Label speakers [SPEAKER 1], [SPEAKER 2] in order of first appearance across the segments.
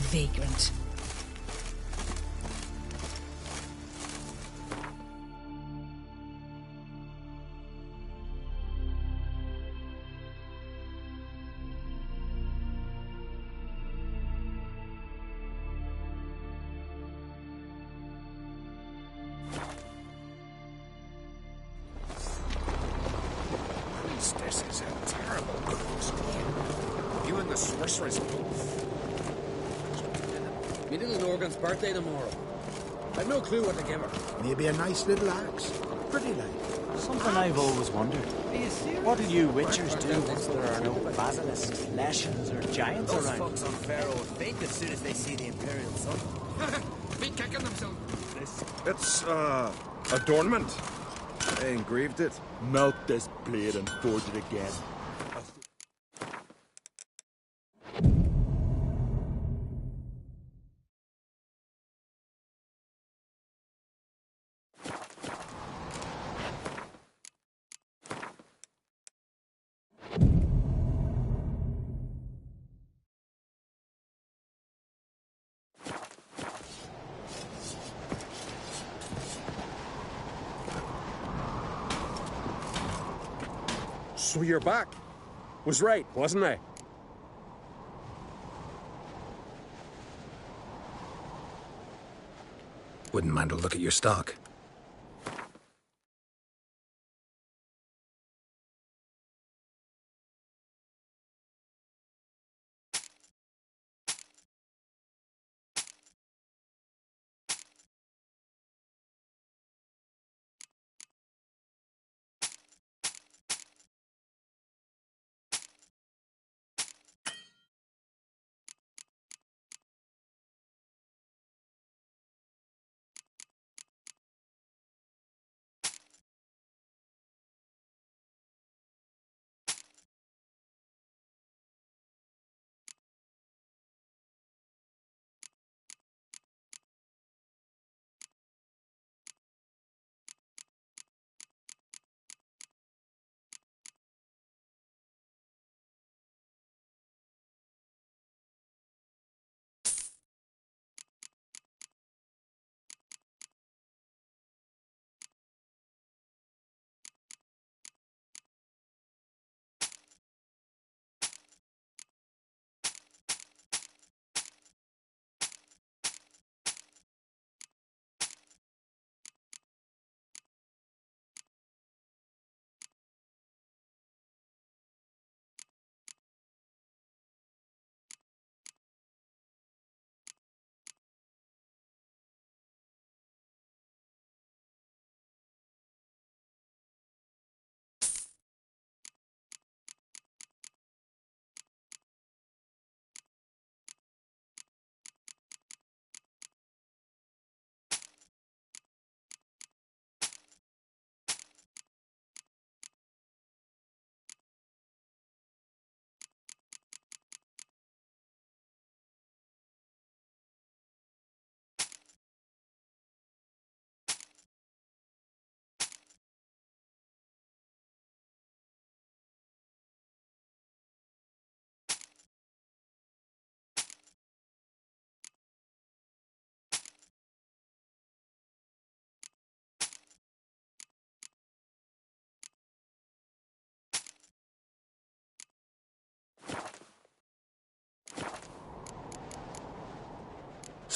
[SPEAKER 1] Vagrant.
[SPEAKER 2] This is a terrible cause. You and the sorceress both.
[SPEAKER 3] Me little Norgan's birthday tomorrow. I've no clue what to give her.
[SPEAKER 4] Maybe a nice little axe. Pretty like.
[SPEAKER 5] Something I've always wondered. What do you witchers do once there are no basilisks, leshens, or giants
[SPEAKER 6] Those
[SPEAKER 5] around?
[SPEAKER 6] folks on Pharaoh will faint as soon as they see the Imperial sun.
[SPEAKER 2] Be kicking themselves.
[SPEAKER 7] It's, adornment. I engraved it.
[SPEAKER 5] Melt this blade and forge it again.
[SPEAKER 7] So you're back. Was right, wasn't I?
[SPEAKER 2] Wouldn't mind a look at your stock.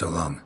[SPEAKER 2] So long.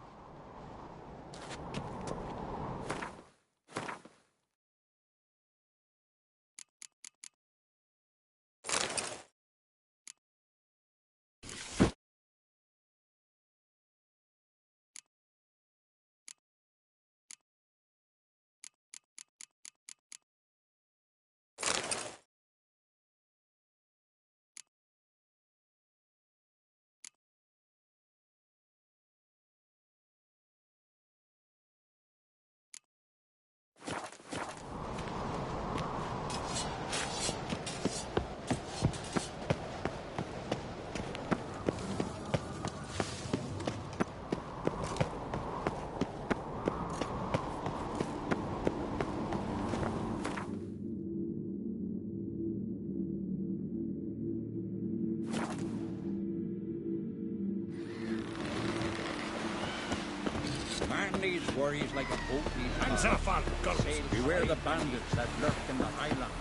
[SPEAKER 1] Man needs worries like a boat needs
[SPEAKER 2] Hands off on guns.
[SPEAKER 1] Beware the bandits that lurk in the highlands.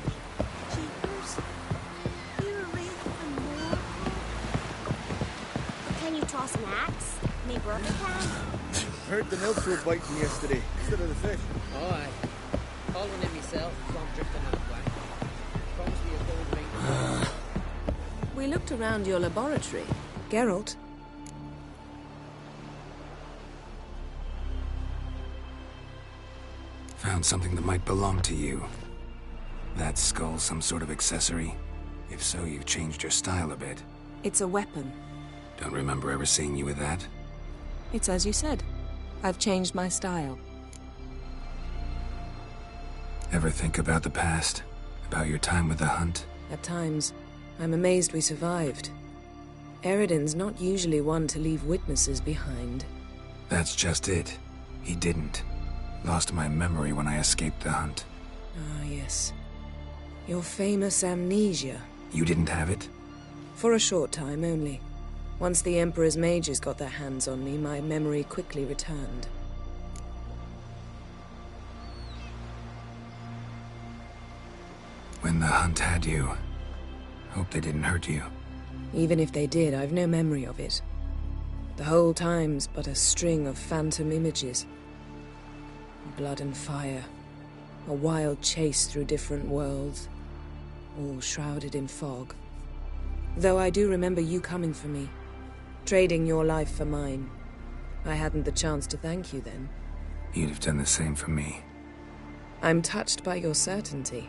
[SPEAKER 8] Jeepers. You're a and more. Can you toss an axe? Me brother can?
[SPEAKER 6] Heard the milk were biting yesterday instead of the fish.
[SPEAKER 3] Oh, aye. Calling in myself, so I'm drifting that way. Promise me a gold ring.
[SPEAKER 9] We looked around your laboratory. Geralt.
[SPEAKER 2] Found something that might belong to you. That skull some sort of accessory? If so, you've changed your style a bit.
[SPEAKER 9] It's a weapon.
[SPEAKER 2] Don't remember ever seeing you with that.
[SPEAKER 9] It's as you said. I've changed my style.
[SPEAKER 2] Ever think about the past? About your time with the hunt?
[SPEAKER 9] At times, I'm amazed we survived. Eredin's not usually one to leave witnesses behind.
[SPEAKER 2] That's just it. He didn't. Lost my memory when I escaped the hunt.
[SPEAKER 9] Ah, yes. Your famous amnesia.
[SPEAKER 2] You didn't have it?
[SPEAKER 9] For a short time only. Once the Emperor's mages got their hands on me, my memory quickly returned.
[SPEAKER 2] When the hunt had you, hope they didn't hurt you.
[SPEAKER 9] Even if they did, I've no memory of it. The whole time's but a string of phantom images. Blood and fire. A wild chase through different worlds. All shrouded in fog. Though I do remember you coming for me. Trading your life for mine. I hadn't the chance to thank you then.
[SPEAKER 2] You'd have done the same for me.
[SPEAKER 9] I'm touched by your certainty.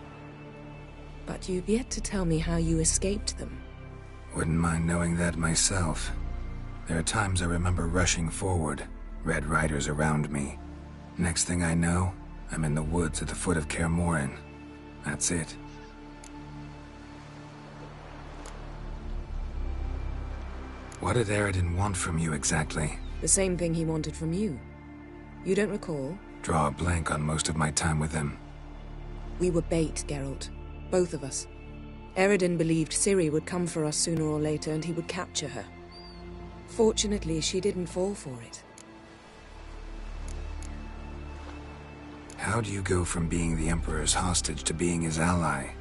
[SPEAKER 9] But you've yet to tell me how you escaped them.
[SPEAKER 2] Wouldn't mind knowing that myself. There are times I remember rushing forward, Red Riders around me. Next thing I know, I'm in the woods at the foot of Kaer Morhen. That's it. What did Eredin want from you exactly?
[SPEAKER 9] The same thing he wanted from you. You don't recall?
[SPEAKER 2] Draw a blank on most of my time with him.
[SPEAKER 9] We were bait, Geralt. Both of us. Eredin believed Ciri would come for us sooner or later and he would capture her. Fortunately, she didn't fall for it.
[SPEAKER 2] How do you go from being the Emperor's hostage to being his ally?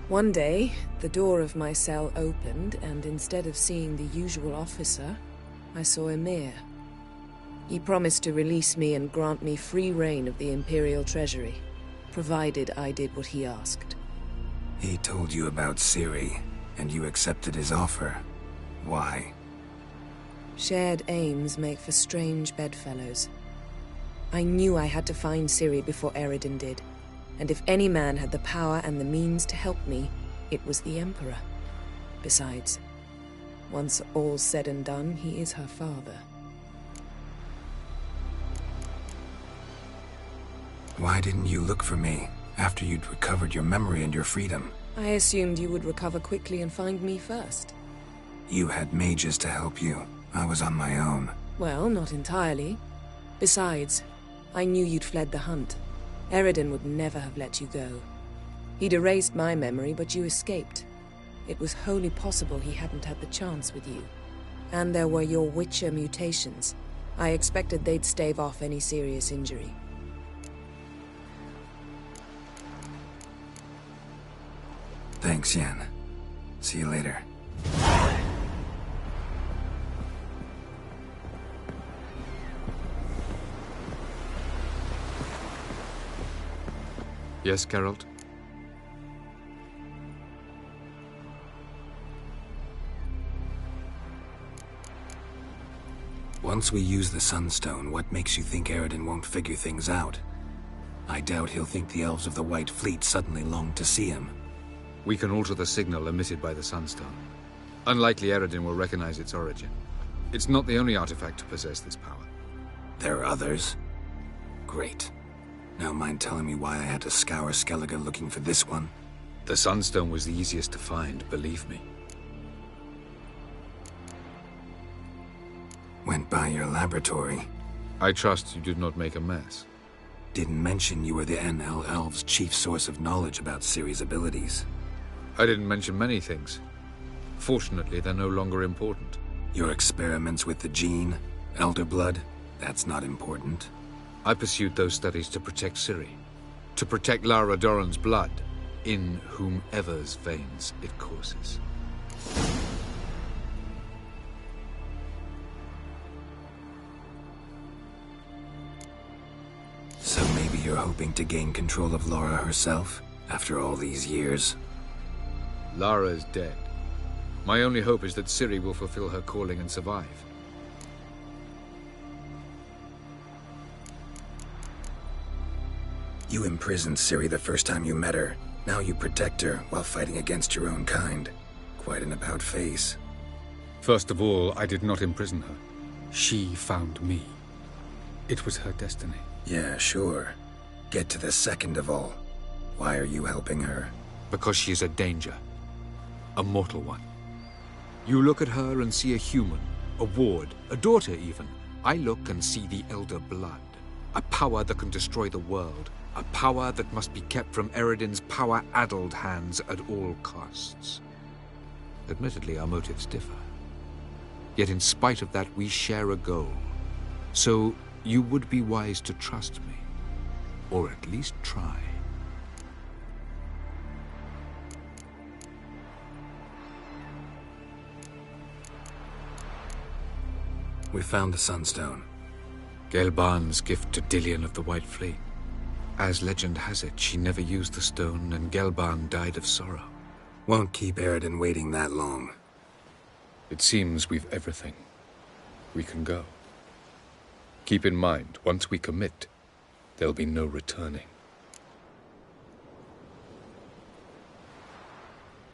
[SPEAKER 9] One day, the door of my cell opened, and instead of seeing the usual officer, I saw Emir. He promised to release me and grant me free reign of the Imperial Treasury, provided I did what he asked.
[SPEAKER 2] He told you about Ciri, and you accepted his offer. Why?
[SPEAKER 9] Shared aims make for strange bedfellows. I knew I had to find Ciri before Eredin did, and if any man had the power and the means to help me, it was the Emperor. Besides, once all's said and done, he is her father.
[SPEAKER 2] Why didn't you look for me after you'd recovered your memory and your freedom?
[SPEAKER 9] I assumed you would recover quickly and find me first.
[SPEAKER 2] You had mages to help you. I was on my own.
[SPEAKER 9] Well, not entirely. Besides, I knew you'd fled the hunt. Eredin would never have let you go. He'd erased my memory, but you escaped. It was wholly possible he hadn't had the chance with you. And there were your Witcher mutations. I expected they'd stave off any serious injury.
[SPEAKER 2] Thanks, Yen. See you later.
[SPEAKER 10] Yes, Geralt?
[SPEAKER 2] Once we use the Sunstone, what makes you think Eredin won't figure things out? I doubt he'll think the elves of the White Fleet suddenly long to see him.
[SPEAKER 10] We can alter the signal emitted by the Sunstone. Unlikely Eredin will recognize its origin. It's not the only artifact to possess this power.
[SPEAKER 2] There are others? Great. Now mind telling me why I had to scour Skellige looking for this one?
[SPEAKER 10] The Sunstone was the easiest to find, believe me.
[SPEAKER 2] Went by your laboratory.
[SPEAKER 10] I trust you did not make a mess.
[SPEAKER 2] Didn't mention you were the NL Elves' chief source of knowledge about Ciri's abilities.
[SPEAKER 10] I didn't mention many things. Fortunately, they're no longer important.
[SPEAKER 2] Your experiments with the gene, Elder Blood, that's not important.
[SPEAKER 10] I pursued those studies to protect Ciri. To protect Lara Doran's blood, in whomever's veins it courses.
[SPEAKER 2] So maybe you're hoping to gain control of Lara herself, after all these years?
[SPEAKER 10] Lara's dead. My only hope is that Ciri will fulfill her calling and survive.
[SPEAKER 2] You imprisoned Ciri the first time you met her. Now you protect her while fighting against your own kind. Quite an about-face.
[SPEAKER 10] First of all, I did not imprison her. She found me. It was her destiny.
[SPEAKER 2] Yeah, sure. Get to the second of all. Why are you helping her?
[SPEAKER 10] Because she is a danger. A mortal one. You look at her and see a human, a ward, a daughter even. I look and see the Elder Blood. A power that can destroy the world. A power that must be kept from Eredin's power-addled hands at all costs. Admittedly, our motives differ. Yet in spite of that, we share a goal. So, you would be wise to trust me. Or at least try.
[SPEAKER 2] We found the Sunstone.
[SPEAKER 10] Gelban's gift to Dillion of the White Fleet. As legend has it, she never used the stone, and Gelban died of sorrow.
[SPEAKER 2] Won't keep Eredin waiting that long.
[SPEAKER 10] It seems we've everything. We can go. Keep in mind, once we commit, there'll be no returning.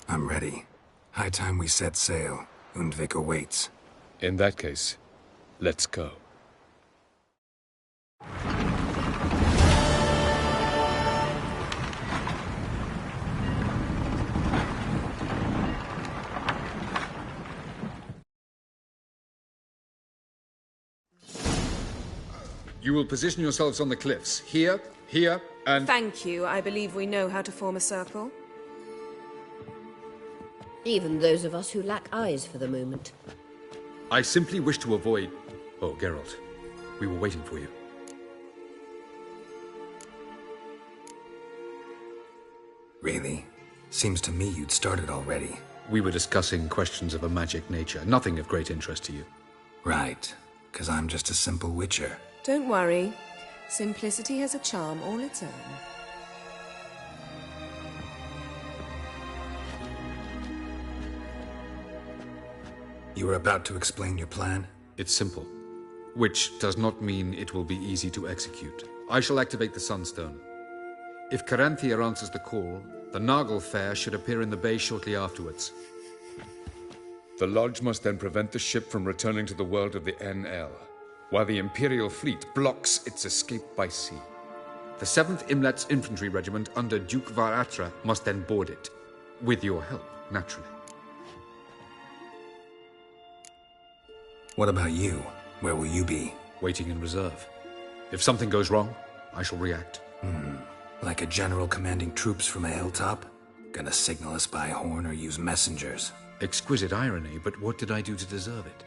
[SPEAKER 2] I'm ready. High time we set sail. Undvik awaits.
[SPEAKER 10] In that case, let's go. You will position yourselves on the cliffs. Here, here, and...
[SPEAKER 9] Thank you. I believe we know how to form a circle.
[SPEAKER 11] Even those of us who lack eyes for the moment.
[SPEAKER 10] I simply wish to avoid... Oh, Geralt. We were waiting for you.
[SPEAKER 2] Really? Seems to me you'd started already.
[SPEAKER 10] We were discussing questions of a magic nature. Nothing of great interest to you.
[SPEAKER 2] Right. 'Cause I'm just a simple witcher.
[SPEAKER 9] Don't worry. Simplicity has a charm all its own.
[SPEAKER 2] You were about to explain your plan?
[SPEAKER 10] It's simple. Which does not mean it will be easy to execute. I shall activate the Sunstone. If Caranthia answers the call, the Nargle Fair should appear in the bay shortly afterwards. The Lodge must then prevent the ship from returning to the world of the NL, while the Imperial fleet blocks its escape by sea. The 7th Imlet's infantry regiment under Duke Varatra must then board it. With your help, naturally.
[SPEAKER 2] What about you? Where will you be?
[SPEAKER 10] Waiting in reserve. If something goes wrong, I shall react.
[SPEAKER 2] Like a general commanding troops from a hilltop? Gonna signal us by horn or use messengers?
[SPEAKER 10] Exquisite irony, but what did I do to deserve it?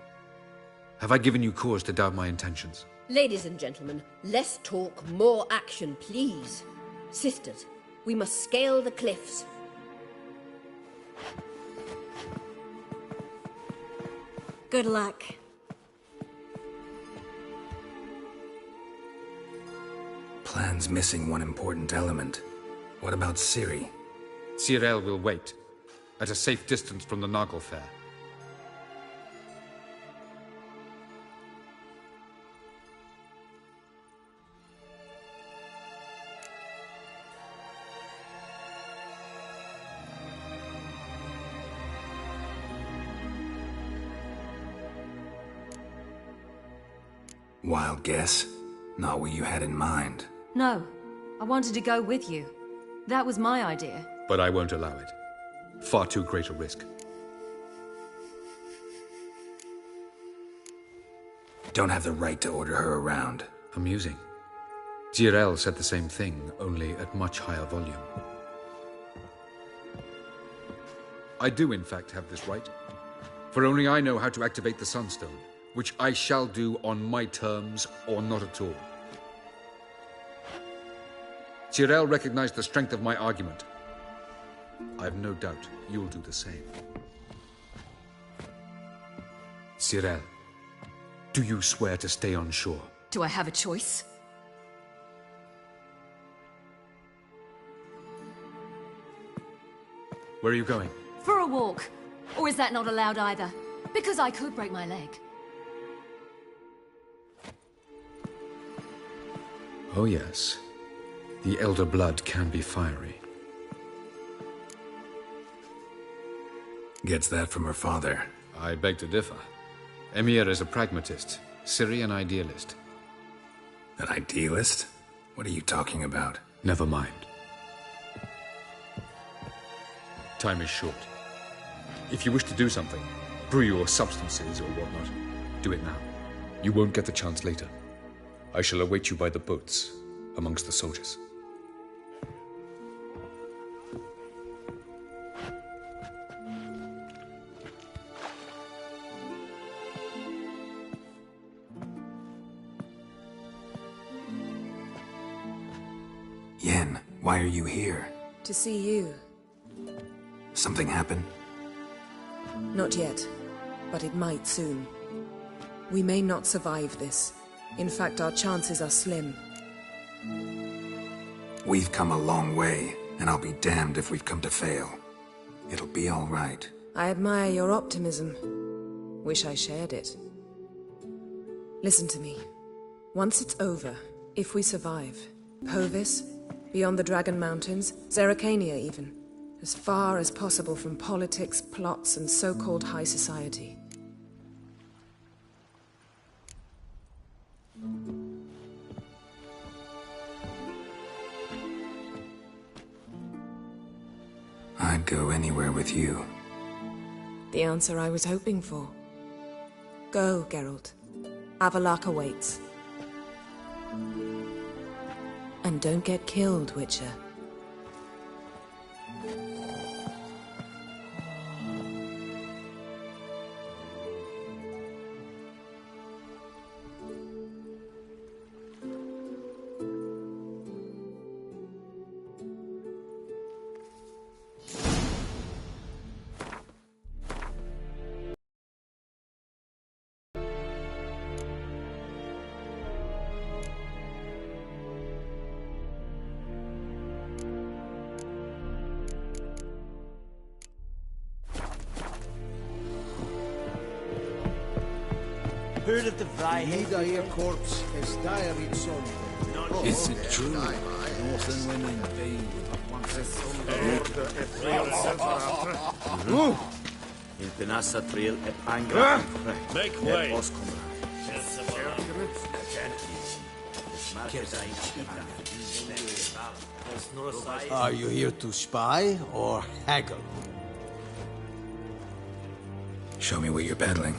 [SPEAKER 10] Have I given you cause to doubt my intentions?
[SPEAKER 11] Ladies and gentlemen, less talk, more action, please. Sisters, we must scale the cliffs.
[SPEAKER 8] Good luck.
[SPEAKER 2] Plan's missing one important element. What about Ciri?
[SPEAKER 10] Cyril will wait, at a safe distance from the Noggle Fair.
[SPEAKER 2] Wild guess? Not what you had in mind.
[SPEAKER 12] No, I wanted to go with you. That was my idea.
[SPEAKER 10] But I won't allow it. Far too great a risk.
[SPEAKER 2] Don't have the right to order her around.
[SPEAKER 10] Amusing. Cyril said the same thing, only at much higher volume. I do, in fact, have this right. For only I know how to activate the Sunstone, which I shall do on my terms or not at all. Cyril recognized the strength of my argument. I've no doubt you'll do the same. Cyril, do you swear to stay on shore?
[SPEAKER 12] Do I have a choice?
[SPEAKER 10] Where are you going?
[SPEAKER 12] For a walk. Or is that not allowed either? Because I could break my leg.
[SPEAKER 10] Oh yes. The Elder Blood can be fiery.
[SPEAKER 2] Gets that from her father.
[SPEAKER 10] I beg to differ. Emir is a pragmatist, Ciri an idealist.
[SPEAKER 2] An idealist? What are you talking about?
[SPEAKER 10] Never mind. Time is short. If you wish to do something, brew your substances or whatnot, do it now. You won't get the chance later. I shall await you by the boats, amongst the soldiers.
[SPEAKER 2] Yen, why are you here?
[SPEAKER 9] To see you.
[SPEAKER 2] Something happened?
[SPEAKER 9] Not yet, but it might soon. We may not survive this. In fact, our chances are slim.
[SPEAKER 2] We've come a long way, and I'll be damned if we've come to fail. It'll be all right.
[SPEAKER 9] I admire your optimism. Wish I shared it. Listen to me. Once it's over, if we survive, Povis, beyond the Dragon Mountains, Zerrikania even, as far as possible from politics, plots, and so-called high society.
[SPEAKER 2] I'd go anywhere with you.
[SPEAKER 9] The answer I was hoping for. Go, Geralt. Avalok awaits. And don't get killed, Witcher.
[SPEAKER 5] Heard of the
[SPEAKER 4] Nida your corpse is diary son.
[SPEAKER 1] Is it true? Northern women be
[SPEAKER 5] Il penassa trill ep angra.
[SPEAKER 13] Make way.
[SPEAKER 4] Are you here to spy or haggle?
[SPEAKER 2] Show me what you're peddling.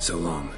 [SPEAKER 2] So long.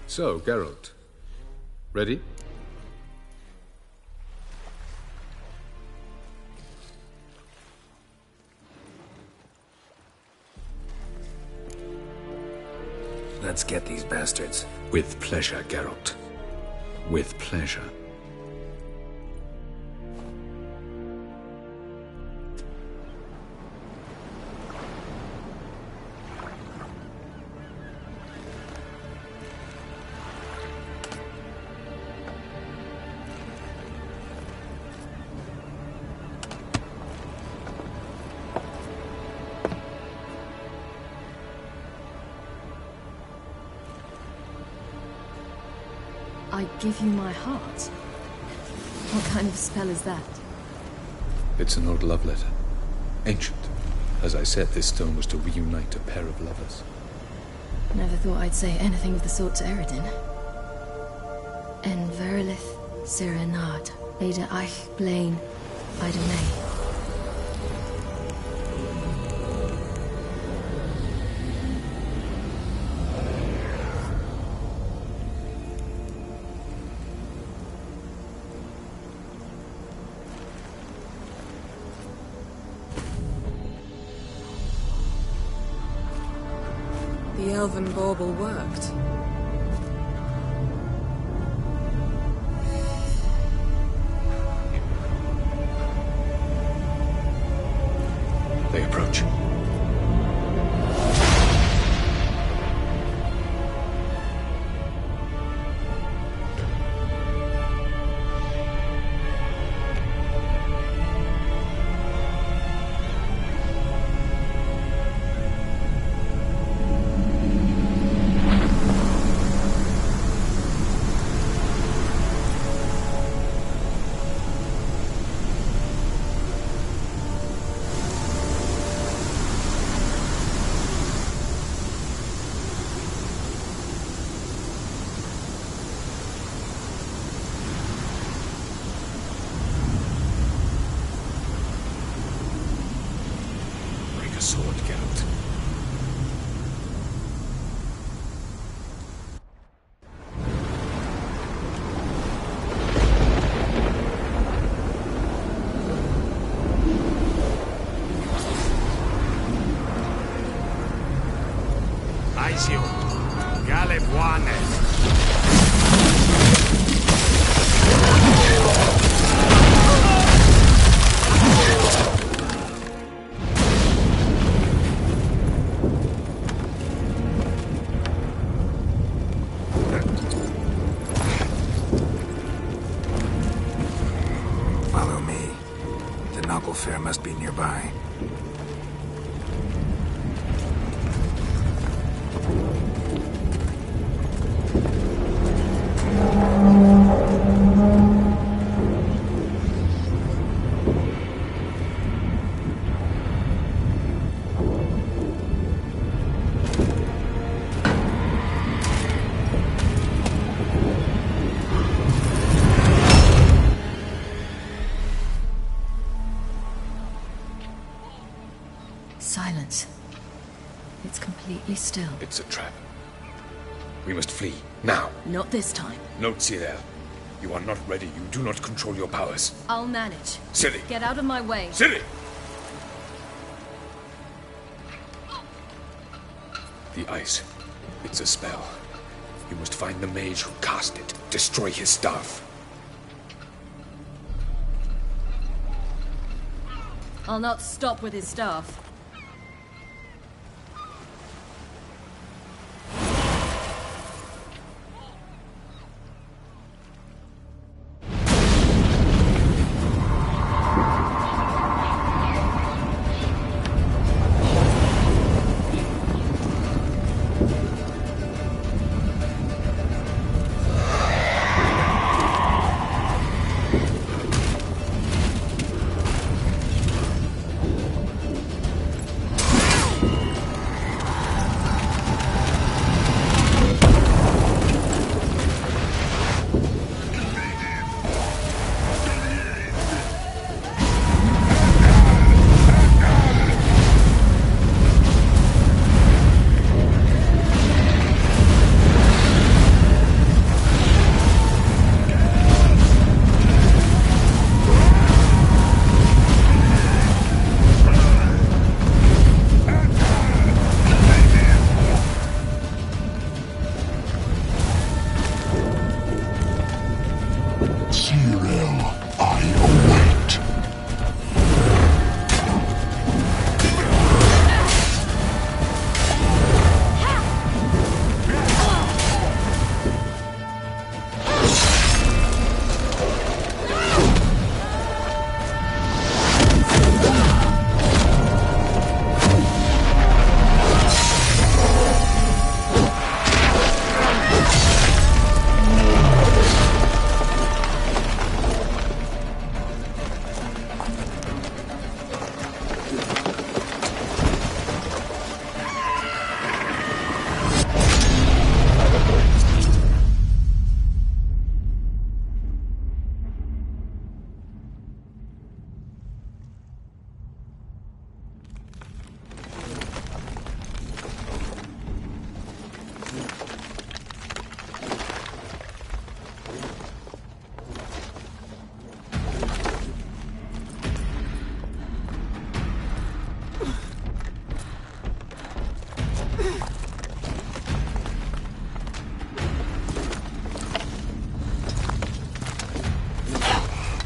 [SPEAKER 10] So, Geralt, ready?
[SPEAKER 2] Let's get these bastards.
[SPEAKER 10] With pleasure, Geralt. With pleasure.
[SPEAKER 12] I give you my heart? What kind of spell is that?
[SPEAKER 10] It's an old love letter. Ancient. As I said, this stone was to reunite a pair of lovers.
[SPEAKER 12] Never thought I'd say anything of the sort to Eredin. En verlith serenad, Ada eich blaen, Ida May.
[SPEAKER 9] The elven bauble worked.
[SPEAKER 10] They approach. Sword, Geralt.
[SPEAKER 13] Aisio, Galebuane.
[SPEAKER 2] Follow me. The knuckle fair must be nearby.
[SPEAKER 12] It's completely still.
[SPEAKER 10] It's a trap. We must flee, now.
[SPEAKER 12] Not this time.
[SPEAKER 10] Note, Cyril. You are not ready. You do not control your powers.
[SPEAKER 12] I'll manage.
[SPEAKER 10] Ciri!
[SPEAKER 12] Get out of my way.
[SPEAKER 10] Ciri! The ice. It's a spell. You must find the mage who cast it. Destroy his staff.
[SPEAKER 12] I'll not stop with his staff.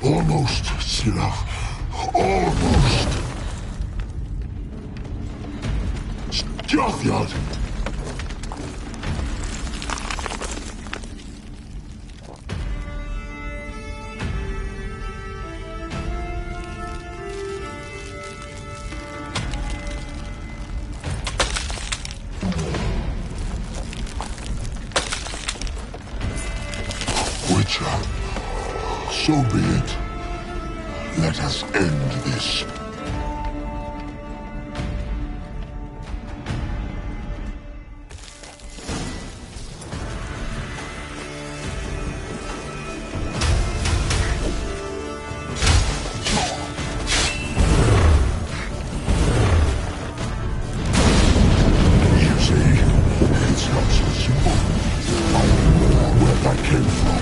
[SPEAKER 14] Almost, Sila. Almost. Stjafjad. Witcher, so be it. Let us end this. You see, it's not so simple. I remember where that came from.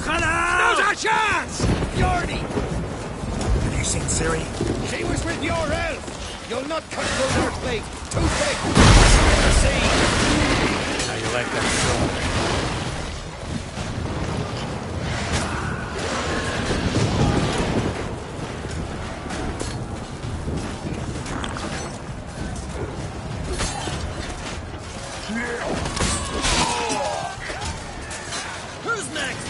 [SPEAKER 13] Not a chance!
[SPEAKER 3] Jordy!
[SPEAKER 2] Have you seen Ciri?
[SPEAKER 13] She was with your elf! You'll not cut through her plate! Too big! Let's see!
[SPEAKER 5] How you like that shoulder?
[SPEAKER 3] Who's next?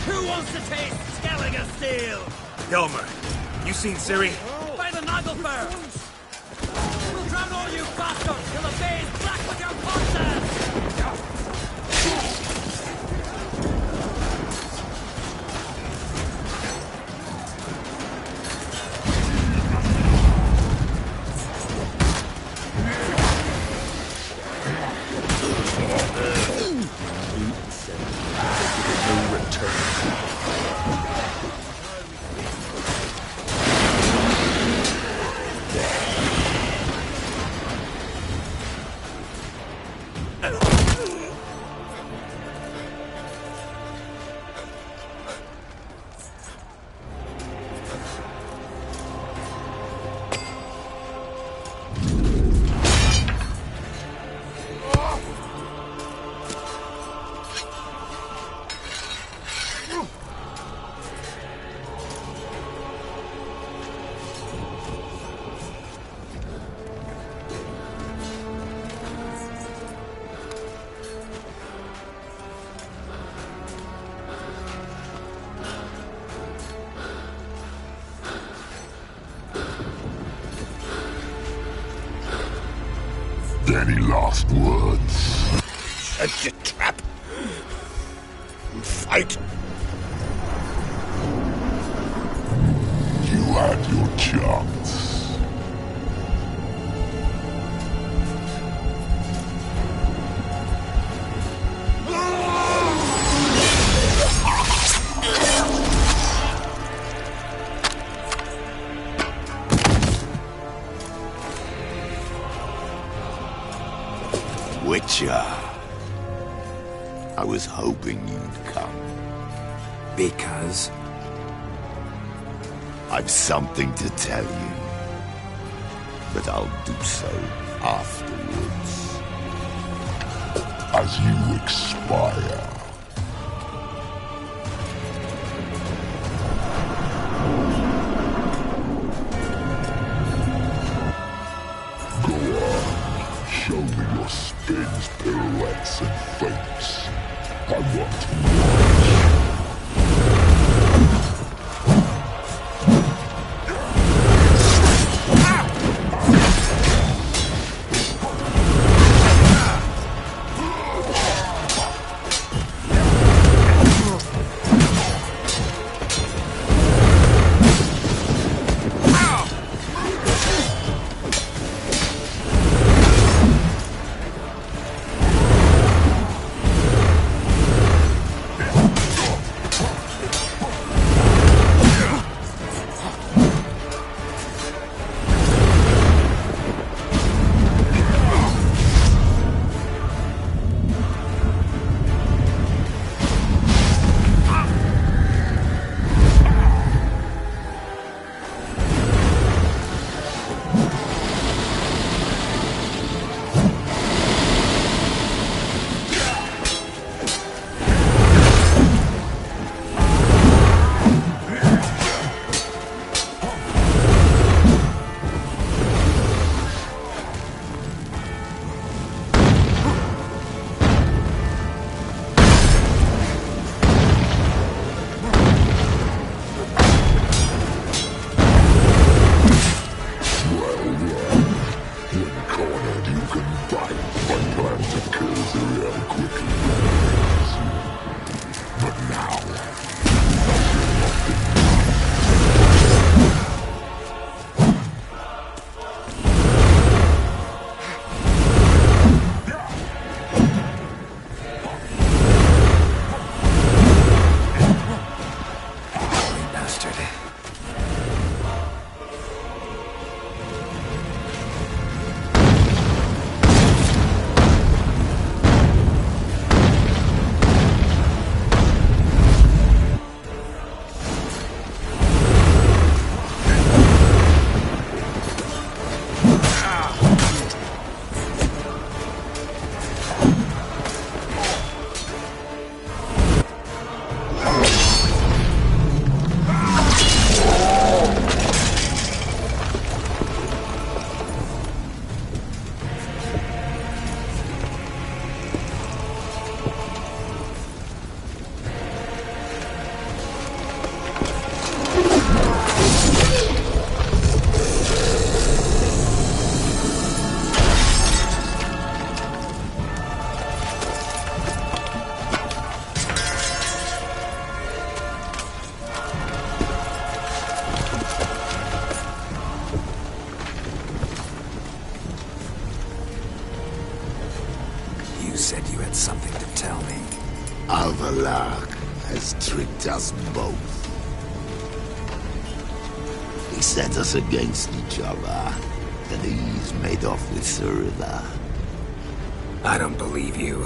[SPEAKER 3] Who wants to taste Skelliger Steel?
[SPEAKER 2] Hilmer, you seen Ciri?
[SPEAKER 3] By the Nagelfur! We'll drown all you bastards till the bay's black with your corpses!
[SPEAKER 14] Any last words?
[SPEAKER 13] Set your trap! And fight!
[SPEAKER 14] You had your chance.
[SPEAKER 13] Witcher. I was hoping you'd come.
[SPEAKER 2] Because?
[SPEAKER 13] I've something to tell you. But I'll do so afterwards.
[SPEAKER 14] As you expire. Go on. Show me your spins, pirouettes, and feints. I want to watch.
[SPEAKER 2] had something to tell me.
[SPEAKER 14] Avalok has tricked us both. He set us against each other, and he's made off with Surila.
[SPEAKER 2] I don't believe you.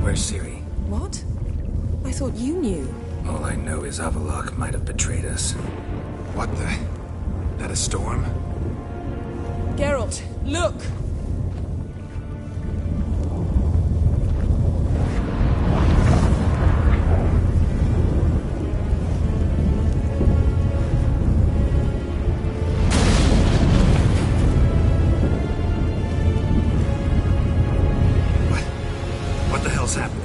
[SPEAKER 2] Where's Ciri?
[SPEAKER 9] What? I thought you knew.
[SPEAKER 2] All I know is Avalok might have betrayed us. What the? That a storm?
[SPEAKER 9] Geralt, look!
[SPEAKER 2] What the hell's happening?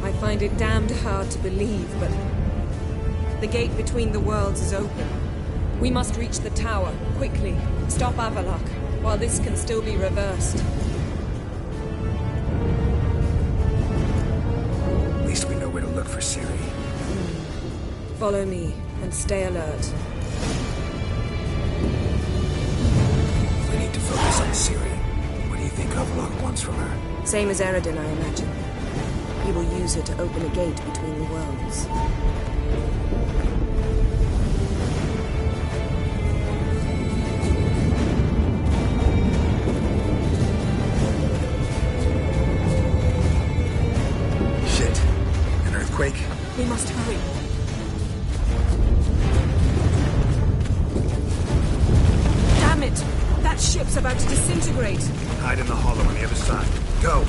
[SPEAKER 9] I find it damned hard to believe, but the gate between the worlds is open. We must reach the tower, quickly. Stop Avalok, while this can still be reversed.
[SPEAKER 2] At least we know where to look for Ciri.
[SPEAKER 9] Follow me, and stay alert.
[SPEAKER 2] We need to focus on Ciri. What do you think Avalok wants from her?
[SPEAKER 9] Same as Eredin, I imagine. He will use her to open a gate between the worlds.
[SPEAKER 2] Shit. An earthquake?
[SPEAKER 9] We must hurry. Damn it! That ship's about to disintegrate!
[SPEAKER 2] Hide in the hollow on the other side. Go!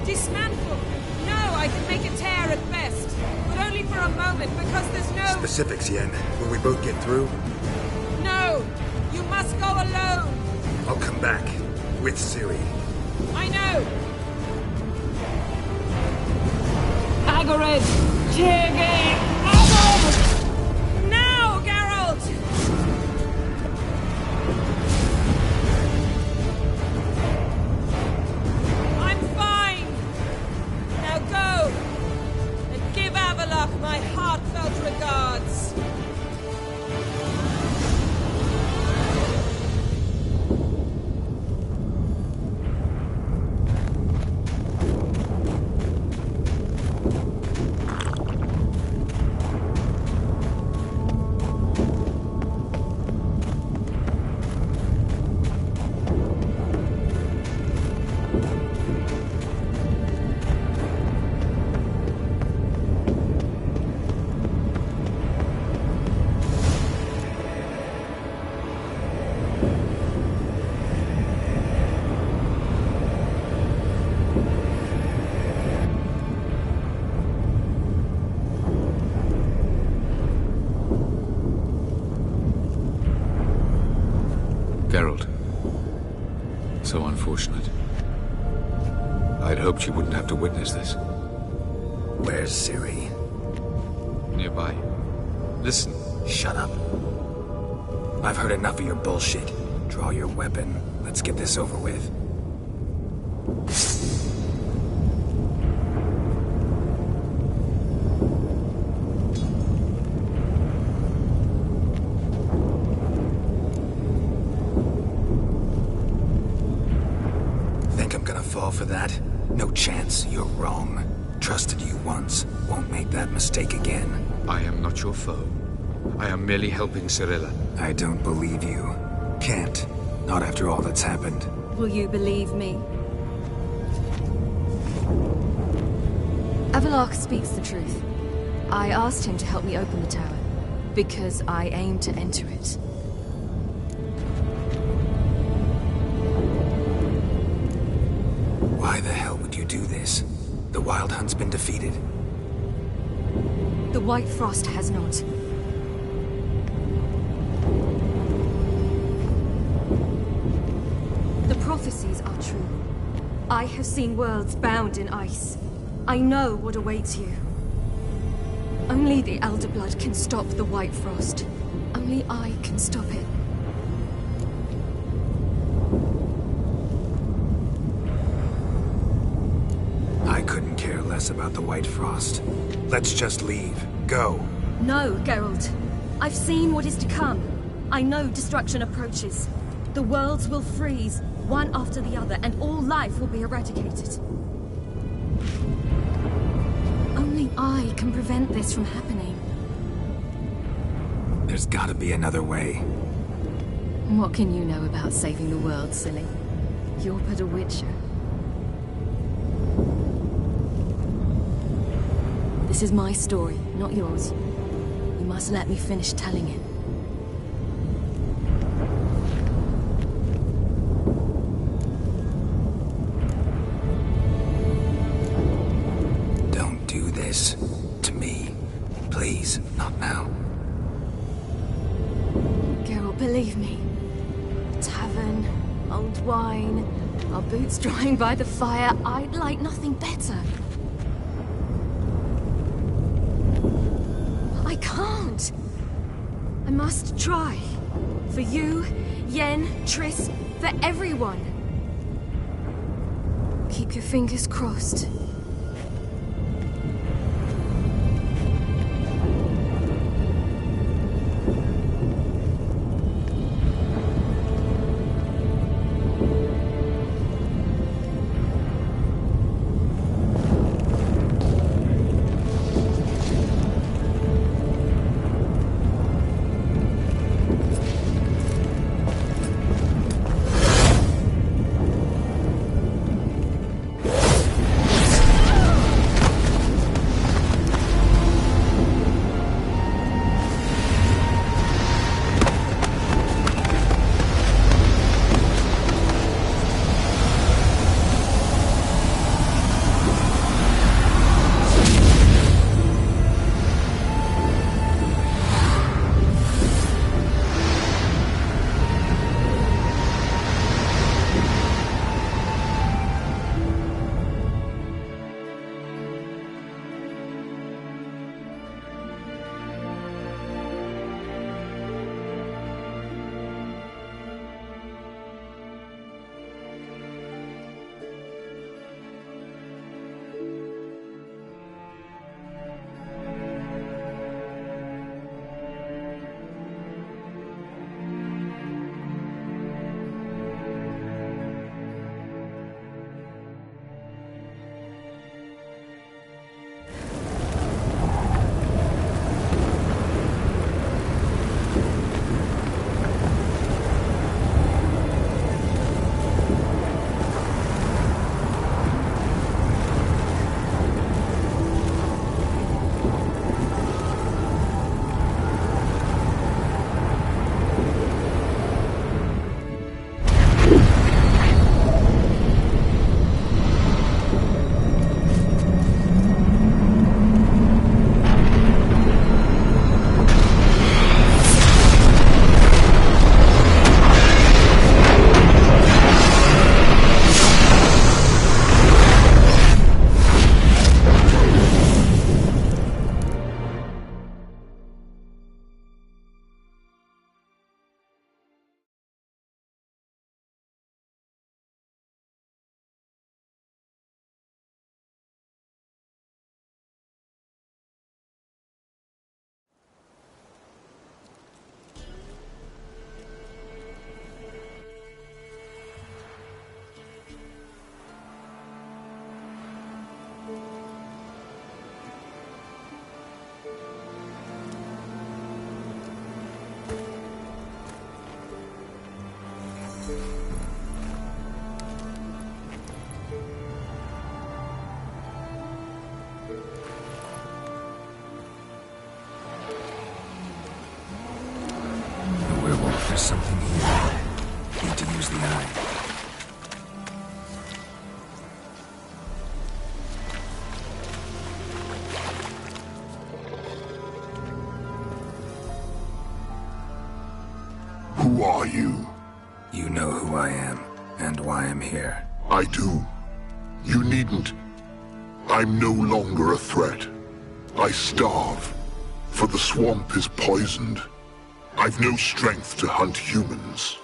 [SPEAKER 9] Dismantle! No, I can make a tear at best. But only for a moment, because there's no...
[SPEAKER 2] Specifics, Yen. Will we both get through?
[SPEAKER 9] No! You must go alone!
[SPEAKER 2] I'll come back. With Ciri.
[SPEAKER 9] I know! Agarid! Tiggy! Now, Geralt! I'm fine! Now go! And give Avalok my heartfelt regards!
[SPEAKER 10] Geralt. So unfortunate. I'd hoped you wouldn't have to witness this.
[SPEAKER 2] Where's Ciri?
[SPEAKER 10] Nearby. Listen.
[SPEAKER 2] Shut up. I've heard enough of your bullshit. Draw your weapon. Let's get this over with. Think I'm gonna fall for that? No chance. You're wrong. Trusted you once. Won't make that mistake again.
[SPEAKER 10] I am not your foe. I am merely helping Cirilla.
[SPEAKER 2] I don't believe you. Can't. Not after all that's happened.
[SPEAKER 12] Will you believe me? Avalok speaks the truth. I asked him to help me open the tower, because I aim to enter it.
[SPEAKER 2] Why the hell would you do this? The Wild Hunt's been defeated.
[SPEAKER 12] The White Frost has not. The prophecies are true. I have seen worlds bound in ice. I know what awaits you. Only the Elder Blood can stop the White Frost. Only I can stop it.
[SPEAKER 2] I couldn't care less about the White Frost. Let's just leave. Go.
[SPEAKER 12] No, Geralt. I've seen what is to come. I know destruction approaches. The worlds will freeze, one after the other, and all life will be eradicated. Only I can prevent this from happening.
[SPEAKER 2] There's gotta be another way.
[SPEAKER 12] What can you know about saving the world, silly? You're but a witcher. This is my story, not yours. You must let me finish telling it.
[SPEAKER 2] Don't do this. To me. Please, not now.
[SPEAKER 12] Geralt, believe me. Tavern, old wine, our boots drying by the fire. I'd like nothing better. I can't. I must try. For you, Yen, Triss, for everyone. Keep your fingers crossed.
[SPEAKER 14] Who are you?
[SPEAKER 2] You know who I am, and why I'm here.
[SPEAKER 14] I do. You needn't. I'm no longer a threat. I starve, for the swamp is poisoned. I've no strength to hunt humans.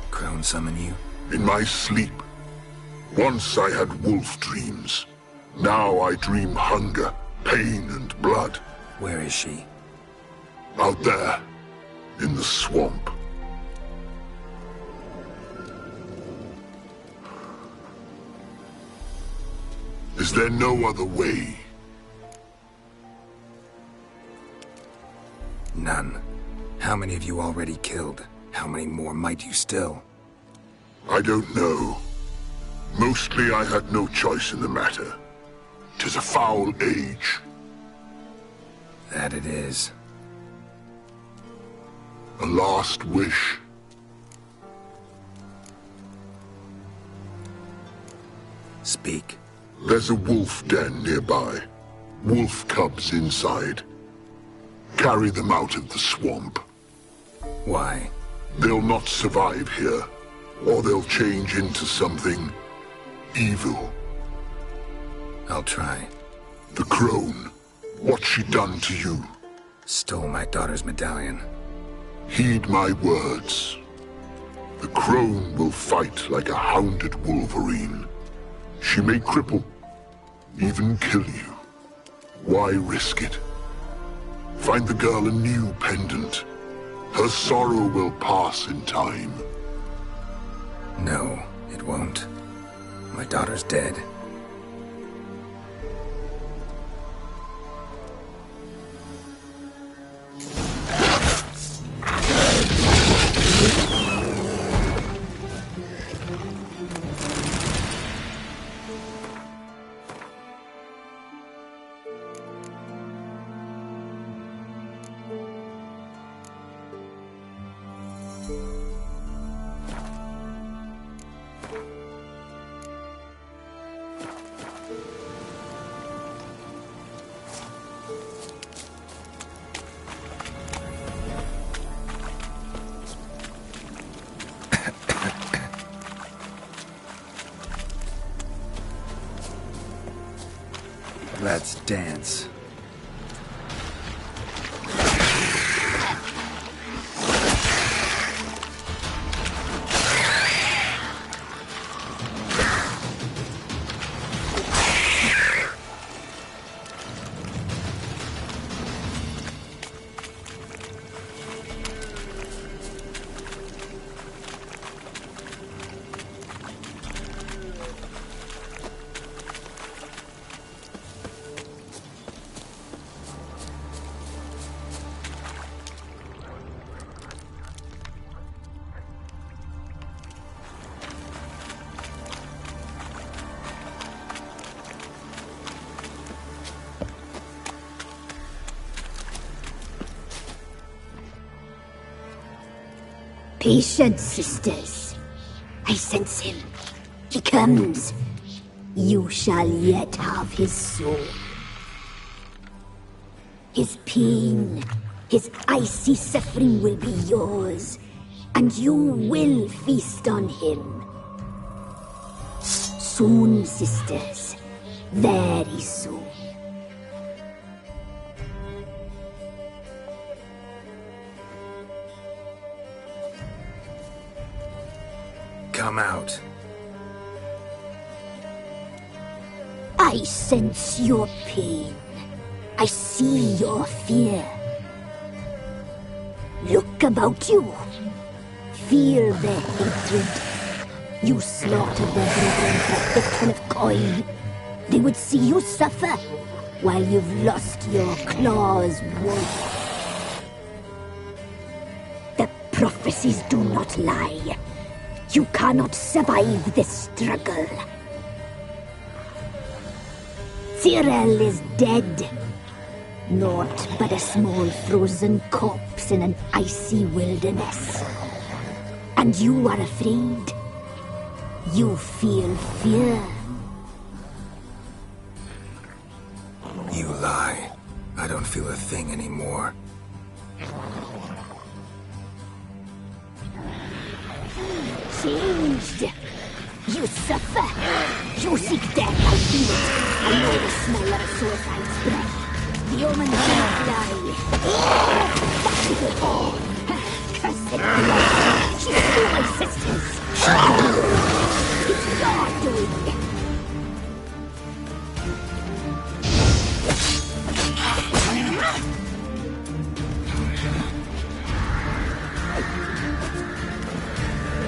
[SPEAKER 2] Crone summon you?
[SPEAKER 14] In my sleep. Once I had wolf dreams. Now I dream hunger, pain, and blood.
[SPEAKER 2] Where is she?
[SPEAKER 14] Out there, in the swamp. Is there no other way?
[SPEAKER 2] None. How many have you already killed? How many more might you still?
[SPEAKER 14] I don't know. Mostly I had no choice in the matter. 'Tis a foul age.
[SPEAKER 2] That it is.
[SPEAKER 14] A last wish.
[SPEAKER 2] Speak.
[SPEAKER 14] There's a wolf den nearby. Wolf cubs inside. Carry them out of the swamp.
[SPEAKER 2] Why?
[SPEAKER 14] They'll not survive here, or they'll change into something evil.
[SPEAKER 2] I'll try.
[SPEAKER 14] The crone. What's she done to you?
[SPEAKER 2] Stole my daughter's medallion.
[SPEAKER 14] Heed my words. The crone will fight like a hounded wolverine. She may cripple, even kill you. Why risk it? Find the girl a new pendant. Her sorrow will pass in time.
[SPEAKER 2] No, it won't. My daughter's dead. Let's dance.
[SPEAKER 15] Patience, sisters. I sense him. He comes. You shall yet have his soul. His pain, his icy suffering will be yours, and you will feast on him. Soon, sisters. Very soon.
[SPEAKER 2] Come out.
[SPEAKER 15] I sense your pain. I see your fear. Look about you. Feel their hatred. You slaughtered their brethren for a fistful of coin. They would see you suffer while you've lost your claws wool. The prophecies do not lie. You cannot survive this struggle. Tyrell is dead. Naught but a small frozen corpse in an icy wilderness. And you are afraid. You feel fear.
[SPEAKER 2] You lie. I don't feel a thing anymore.
[SPEAKER 15] changed. You suffer. You seek death, I feel it. I know the smell of a suicide's breath. The omens do not lie. Cursed blood. She slew my sisters. It's your doing.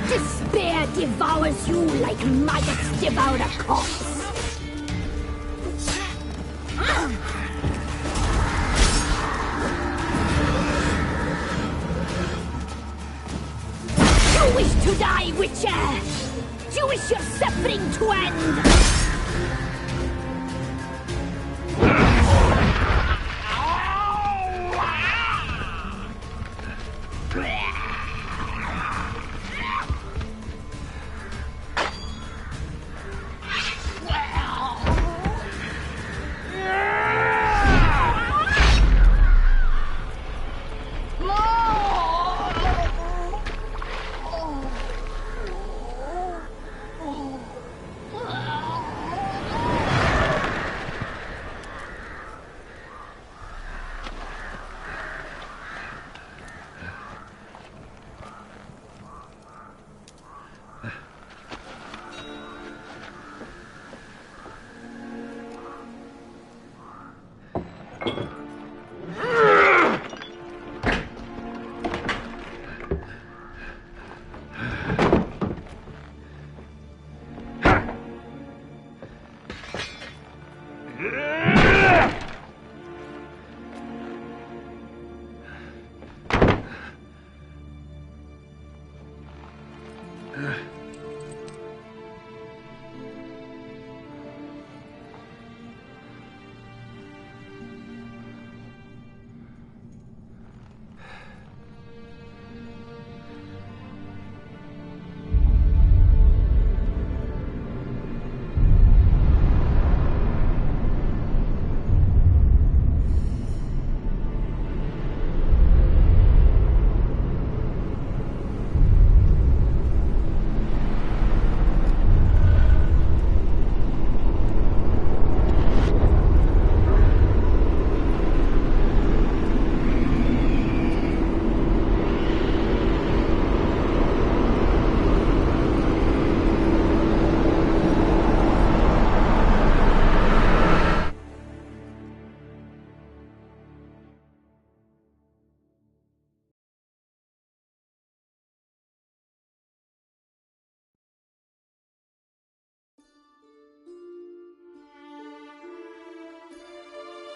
[SPEAKER 15] Despair devours you like maggots devour a corpse. You wish to die, Witcher! You wish your suffering to end!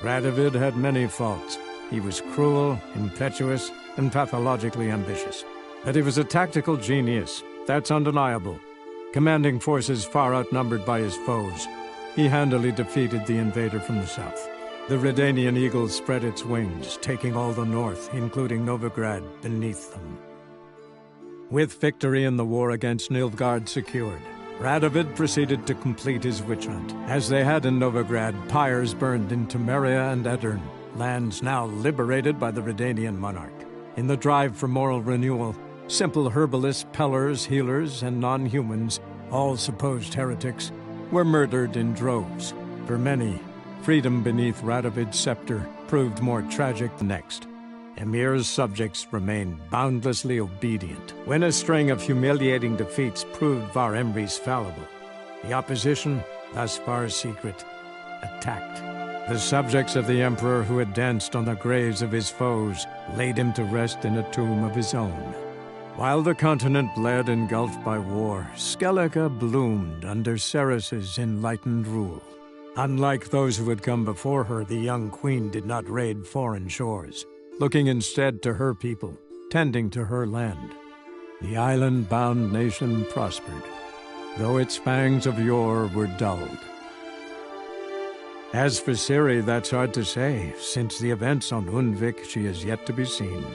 [SPEAKER 16] Radovid had many faults. He was cruel, impetuous, and pathologically ambitious. But he was a tactical genius, that's undeniable. Commanding forces far outnumbered by his foes, he handily defeated the invader from the south. The Redanian eagle spread its wings, taking all the north, including Novigrad, beneath them. With victory in the war against Nilfgaard secured, Radovid proceeded to complete his witch hunt. As they had in Novigrad, pyres burned in Temeria and Edirn, lands now liberated by the Redanian monarch. In the drive for moral renewal, simple herbalists, pellers, healers, and non-humans, all supposed heretics, were murdered in droves. For many, freedom beneath Radovid's scepter proved more tragic next. Emir's subjects remained boundlessly obedient. When a string of humiliating defeats proved Var Emreis fallible, the opposition, thus far secret, attacked. The subjects of the Emperor who had danced on the graves of his foes laid him to rest in a tomb of his own. While the continent bled engulfed by war, Skellige bloomed under Ceres's enlightened rule. Unlike those who had come before her, the young queen did not raid foreign shores, looking instead to her people, tending to her land. The island-bound nation prospered, though its fangs of yore were dulled. As for Ciri, that's hard to say. Since the events on Undvik, she is yet to be seen.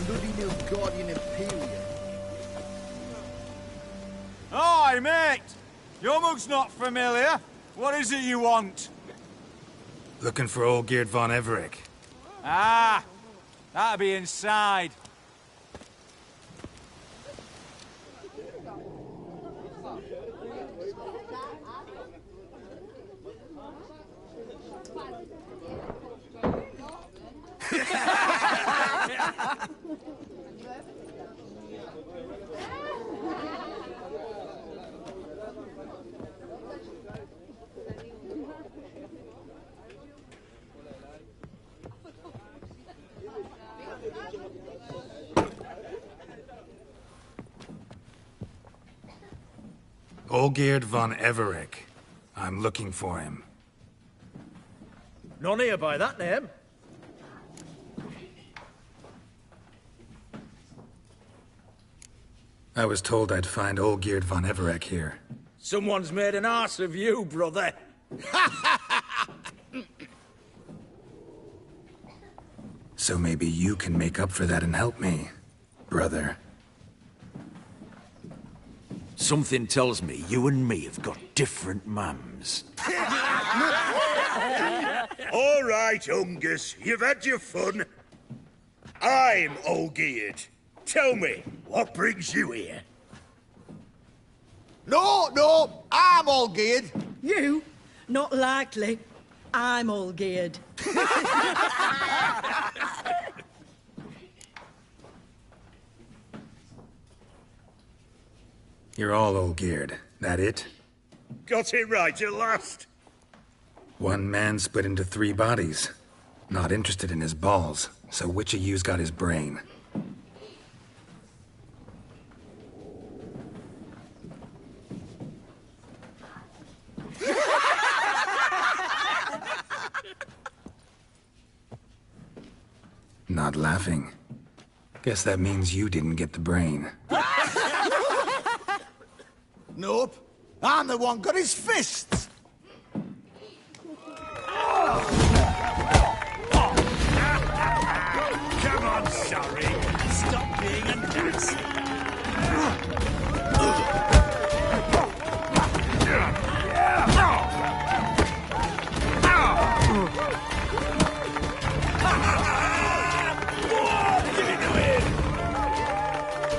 [SPEAKER 6] Bloody Nilfgaardian Imperium.
[SPEAKER 17] Hi, mate! Your mug's not familiar. What is it you want?
[SPEAKER 2] Looking for Olgierd von Everec.
[SPEAKER 17] Ah! That'll be inside.
[SPEAKER 2] Olgierd von Everec. I'm looking for him.
[SPEAKER 6] None here by that name.
[SPEAKER 2] I was told I'd find Olgierd von Everec here.
[SPEAKER 6] Someone's made an arse of you, brother.
[SPEAKER 2] So maybe you can make up for that and help me, brother.
[SPEAKER 13] Something tells me you and me have got different mums.
[SPEAKER 18] All right, Ungus, you've had your fun. I'm Olgierd. Tell me, what brings you here?
[SPEAKER 4] No, I'm all geared.
[SPEAKER 19] You? Not likely. I'm all geared.
[SPEAKER 2] You're all Olgierd. That it?
[SPEAKER 18] Got it right at last.
[SPEAKER 2] One man split into 3 bodies. Not interested in his balls, so which of you's got his brain? Not laughing. Guess that means you didn't get the brain.
[SPEAKER 4] Nope. I'm the one got his fists.
[SPEAKER 18] Come on, sorry. Stop being a Nazi.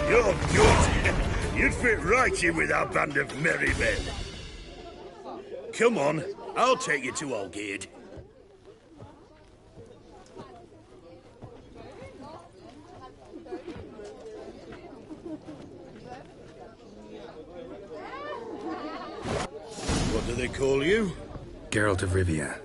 [SPEAKER 18] You're good. You'd fit right in with our band of merry men. Come on, I'll take you to Olgierd. What do they call you?
[SPEAKER 2] Geralt of Rivia.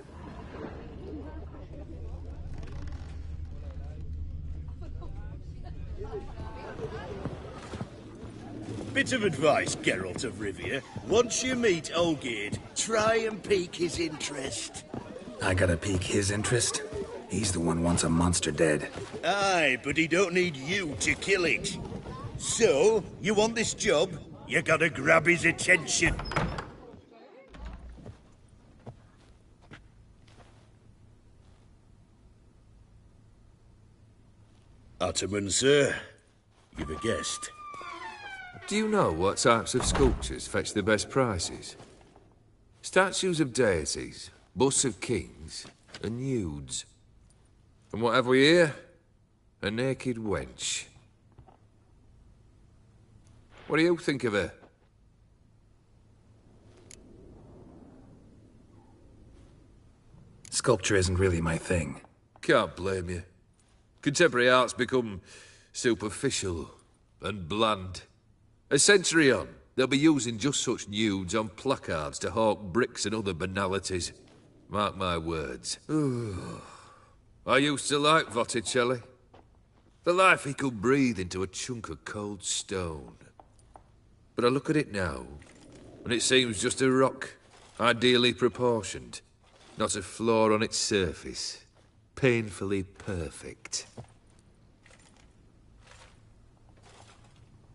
[SPEAKER 18] Bit of advice, Geralt of Rivia. Once you meet Olgierd, try and pique his interest.
[SPEAKER 2] I gotta pique his interest? He's the one wants a monster dead.
[SPEAKER 18] Aye, but he don't need you to kill it. So, you want this job? You gotta grab his attention. Ottoman, sir. You've a guest.
[SPEAKER 10] Do you know what types of sculptures fetch the best prices? Statues of deities, busts of kings, and nudes. And what have we here? A naked wench. What do you think of her?
[SPEAKER 2] Sculpture isn't really my thing.
[SPEAKER 10] Can't blame you. Contemporary art's become superficial and bland. A century on, they'll be using just such nudes on placards to hawk bricks and other banalities. Mark my words. I used to like Botticelli. The life he could breathe into a chunk of cold stone. But I look at it now, and it seems just a rock, ideally proportioned. Not a flaw on its surface. Painfully perfect.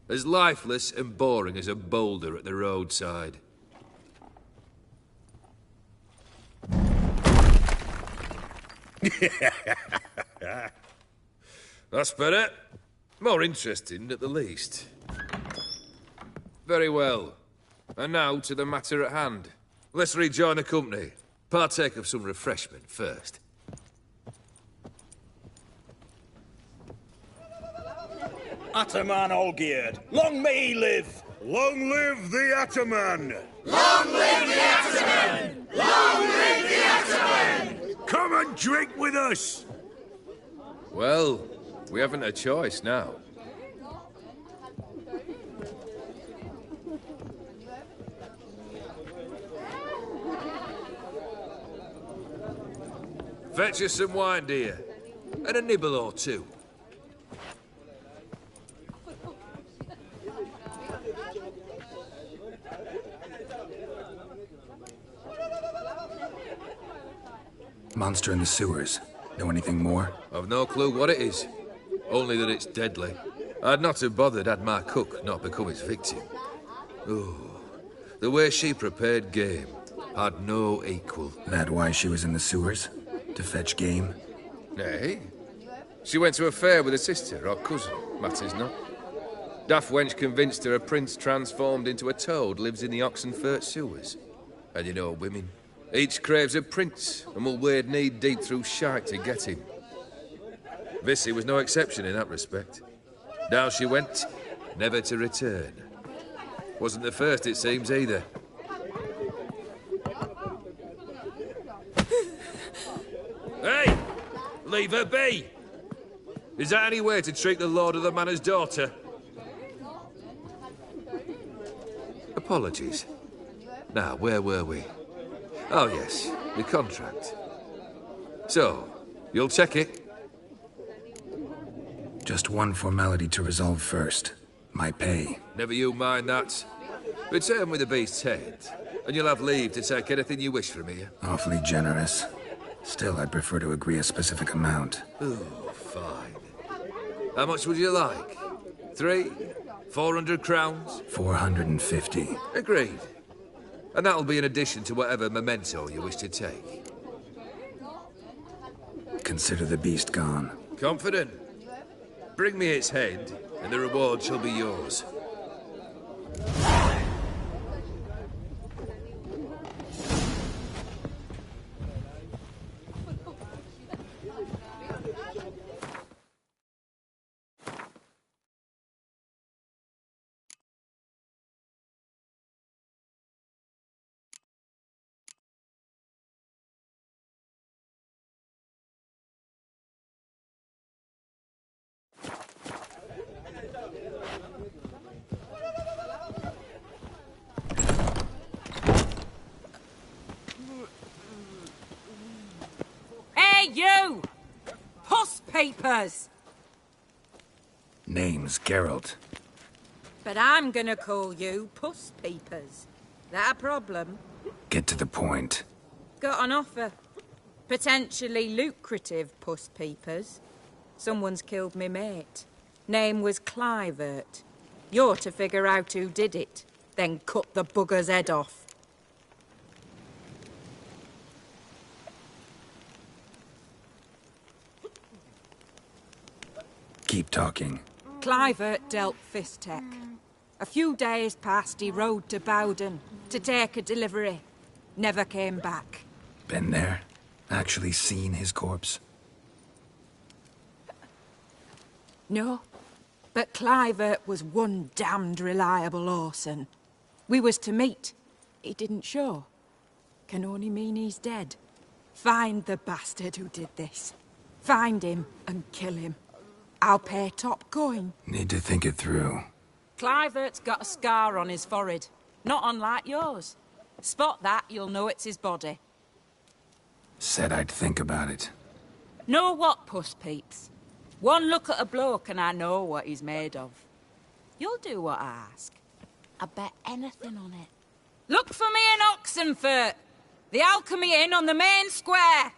[SPEAKER 10] As lifeless and boring as a boulder at the roadside.
[SPEAKER 20] That's better. More interesting, at the least. Very well. And now to the matter at hand. Let's rejoin the company. Partake of some refreshment first.
[SPEAKER 18] Ataman all-geared. Long may he live!
[SPEAKER 14] Long live the Ataman!
[SPEAKER 13] Long live the Ataman! Long live the Ataman!
[SPEAKER 14] Come and drink with us!
[SPEAKER 20] Well, we haven't a choice now. Fetch us some wine, dear. And a nibble or two.
[SPEAKER 2] Monster in the sewers. Know anything more?
[SPEAKER 20] I've no clue what it is. Only that it's deadly. I'd not have bothered had my cook not become its victim. Oh, the way she prepared game had no equal.
[SPEAKER 2] That why she was in the sewers? To fetch game?
[SPEAKER 20] Nay. She went to a fair with a sister or cousin, matters not. Daft wench convinced her a prince transformed into a toad lives in the Oxenfurt sewers. And you know women. Each craves a prince and will wade knee-deep through shite to get him. Vissy was no exception in that respect. Down she went, never to return. Wasn't the first, it seems, either. Hey! Leave her be! Is that any way to treat the lord of the manor's daughter? Apologies. Now, where were we? Oh, yes, the contract. So, you'll check it?
[SPEAKER 2] Just one formality to resolve first. My pay.
[SPEAKER 20] Never you mind that. Return with the beast's head, and you'll have leave to take anything you wish from here.
[SPEAKER 2] Awfully generous. Still, I'd prefer to agree a specific amount.
[SPEAKER 20] Oh, fine. How much would you like? 3? 400 crowns?
[SPEAKER 2] 450.
[SPEAKER 20] Agreed. And that'll be in addition to whatever memento you wish to take.
[SPEAKER 2] Consider the beast gone.
[SPEAKER 20] Confident? Bring me its head, and the reward shall be yours.
[SPEAKER 21] Hey, you! Puss papers!
[SPEAKER 2] Name's Geralt.
[SPEAKER 21] But I'm gonna call you Puss Peepers. That a problem?
[SPEAKER 2] Get to the point.
[SPEAKER 21] Got an offer. Potentially lucrative Puss Peepers. Someone's killed me mate. Name was Clivert. You're to figure out who did it, then cut the bugger's head off.
[SPEAKER 2] Keep talking.
[SPEAKER 21] Clivert dealt Fistech. A few days passed, he rode to Bowden to take a delivery. Never came back.
[SPEAKER 2] Been there? Actually seen his corpse?
[SPEAKER 21] No, but Clivert was one damned reliable Orson. We was to meet. He didn't show. Can only mean he's dead. Find the bastard who did this. Find him and kill him. I'll pay top coin.
[SPEAKER 2] Need to think it through.
[SPEAKER 21] Clivert's got a scar on his forehead. Not unlike yours. Spot that, you'll know it's his body.
[SPEAKER 2] Said I'd think about it.
[SPEAKER 21] Know what, Puss Peeps? One look at a bloke and I know what he's made of. You'll do what I ask. I bet anything on it. Look for me in Oxenfurt! The Alchemy Inn on the main square!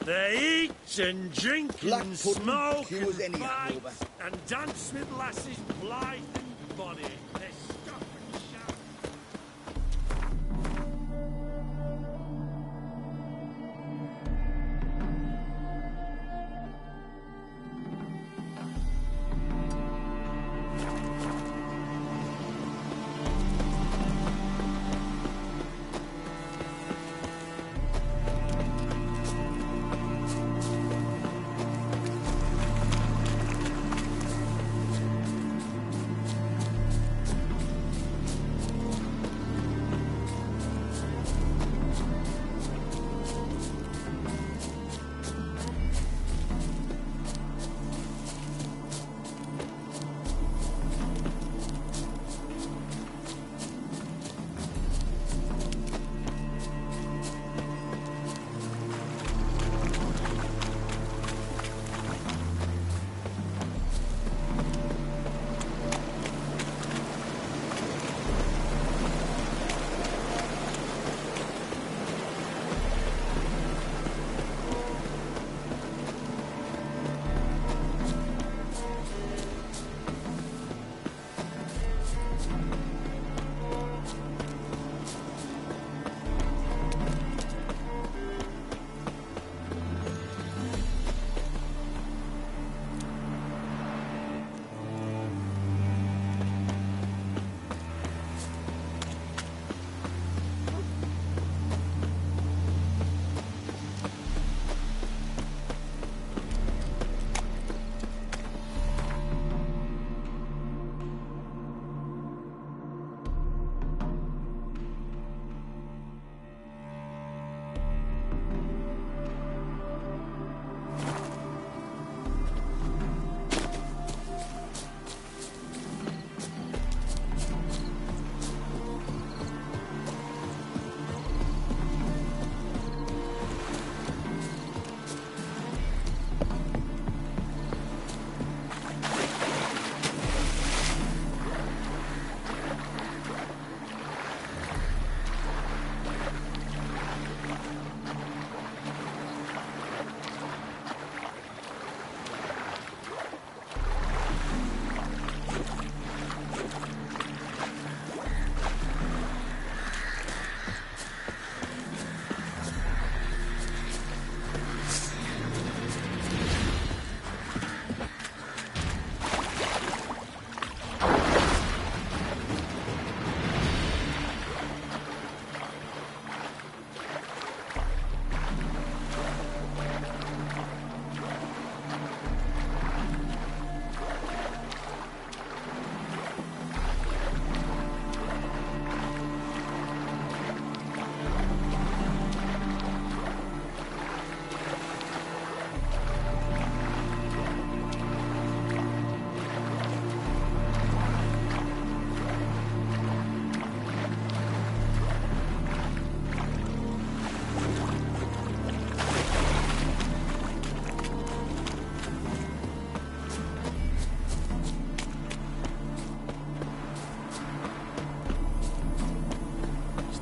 [SPEAKER 13] They eat and drink
[SPEAKER 6] Black
[SPEAKER 13] and
[SPEAKER 6] pudding
[SPEAKER 13] smoke
[SPEAKER 6] cures
[SPEAKER 13] and
[SPEAKER 6] any
[SPEAKER 13] fight
[SPEAKER 6] hangover.
[SPEAKER 13] and dance with lasses blithe and bonny. They stop and shout.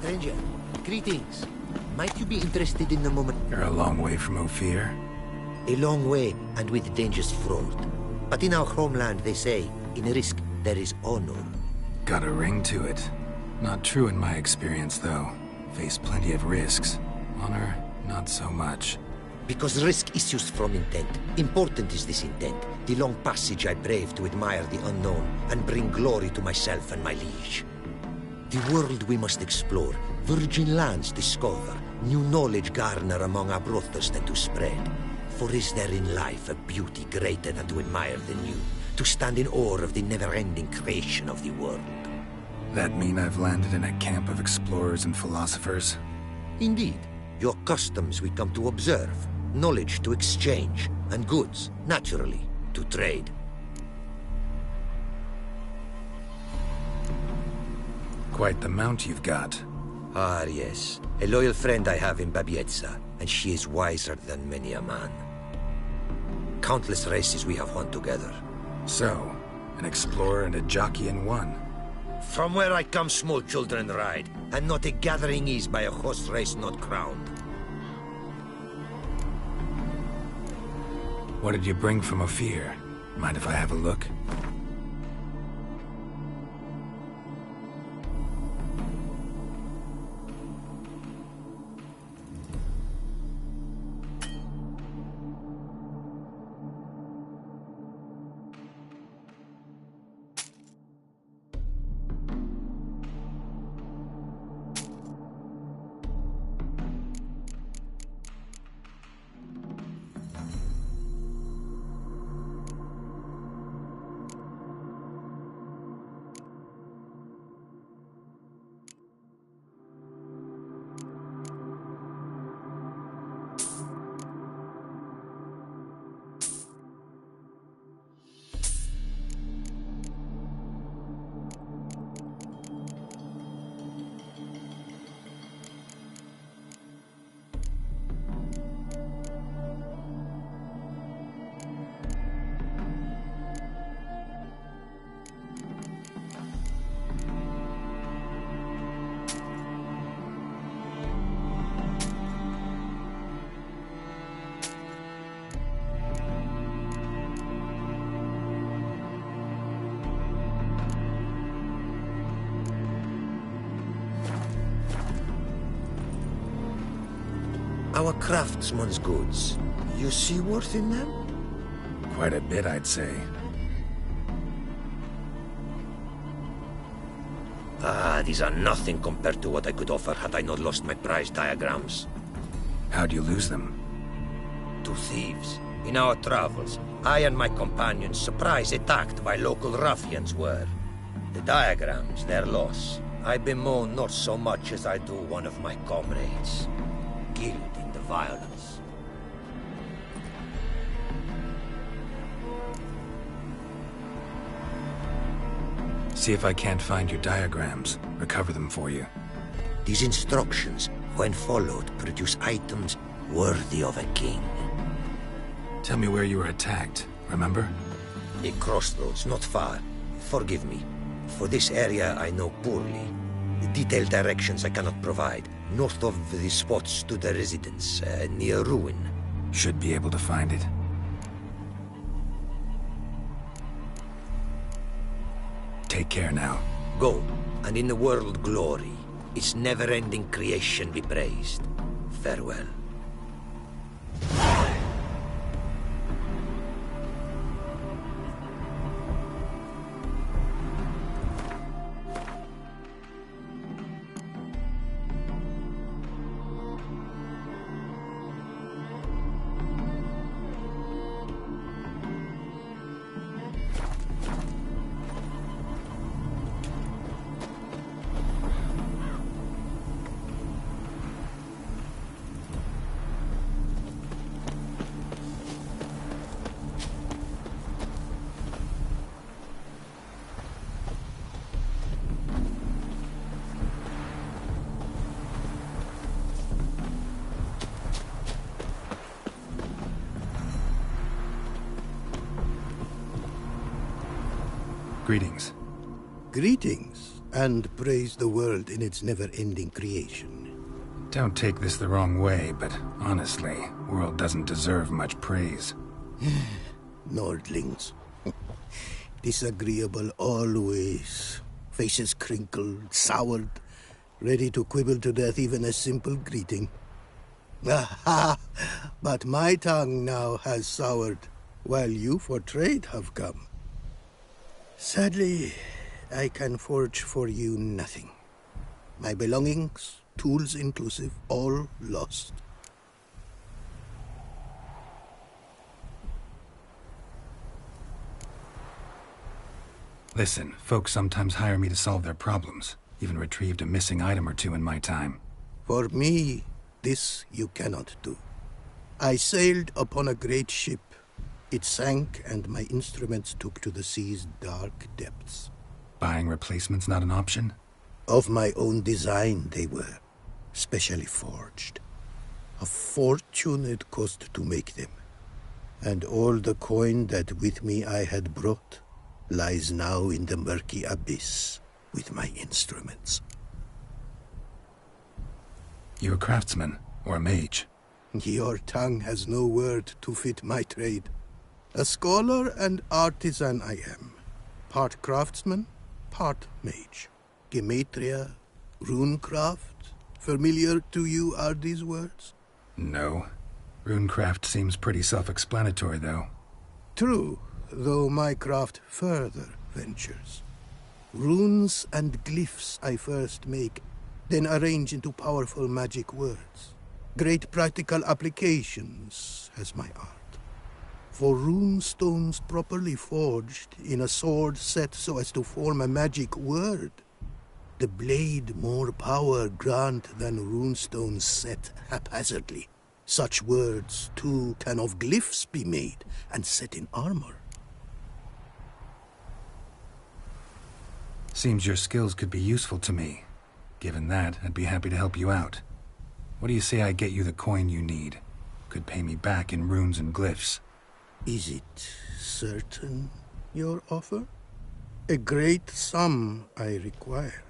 [SPEAKER 7] Stranger, greetings. Might you be interested in the moment?
[SPEAKER 2] You're a long way from Ophir.
[SPEAKER 7] A long way, and with dangers fraught. But in our homeland, they say, in risk, there is honor.
[SPEAKER 2] Got a ring to it. Not true in my experience, though. Faced plenty of risks. Honor, not so much.
[SPEAKER 7] Because risk issues from intent. Important is this intent. The long passage I brave to admire the unknown, and bring glory to myself and my liege. The world we must explore, virgin lands discover, new knowledge garner among our brothers than to spread. For is there in life a beauty greater than to admire the new, to stand in awe of the never-ending creation of the world?
[SPEAKER 2] That mean I've landed in a camp of explorers and philosophers?
[SPEAKER 7] Indeed. Your customs we come to observe, knowledge to exchange, and goods, naturally, to trade.
[SPEAKER 2] Quite the mount you've got.
[SPEAKER 7] Ah, yes. A loyal friend I have in Babietza, and she is wiser than many a man. Countless races we have won together.
[SPEAKER 2] So, an explorer and a jockey in one.
[SPEAKER 7] From where I come, small children ride, and not a gathering is by a horse race not crowned.
[SPEAKER 2] What did you bring from Ophir? Mind if I have a look?
[SPEAKER 7] Our craftsman's goods. You see worth in them?
[SPEAKER 2] Quite a bit, I'd say.
[SPEAKER 7] These are nothing compared to what I could offer had I not lost my prized diagrams.
[SPEAKER 2] How'd you lose them?
[SPEAKER 7] To thieves. In our travels, I and my companions surprise attacked by local ruffians were. The diagrams, their loss. I bemoan not so much as I do one of my comrades. Killed in the violence.
[SPEAKER 2] See if I can't find your diagrams. Recover them for you.
[SPEAKER 7] These instructions, when followed, produce items worthy of a king.
[SPEAKER 2] Tell me where you were attacked, remember?
[SPEAKER 7] A crossroads, not far. Forgive me. For this area I know poorly. Detailed directions I cannot provide. North of the spot stood a residence, near ruin.
[SPEAKER 2] Should be able to find it. Take care now.
[SPEAKER 7] Go, and in the world glory, its never-ending creation be praised. Farewell.
[SPEAKER 2] Greetings.
[SPEAKER 11] Greetings, and praise the world in its never-ending creation.
[SPEAKER 2] Don't take this the wrong way, but honestly, world doesn't deserve much praise.
[SPEAKER 11] Nordlings. Disagreeable always. Faces crinkled, soured, ready to quibble to death even a simple greeting. Aha! But my tongue now has soured, while you for trade have come. Sadly, I can forge for you nothing. My belongings, tools inclusive, all lost.
[SPEAKER 2] Listen, folks sometimes hire me to solve their problems. Even retrieved a missing item or two in my time.
[SPEAKER 11] For me, this you cannot do. I sailed upon a great ship. It sank, and my instruments took to the sea's dark depths.
[SPEAKER 2] Buying replacements not an option?
[SPEAKER 11] Of my own design they were, specially forged. A fortune it cost to make them. And all the coin that with me I had brought lies now in the murky abyss with my instruments.
[SPEAKER 2] You a craftsman, or a mage?
[SPEAKER 11] Your tongue has no word to fit my trade. A scholar and artisan I am. Part craftsman, part mage. Gematria, runecraft. Familiar to you are these words?
[SPEAKER 2] No. Runecraft seems pretty self-explanatory, though.
[SPEAKER 11] True, though my craft further ventures. Runes and glyphs I first make, then arrange into powerful magic words. Great practical applications as my art. For rune stones properly forged in a sword set so as to form a magic word, the blade more power grant than runestones set haphazardly. Such words, too, can of glyphs be made and set in armor.
[SPEAKER 2] Seems your skills could be useful to me. Given that, I'd be happy to help you out. What do you say I get you the coin you need? Could pay me back in runes and glyphs.
[SPEAKER 11] Is it certain, your offer? A great sum I require.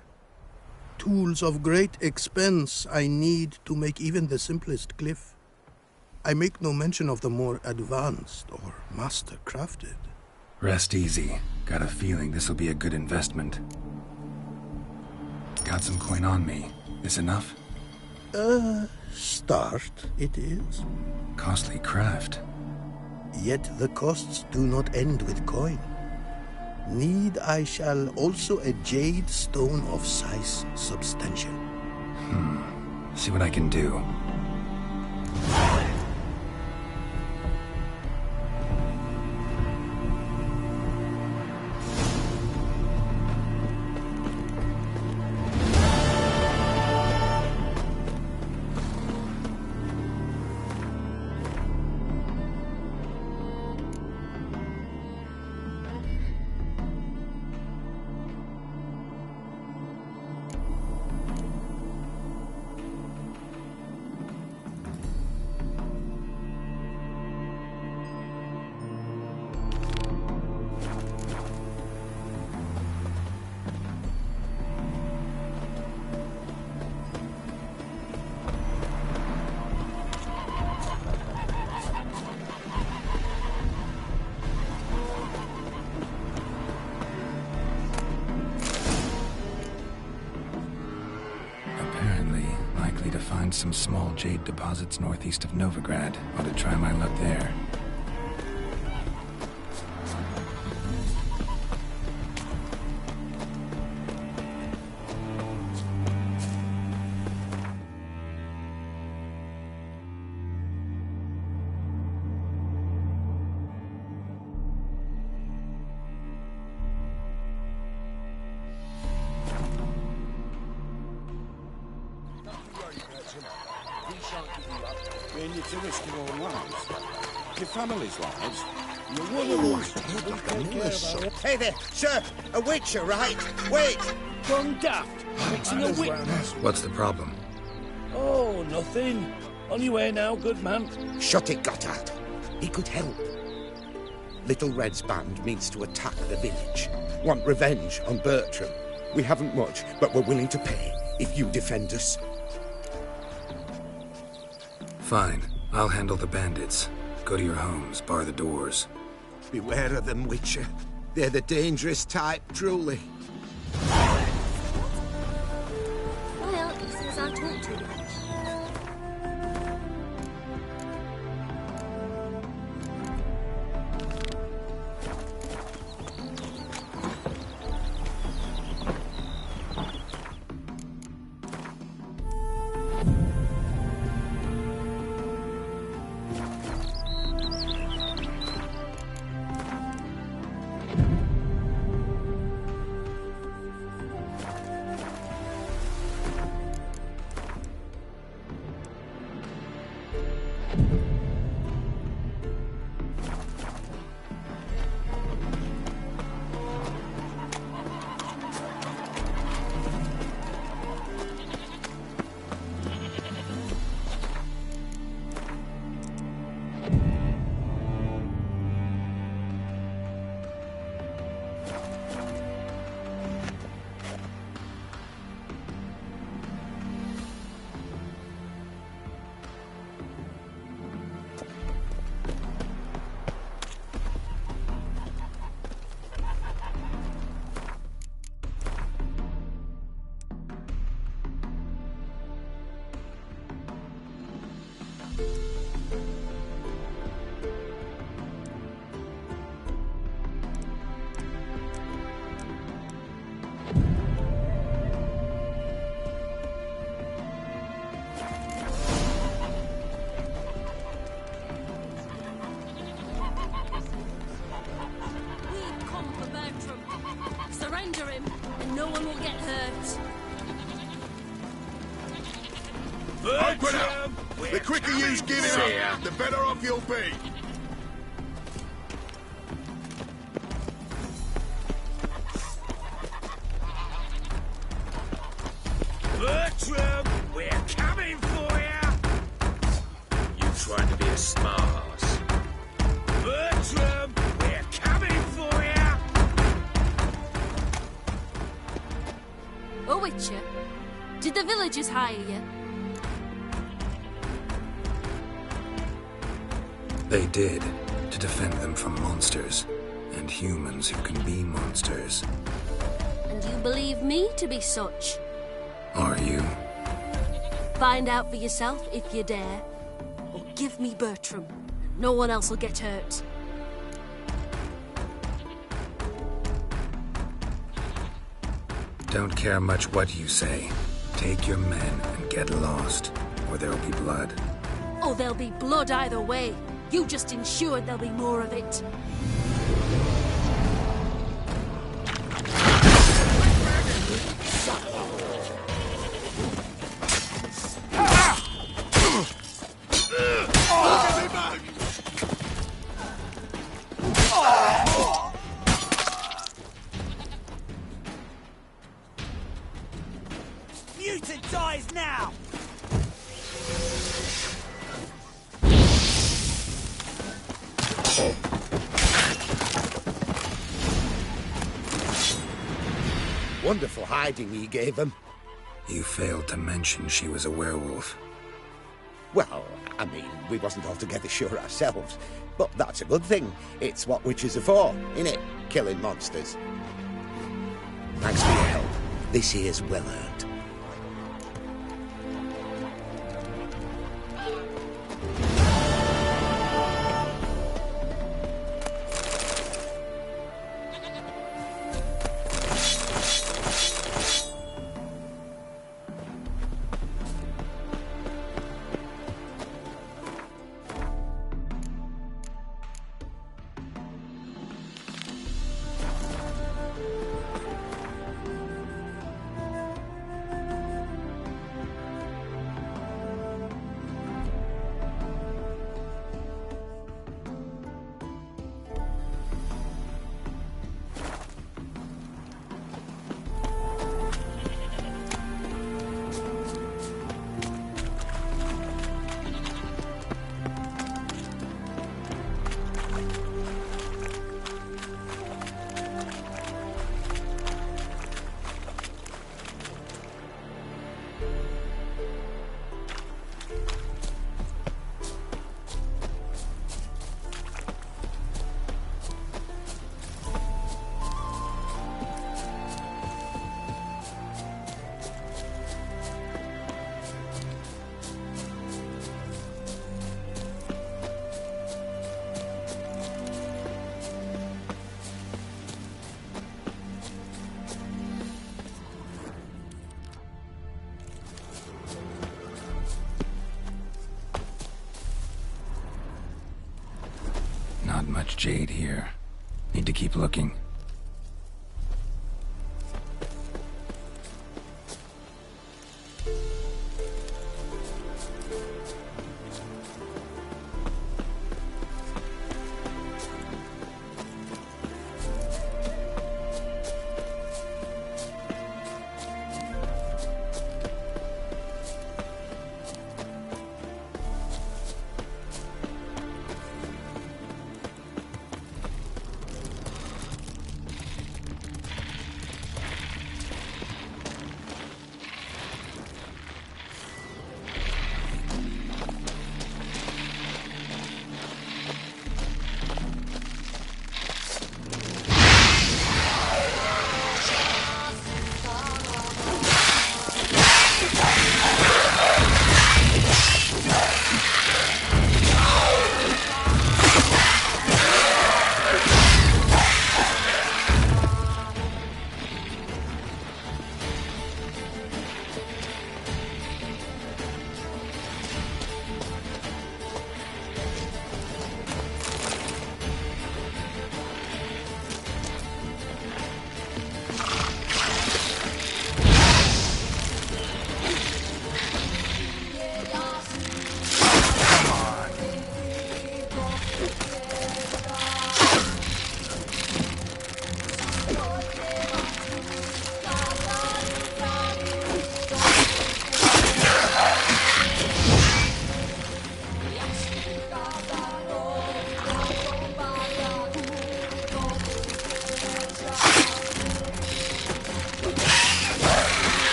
[SPEAKER 11] Tools of great expense I need to make even the simplest glyph. I make no mention of the more advanced or master-crafted.
[SPEAKER 2] Rest easy. Got a feeling this'll be a good investment. Got some coin on me. This enough?
[SPEAKER 11] Start it is.
[SPEAKER 2] Costly craft.
[SPEAKER 11] Yet the costs do not end with coin. Need I shall also a jade stone of size substantial.
[SPEAKER 2] See what I can do. Some small jade deposits northeast of Novigrad. Ought to try my luck there.
[SPEAKER 18] It's a risk of all lives. Your family's lives. You're one of us.
[SPEAKER 13] Hey there, sir! A witcher, right? Wait!
[SPEAKER 18] Gone daft. Mixing a witch.
[SPEAKER 2] What's the problem?
[SPEAKER 18] Oh, nothing. On your way now, good man.
[SPEAKER 13] Shut it, Gotthard. He could help. Little Red's band means to attack the village. Want revenge on Bertram. We haven't much, but we're willing to pay if you defend us.
[SPEAKER 2] Fine. I'll handle the bandits. Go to your homes, bar the doors.
[SPEAKER 13] Beware of them, Witcher. They're the dangerous type, truly.
[SPEAKER 15] Well, he says I talk too much.
[SPEAKER 8] surrender him, and no one will get hurt.
[SPEAKER 18] Open up! The quicker you give it up, the better off you'll be.
[SPEAKER 3] Bertram, we're coming for you!
[SPEAKER 22] You trying to be a smart ass?
[SPEAKER 3] Bertram, we're coming for you!
[SPEAKER 8] Oh, Witcher, did the villagers hire you?
[SPEAKER 2] They did, to defend them from monsters, and humans who can be monsters.
[SPEAKER 8] And you believe me to be such?
[SPEAKER 2] Are you?
[SPEAKER 8] Find out for yourself if you dare. Or give me Bertram. No one else will get hurt.
[SPEAKER 2] Don't care much what you say. Take your men and get lost, or there'll be blood.
[SPEAKER 8] Oh, there'll be blood either way. You just ensured there'll be more of it.
[SPEAKER 3] Mutant dies now!
[SPEAKER 13] Wonderful hiding you gave him.
[SPEAKER 2] You failed to mention she was a werewolf.
[SPEAKER 13] Well, I mean, we wasn't altogether sure ourselves. But that's a good thing. It's what witches are for, innit? Killing monsters. Thanks for your help. This here's well earned.
[SPEAKER 2] Not much jade here. Need to keep looking.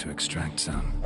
[SPEAKER 2] to extract some.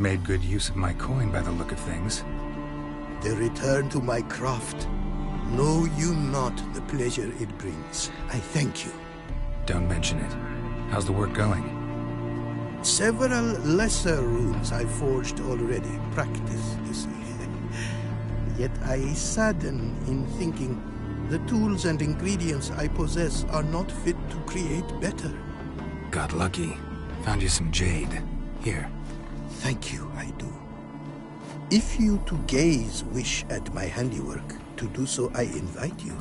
[SPEAKER 2] Made good use of my coin by the look of things.
[SPEAKER 11] The return to my craft. Know you not the pleasure it brings. I thank you.
[SPEAKER 2] Don't mention it. How's the work going?
[SPEAKER 11] Several lesser runes I forged already. Practice, you see. Yet I sadden in thinking the tools and ingredients I possess are not fit to create better.
[SPEAKER 2] Got lucky. Found you some jade. Here.
[SPEAKER 11] Thank you, I do. If you to gaze wish at my handiwork, to do so I invite you.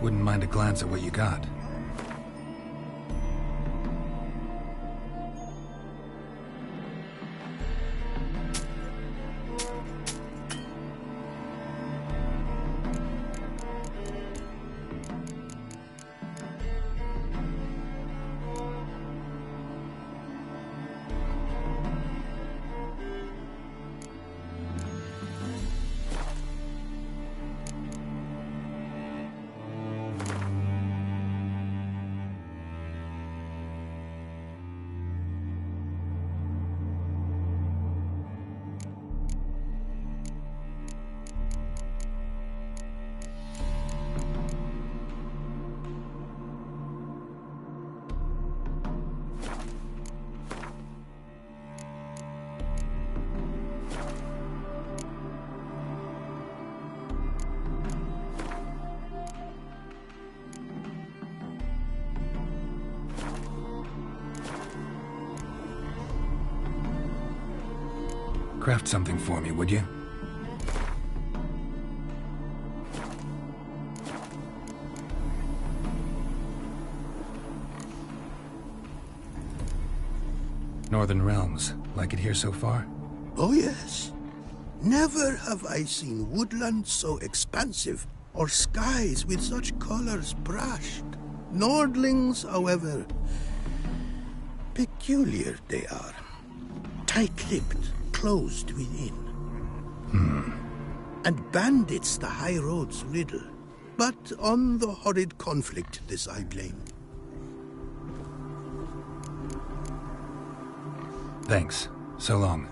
[SPEAKER 2] Wouldn't mind a glance at what you got. Craft something for me, would you? Northern Realms. Like it here so far?
[SPEAKER 11] Oh, yes. Never have I seen woodland so expansive, or skies with such colors brushed. Nordlings, however, peculiar they are. Tight-lipped, closed within. And bandits the high road's riddle. But on the horrid conflict this I blame.
[SPEAKER 2] Thanks. So long.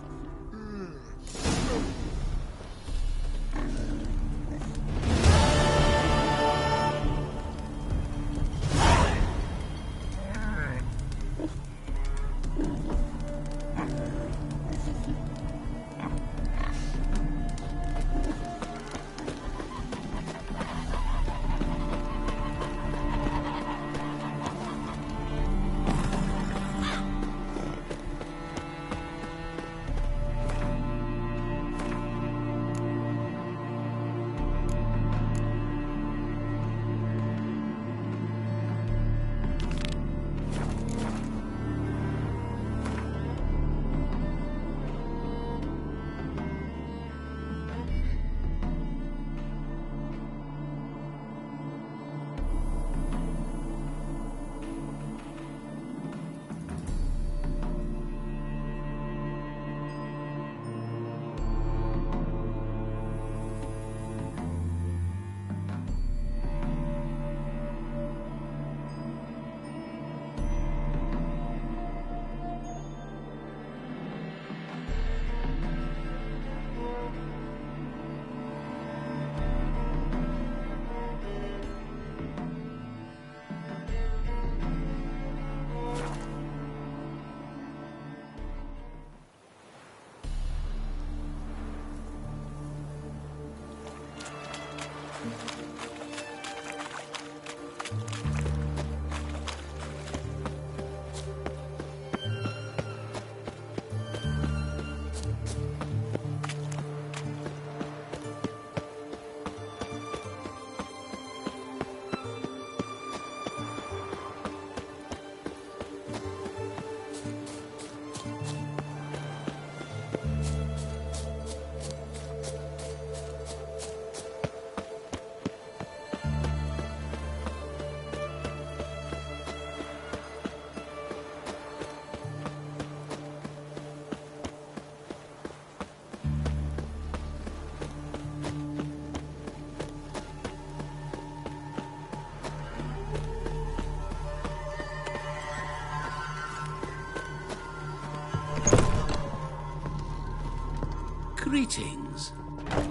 [SPEAKER 1] Greetings.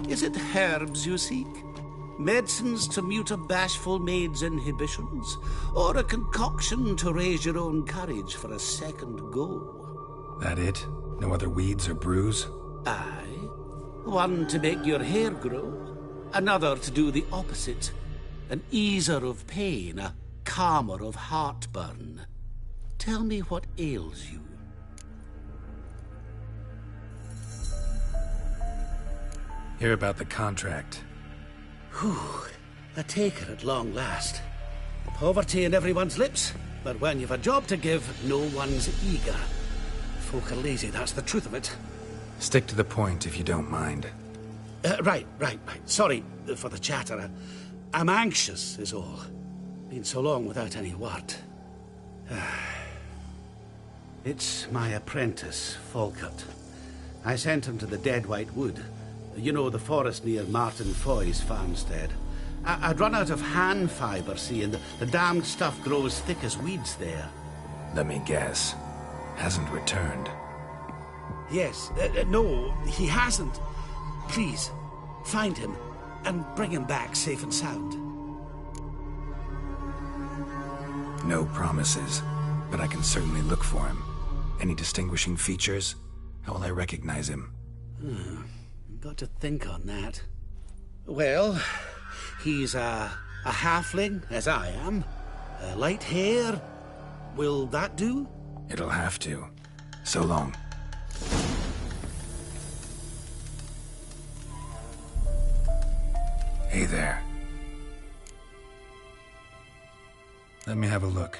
[SPEAKER 1] Is it herbs you seek? Medicines to mute a bashful maid's inhibitions? Or a concoction to raise your own courage for a second go?
[SPEAKER 2] That it? No other weeds or brews?
[SPEAKER 1] Aye. One to make your hair grow, another to do the opposite. An easer of pain, a calmer of heartburn. Tell me what ails you.
[SPEAKER 2] Hear about the contract.
[SPEAKER 1] Whew. A taker at long last. Poverty in everyone's lips, but when you've a job to give, no one's eager. Folk are lazy, that's the truth of it.
[SPEAKER 2] Stick to the point if you don't mind.
[SPEAKER 1] Right. Sorry for the chatter. I'm anxious, is all. Been so long without any word. It's my apprentice, Falkert. I sent him to the Dead White Wood. You know, the forest near Martin Foy's farmstead. I'd run out of hand fibre, see, and the damned stuff grows thick as weeds there.
[SPEAKER 2] Let me guess. Hasn't returned.
[SPEAKER 1] Yes. No, he hasn't. Please, find him and bring him back safe and sound.
[SPEAKER 2] No promises, but I can certainly look for him. Any distinguishing features? How will I recognize him?
[SPEAKER 1] Got to think on that. Well, he's a halfling, as I am. Light hair. Will that do?
[SPEAKER 2] It'll have to. So long. Hey there. Let me have a look.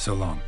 [SPEAKER 2] So long.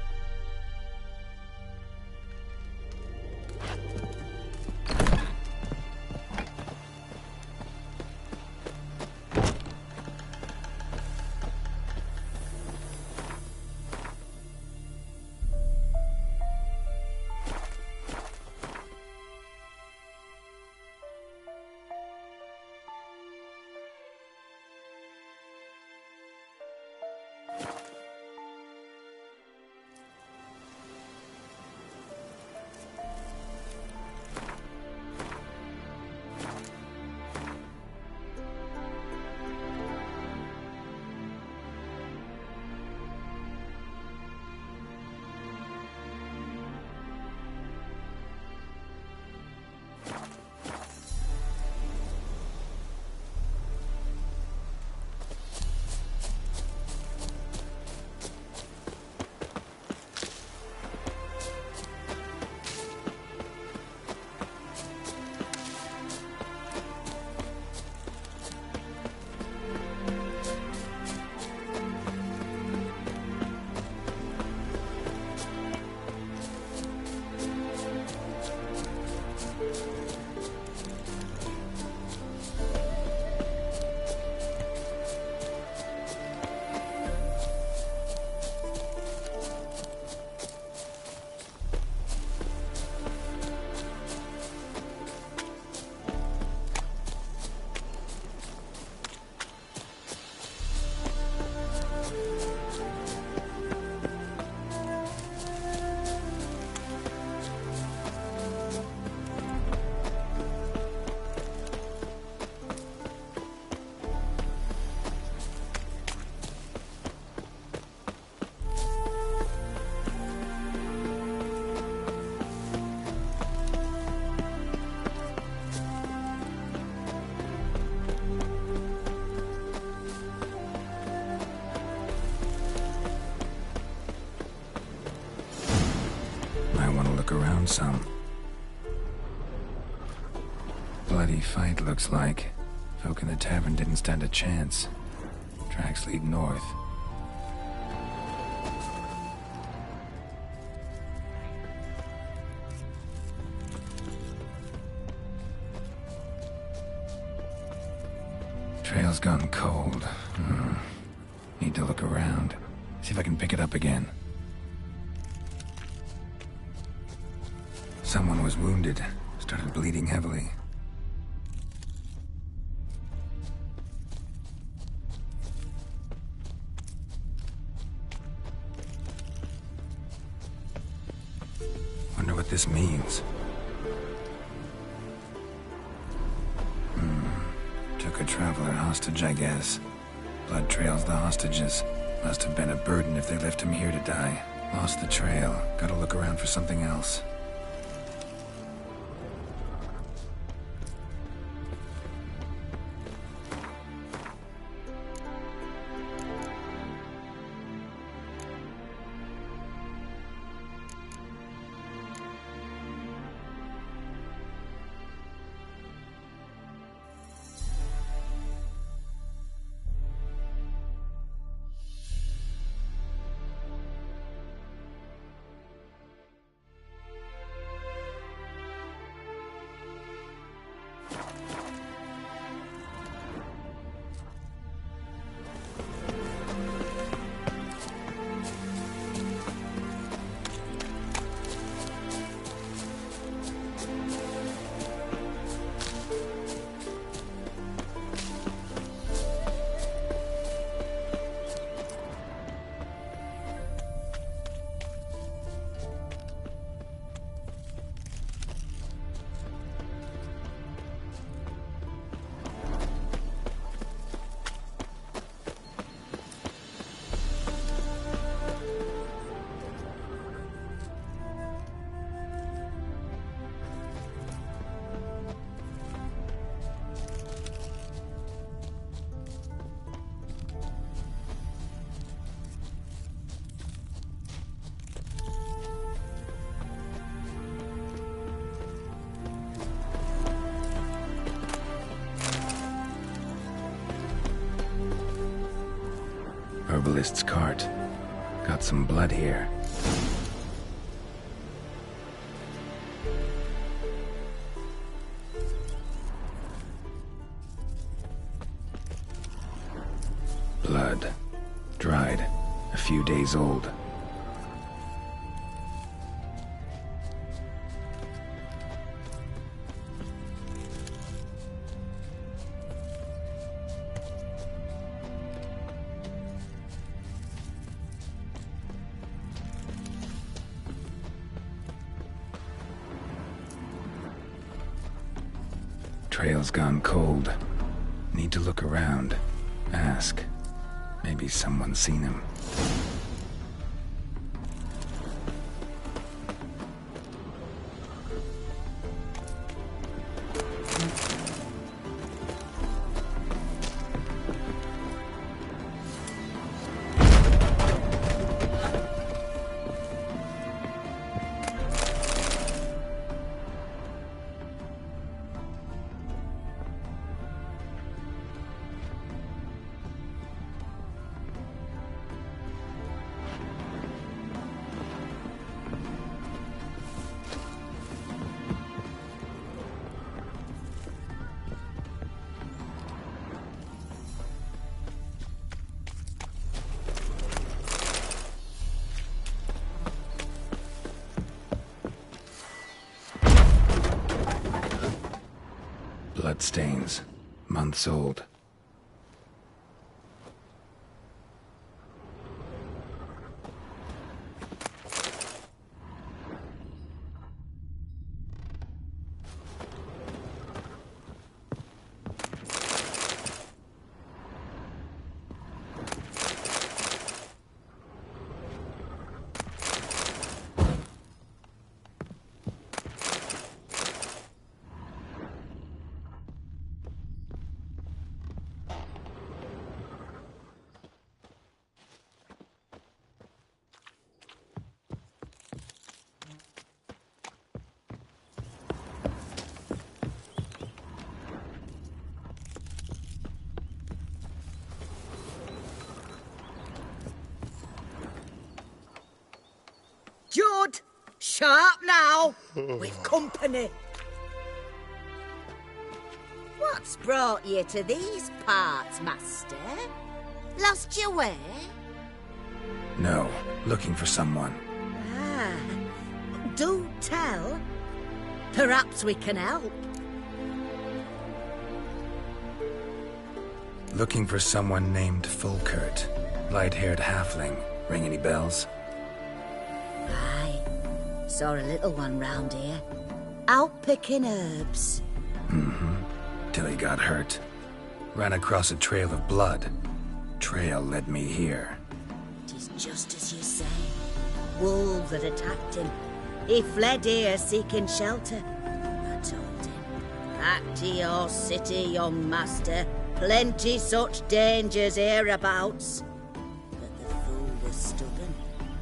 [SPEAKER 2] Around some. Bloody fight, looks like. Folk in the tavern didn't stand a chance. Tracks lead north. Trail's gone cold. Need to look around. See if I can pick it up again. Someone was wounded. Started bleeding heavily. Wonder what this means. Took a traveler hostage, I guess. Blood trails the hostages. Must have been a burden if they left him here to die. Lost the trail. Gotta look around for something else. Herbalist's cart. Got some blood here. Blood. Dried. A few days old. Trail's gone cold. Need to look around. Ask. Maybe someone's seen him. Bloodstains. Months old.
[SPEAKER 19] Jude! Sharp now! We've company! Why
[SPEAKER 5] What's brought you to these parts, master? Lost your way?
[SPEAKER 2] No, looking for someone.
[SPEAKER 5] Ah, do tell. Perhaps we can help.
[SPEAKER 2] Looking for someone named Fulkert. Light-haired halfling. Ring any bells?
[SPEAKER 5] Aye. Saw a little one round here. Out picking herbs.
[SPEAKER 2] Mm-hmm. Till he got hurt. Ran across a trail of blood. Trail led me here.
[SPEAKER 5] It is just as you say. Wolves had attacked him. He fled here seeking shelter. I told him, back to your city, young master. Plenty such dangers hereabouts. But the fool was stubborn.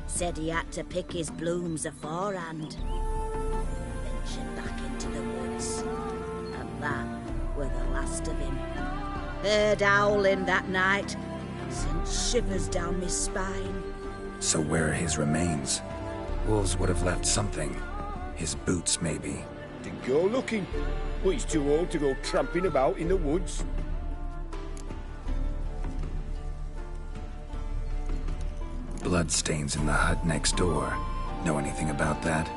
[SPEAKER 5] Said he had to pick his blooms aforehand. Ventured back into the woods. And that were the last of him. Heard howling that night. Sent shivers down my spine.
[SPEAKER 2] So where are his remains? Wolves would have left something. His boots, maybe.
[SPEAKER 18] Then go looking. But he's too old to go tramping about in the woods.
[SPEAKER 2] Bloodstains in the hut next door. Know anything about that?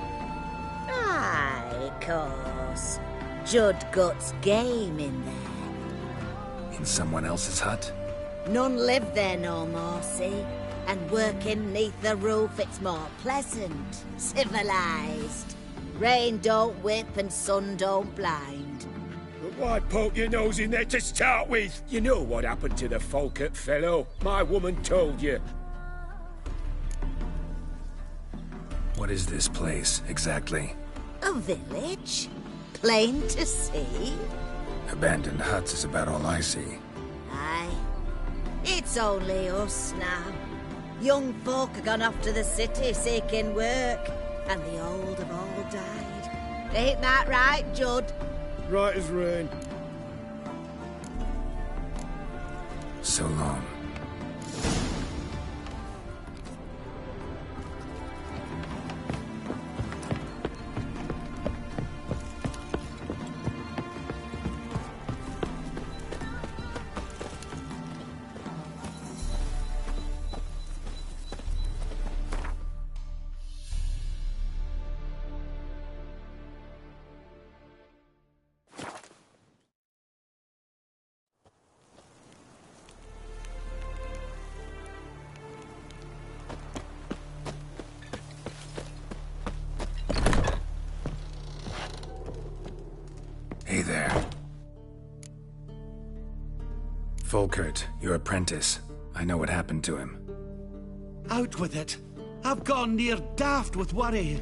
[SPEAKER 5] Aye, of course. Judd Gut's game in there.
[SPEAKER 2] In someone else's hut?
[SPEAKER 5] None live there no more, see? And working neath the roof, it's more pleasant, civilized. Rain don't whip and sun don't blind.
[SPEAKER 18] But why poke your nose in there to start with? You know what happened to the Folkert fellow. My woman told you.
[SPEAKER 2] What is this place, exactly?
[SPEAKER 5] A village? Plain to see?
[SPEAKER 2] Abandoned huts is about all I see.
[SPEAKER 5] Aye. It's only us now. Young folk have gone off to the city seeking work, and the old have all died. Ain't that right, Judd?
[SPEAKER 18] Right as rain.
[SPEAKER 2] So long. Hey there. Fulkert, your apprentice. I know what happened to him.
[SPEAKER 1] Out with it. I've gone near daft with worry.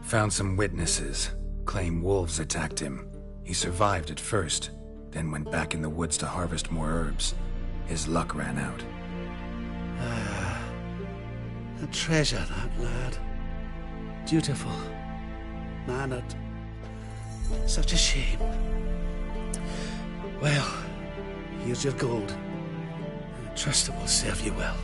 [SPEAKER 2] Found some witnesses. Claim wolves attacked him. He survived at first, then went back in the woods to harvest more herbs. His luck ran out.
[SPEAKER 1] A treasure, that lad. Dutiful. Mannered. Such a shame. Well, here's your gold. I trust it will serve you well.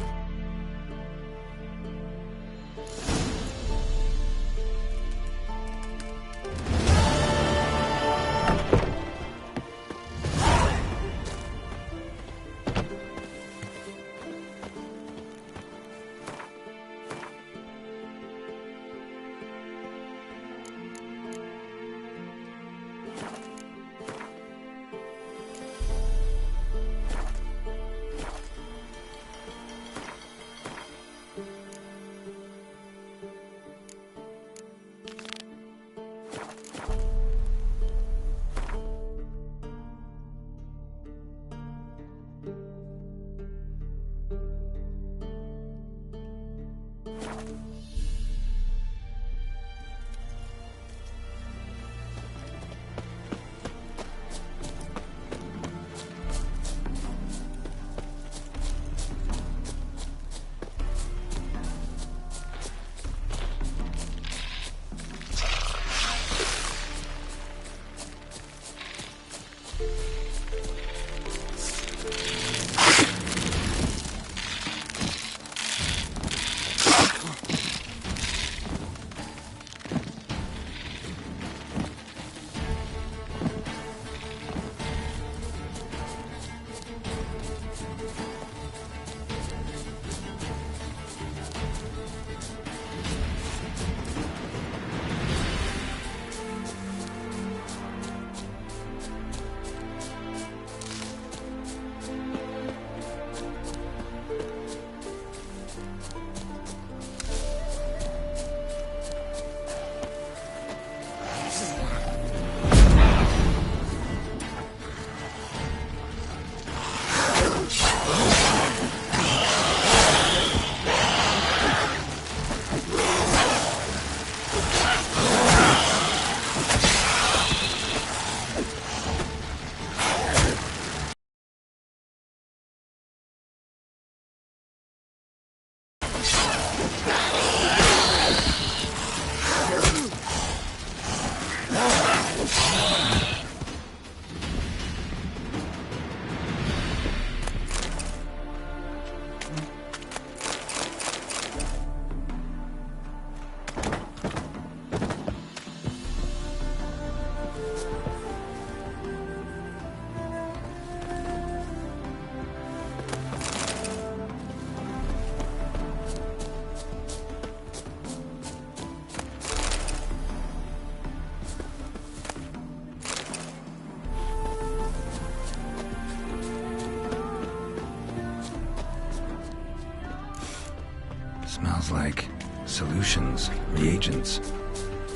[SPEAKER 2] Smells like solutions, reagents.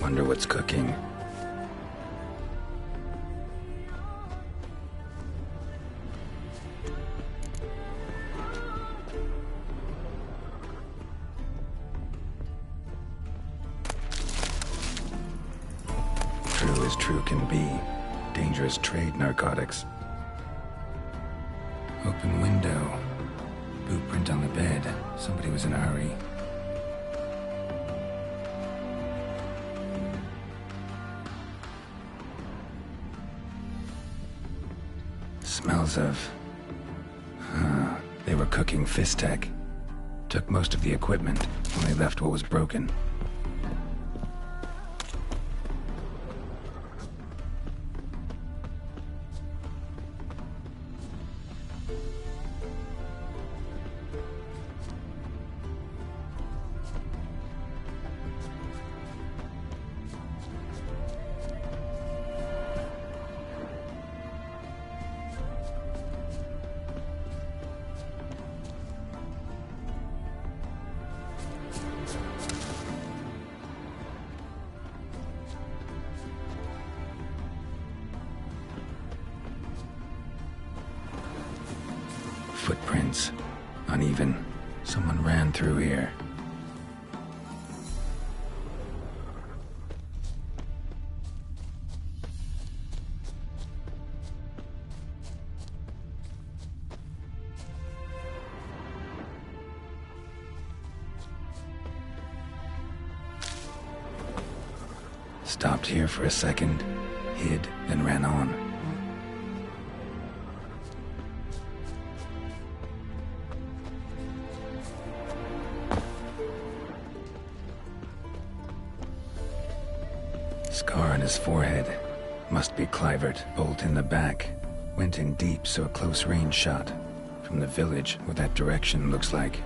[SPEAKER 2] Wonder what's cooking. True as true can be. Dangerous trade narcotics. Open window. Boot print on the bed. Somebody was in a hurry. Smells of... they were cooking Fistech. Took most of the equipment, only left what was broken. Footprints. Uneven. Someone ran through here. Stopped here for a second, hid, then ran on. Scar on his forehead. Must be Clivert, bolt in the back. Went in deep, so a close range shot. From the village, what that direction looks like.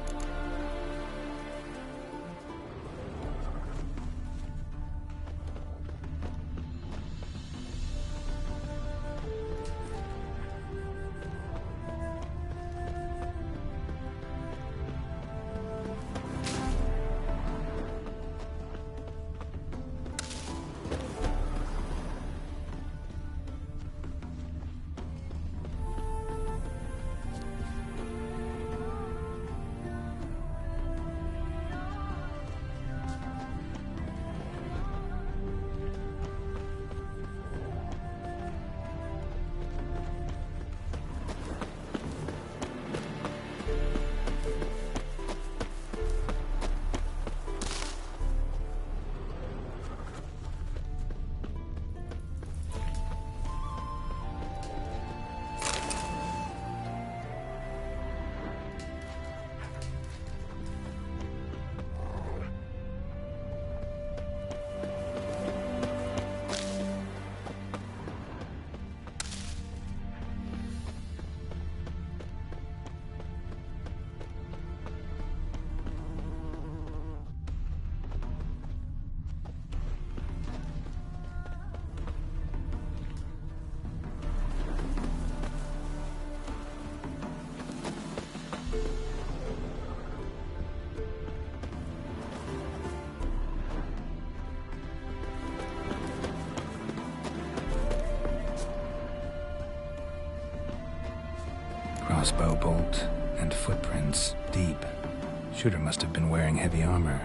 [SPEAKER 2] Crossbow bolt and footprints deep. Shooter must have been wearing heavy armor.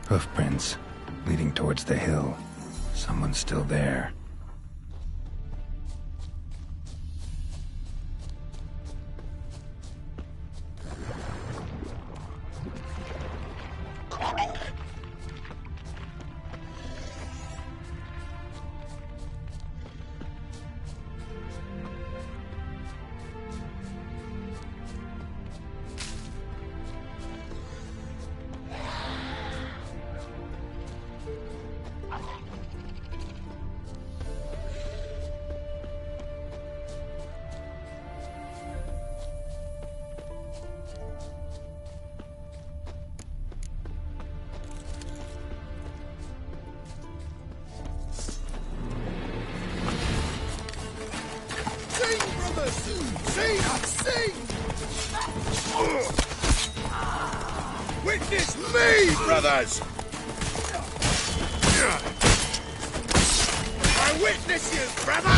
[SPEAKER 2] Hoofprints leading towards the hill. Someone's still there.
[SPEAKER 18] Witness me, brothers! I witness you, brother!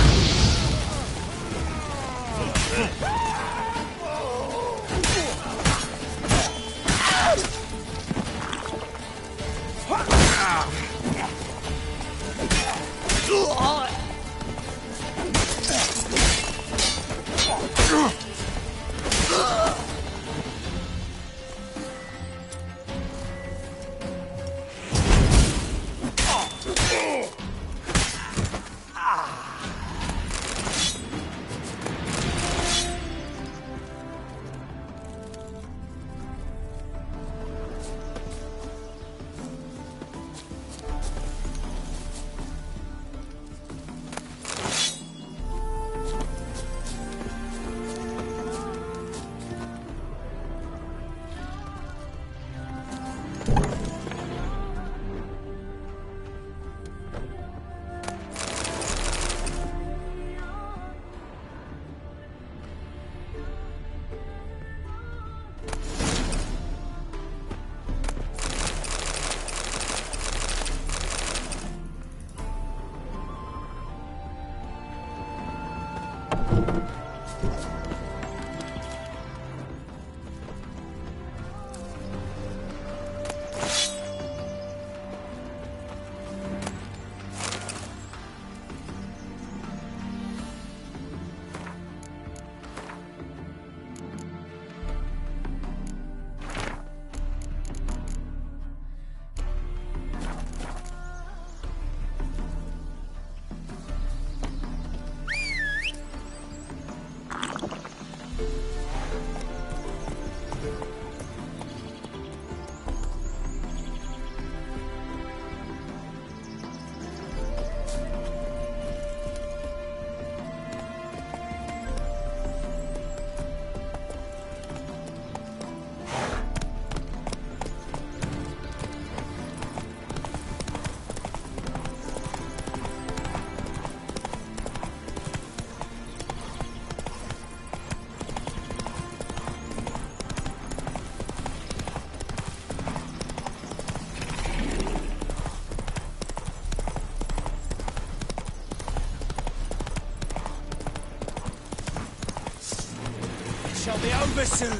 [SPEAKER 3] Shall be over soon.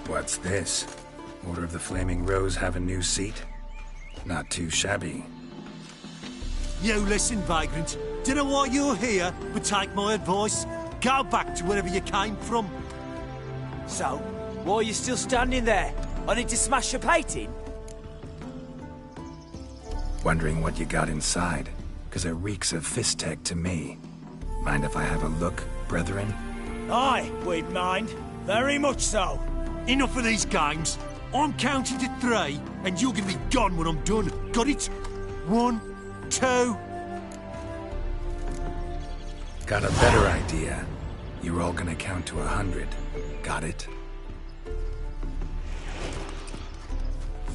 [SPEAKER 2] What's this? Order of the Flaming Rose have a new seat? Not too shabby.
[SPEAKER 9] You listen, vagrant. Don't know why you're here, but take my advice. Go back to wherever you came from.
[SPEAKER 3] So, why are you still standing there? I need to smash your plate in?
[SPEAKER 2] Wondering what you got inside, because it reeks of fist tech to me. Mind if I have a look, brethren?
[SPEAKER 3] Aye, we'd mind. Very much so.
[SPEAKER 9] Enough of these games. I'm counting to 3, and you're gonna be gone when I'm done. Got it? 1, 2...
[SPEAKER 2] Got a better idea. You're all gonna count to 100. Got it?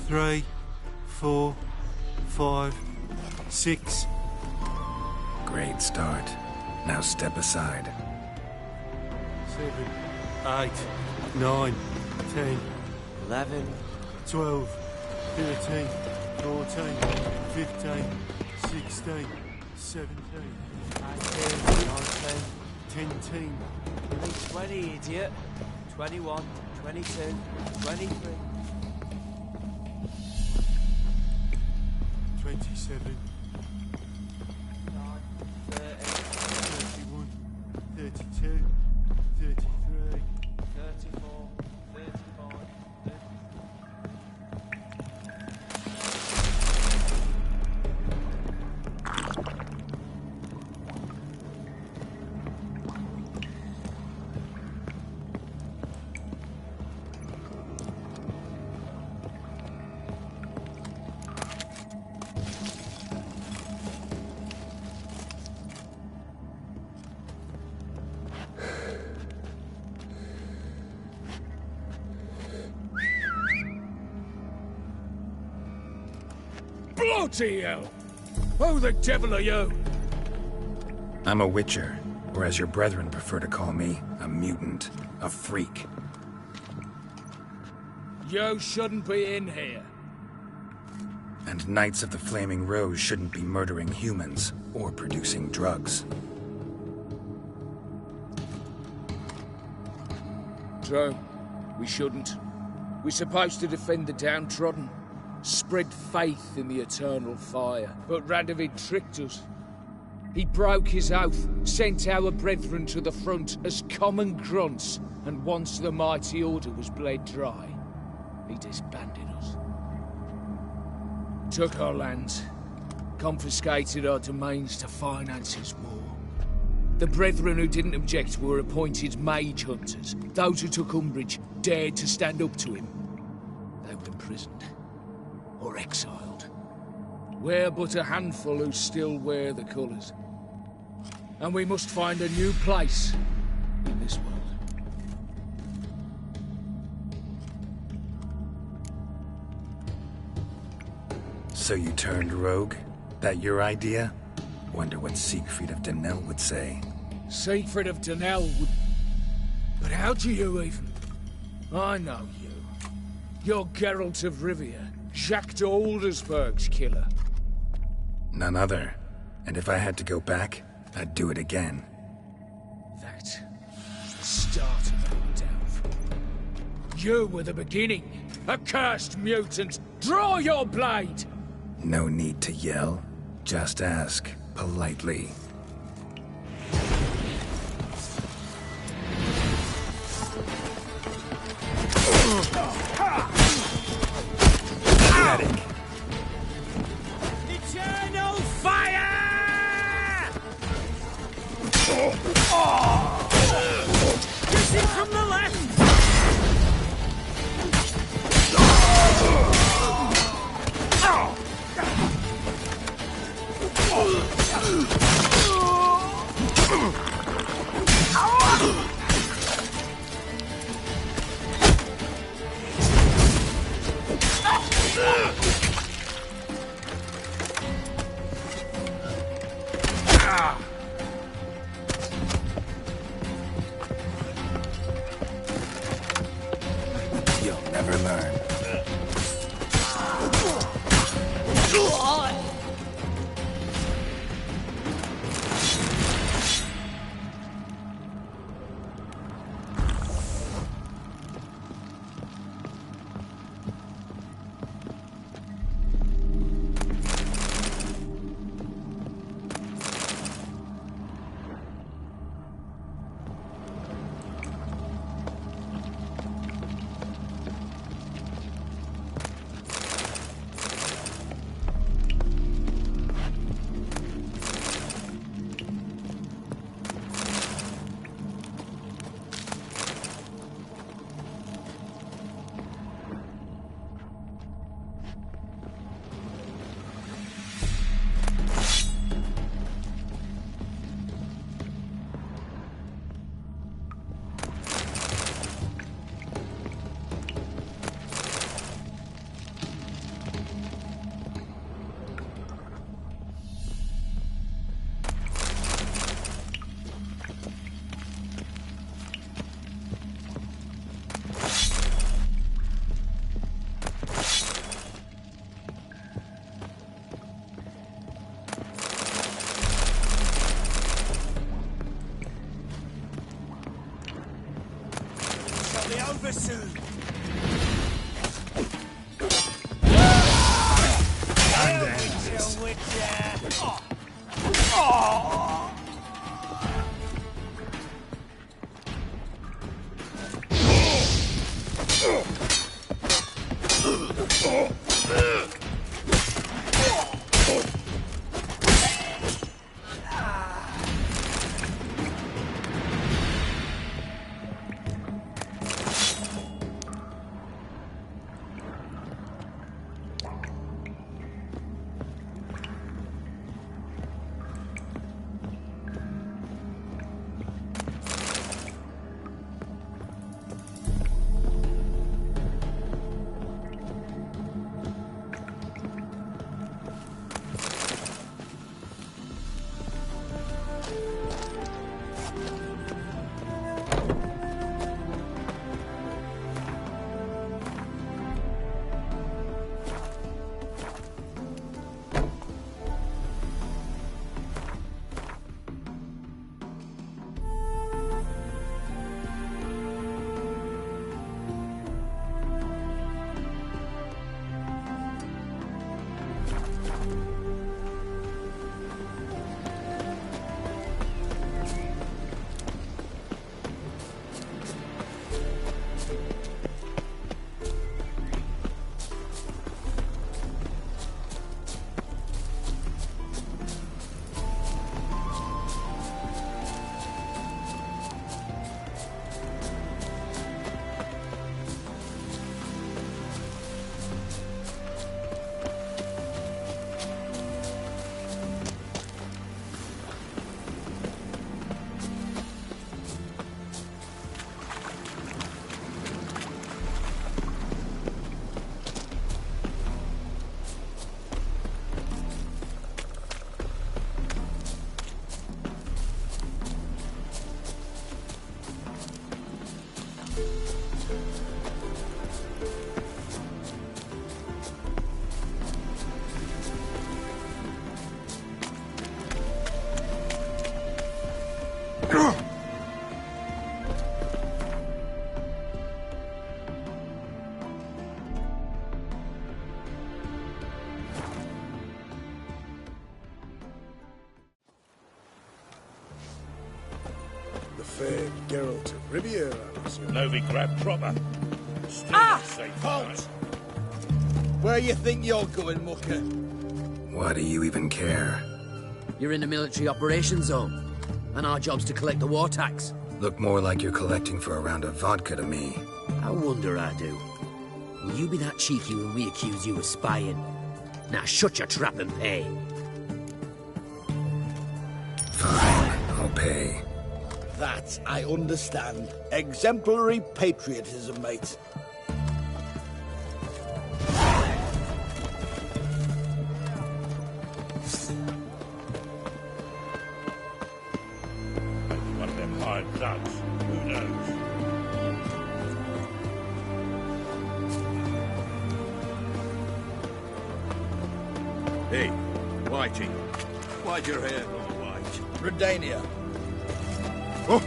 [SPEAKER 9] 3, 4, 5, 6.
[SPEAKER 2] Great start. Now step aside.
[SPEAKER 9] 7, 8, 9, 10,
[SPEAKER 3] 11,
[SPEAKER 9] 12, 13, 14, 15, 16, 17, 18, 19, 10.
[SPEAKER 3] 20, idiot. 21, 22, 23.
[SPEAKER 9] 27, 30, 31, 32, 33, 34, 35, 36. Bloody hell! Who the devil are you?
[SPEAKER 2] I'm a witcher, or as your brethren prefer to call me, a mutant, a freak.
[SPEAKER 9] You shouldn't be in here.
[SPEAKER 2] And Knights of the Flaming Rose shouldn't be murdering humans, or producing drugs.
[SPEAKER 9] True. We shouldn't. We're supposed to defend the downtrodden. Spread faith in the eternal fire. But Radovid tricked us. He broke his oath, sent our brethren to the front as common grunts, and once the mighty order was bled dry, he disbanded us. Took our lands, confiscated our domains to finance his war. The brethren who didn't object were appointed mage hunters. Those who took umbrage dared to stand up to him. They were imprisoned, or exiled. We're but a handful who still wear the colours. And we must find a new place in this world.
[SPEAKER 2] So you turned rogue? That your idea? Wonder what Siegfried of Denel would say.
[SPEAKER 9] Siegfried of Denel would... But how do you even... I know you. You're Geralt of Rivia, Jacques de Aldersberg's killer.
[SPEAKER 2] None other. And if I had to go back, I'd do it again.
[SPEAKER 9] That's the start of our downfall. You were the beginning. Accursed mutant! Draw your blade!
[SPEAKER 2] No need to yell. Just ask, politely.
[SPEAKER 9] Pathetic. Eternal fire! Get it from the left!
[SPEAKER 2] You'll never learn.
[SPEAKER 18] fair, Geralt of Riviera, Novi grab proper. Still safe.
[SPEAKER 4] Halt! Where you think you're going, mucker?
[SPEAKER 2] Why do you even care?
[SPEAKER 12] You're in the military operations zone, and our job's to collect the war tax.
[SPEAKER 2] Look more like you're collecting for a round of vodka to me.
[SPEAKER 12] I wonder I do. Will you be that cheeky when we accuse you of spying? Now shut your trap and pay.
[SPEAKER 2] Fine, I'll pay.
[SPEAKER 4] That I understand. Exemplary patriotism, mate.
[SPEAKER 18] One of them hired thugs. Who knows?
[SPEAKER 4] Hey, Whitey. Why'd your hair go white? Redania. Oh!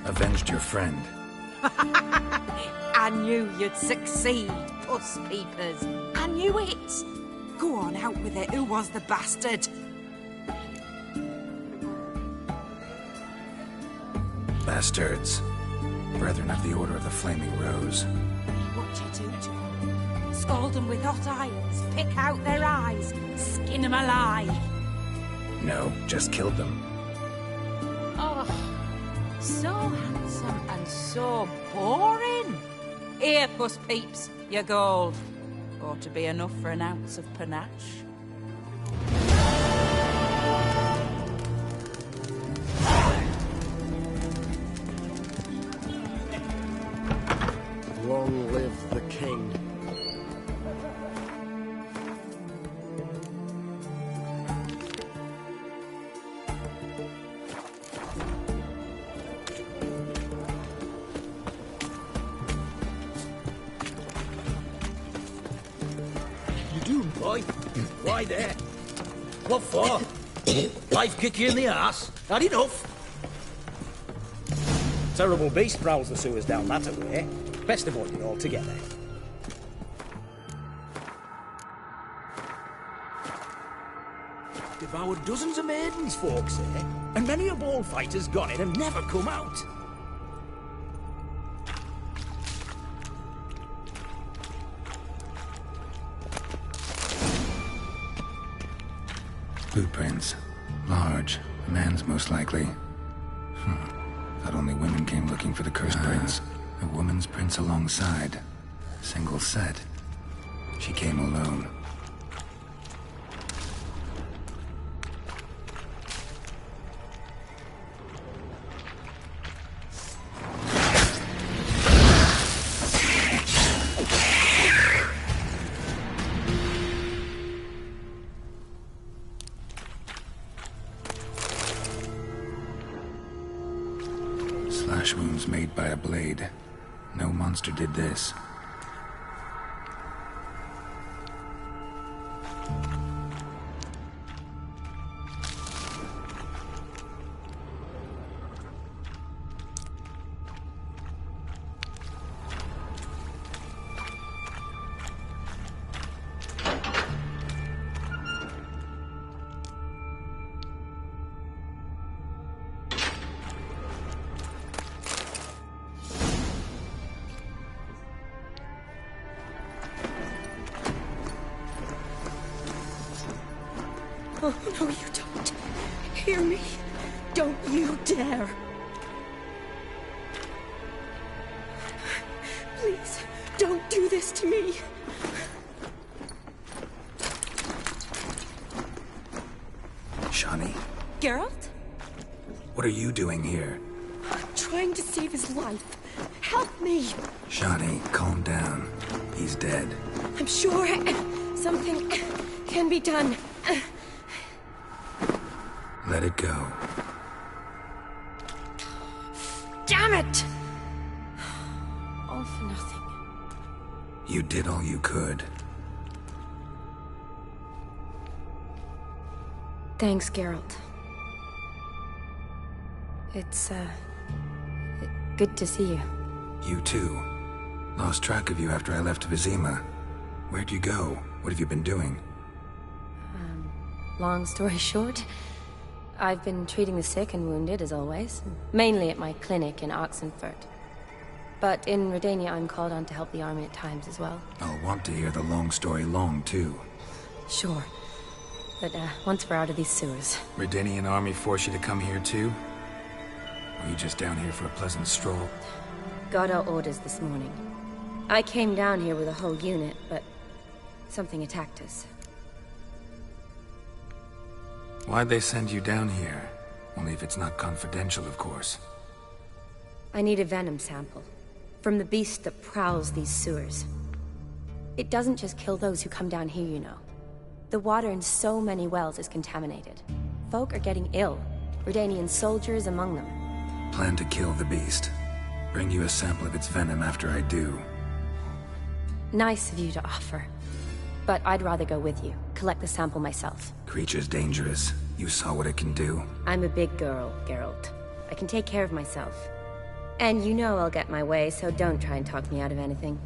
[SPEAKER 2] Avenged your friend.
[SPEAKER 21] I knew you'd succeed, us peepers. I knew it. Go on, out with it. Who was the bastard?
[SPEAKER 2] Bastards. Brethren of the Order of the Flaming Rose.
[SPEAKER 21] What'd you do to them? Scald them with hot irons, pick out their eyes, skin them alive.
[SPEAKER 2] No, just killed them.
[SPEAKER 21] Oh, so handsome and so boring. Here, puss peeps, your gold. Ought to be enough for an ounce of panache.
[SPEAKER 12] Long live the king. You doing, boy? Why there? What for? Life kick you in the arse? Had enough?
[SPEAKER 16] Terrible beast prowls the sewers down that way. Best avoid it altogether. Devoured dozens of maidens, folks say, and many a ball fighter's gone in and never come out.
[SPEAKER 2] Blueprints. Large. A man's most likely. Thought only women came looking for the cursed prints. A woman's prints alongside. Single set. She came alone. Slash wounds made by a blade. No monster did this.
[SPEAKER 15] Oh, no, you don't. Hear me. Don't you dare. Please, don't do this to me.
[SPEAKER 2] Shani,
[SPEAKER 15] Geralt?
[SPEAKER 2] what are you doing here?
[SPEAKER 15] Trying to save his life. Help me.
[SPEAKER 2] Shani, calm down. He's dead.
[SPEAKER 15] I'm sure something can be done.
[SPEAKER 2] Let it go.
[SPEAKER 15] Damn it! All for nothing.
[SPEAKER 2] You did all you could.
[SPEAKER 15] Thanks, Geralt. It's, good to see you.
[SPEAKER 2] You too. Lost track of you after I left Vizima. Where'd you go? What have you been doing?
[SPEAKER 10] long story short, I've been treating the sick and wounded, as always. Mainly at my clinic in Oxenfurt. But in Redania, I'm called on to help the army at times as well.
[SPEAKER 2] I'll want to hear the long story long, too.
[SPEAKER 10] Sure. But once we're out of these sewers...
[SPEAKER 2] Redanian army force you to come here, too? Or are you just down here for a pleasant stroll?
[SPEAKER 10] Got our orders this morning. I came down here with a whole unit, but... something attacked us.
[SPEAKER 2] Why'd they send you down here? Only if it's not confidential, of course.
[SPEAKER 10] I need a venom sample. From the beast that prowls these sewers. It doesn't just kill those who come down here, you know. The water in so many wells is contaminated. Folk are getting ill. Redanian soldiers among them.
[SPEAKER 2] Plan to kill the beast. Bring you a sample of its venom after I do.
[SPEAKER 10] Nice of you to offer. But I'd rather go with you. Collect the sample myself.
[SPEAKER 2] Creature's dangerous. You saw what it can do.
[SPEAKER 10] I'm a big girl, Geralt. I can take care of myself. And you know I'll get my way, so don't try and talk me out of anything.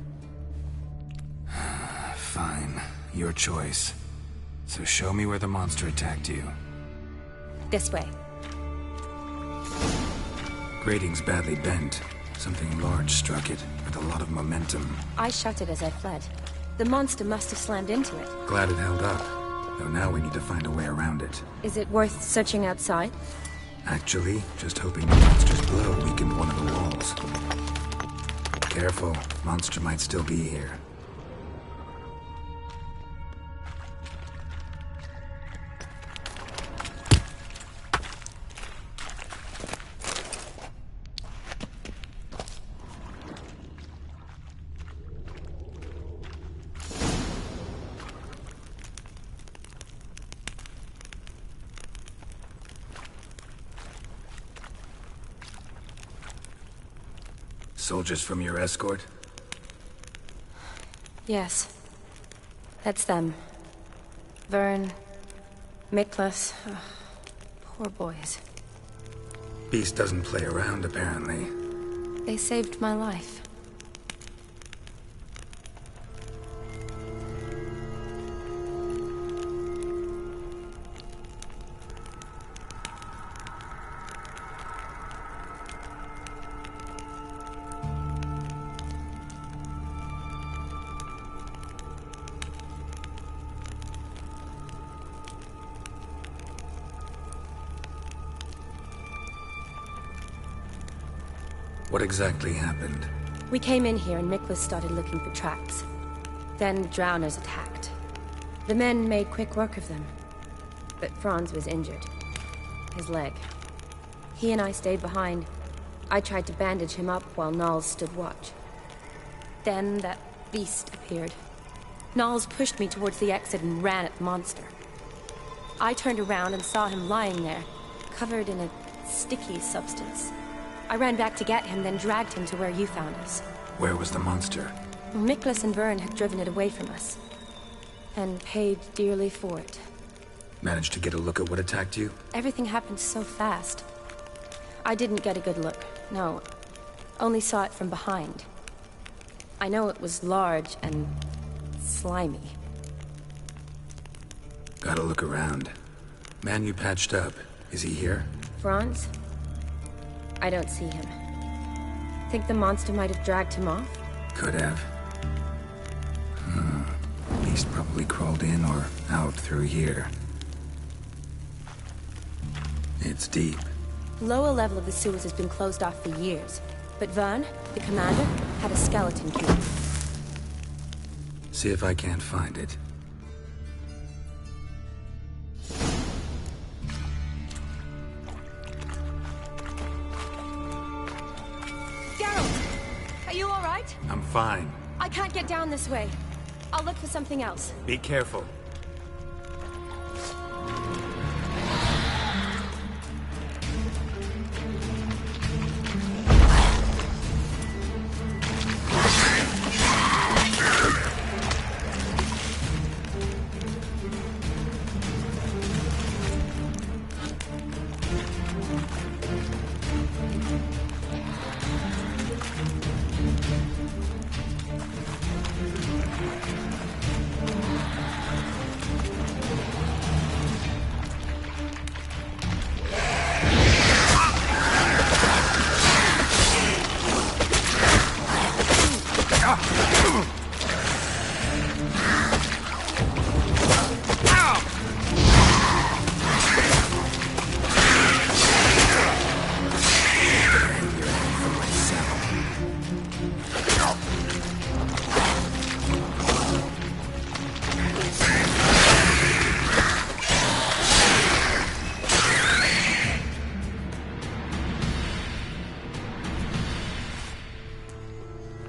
[SPEAKER 2] Fine. Your choice. So show me where the monster attacked you.
[SPEAKER 10] This way.
[SPEAKER 2] Grating's badly bent. Something large struck it, with a lot of momentum.
[SPEAKER 10] I shut it as I fled. The monster must have slammed into it.
[SPEAKER 2] Glad it held up. Though now we need to find a way around it.
[SPEAKER 10] Is it worth searching outside?
[SPEAKER 2] Actually, just hoping the monster's blow weakened one of the walls. Careful, monster might still be here. Soldiers from your escort?
[SPEAKER 10] Yes. That's them. Vern, Miklas. Oh, poor boys.
[SPEAKER 2] Beast doesn't play around, apparently.
[SPEAKER 10] They saved my life.
[SPEAKER 2] What exactly happened?
[SPEAKER 10] We came in here and Miklas started looking for tracks. Then the drowners attacked. The men made quick work of them. But Franz was injured. His leg. He and I stayed behind. I tried to bandage him up while Nals stood watch. Then that beast appeared. Nals pushed me towards the exit and ran at the monster. I turned around and saw him lying there, covered in a sticky substance. I ran back to get him, then dragged him to where you found us.
[SPEAKER 2] Where was the monster?
[SPEAKER 10] Miklas and Vern had driven it away from us. And paid dearly for it.
[SPEAKER 2] Managed to get a look at what attacked you?
[SPEAKER 10] Everything happened so fast. I didn't get a good look, no. Only saw it from behind. I know it was large and slimy.
[SPEAKER 2] Gotta look around. Man you patched up, is he here?
[SPEAKER 10] Franz? I don't see him. Think the monster might have dragged him off?
[SPEAKER 2] Could have. Beast probably crawled in or out through here. It's deep.
[SPEAKER 10] The lower level of the sewers has been closed off for years. But Vern, the commander, had a skeleton key.
[SPEAKER 2] See if I can't find it.
[SPEAKER 10] Are you all right?
[SPEAKER 2] I'm fine.
[SPEAKER 10] I can't get down this way. I'll look for something else.
[SPEAKER 2] Be careful.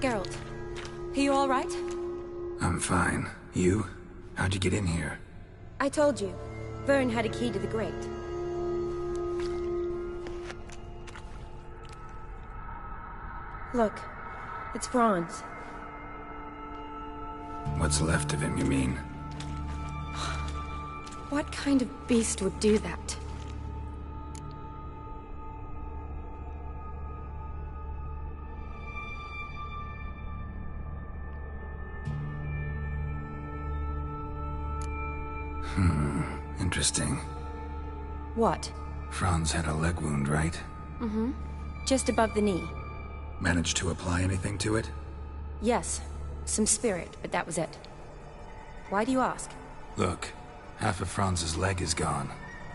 [SPEAKER 10] Geralt, are you all right?
[SPEAKER 2] I'm fine. You? How'd you get in here?
[SPEAKER 10] I told you. Vern had a key to the grate. Look, it's Franz.
[SPEAKER 2] What's left of him, you mean?
[SPEAKER 10] What kind of beast would do that?
[SPEAKER 2] Interesting.
[SPEAKER 10] What?
[SPEAKER 2] Franz had a leg wound, right?
[SPEAKER 10] Mm-hmm. Just above the knee.
[SPEAKER 2] Managed to apply anything to it?
[SPEAKER 10] Yes. Some spirit, but that was it. Why do you ask?
[SPEAKER 2] Look, half of Franz's leg is gone.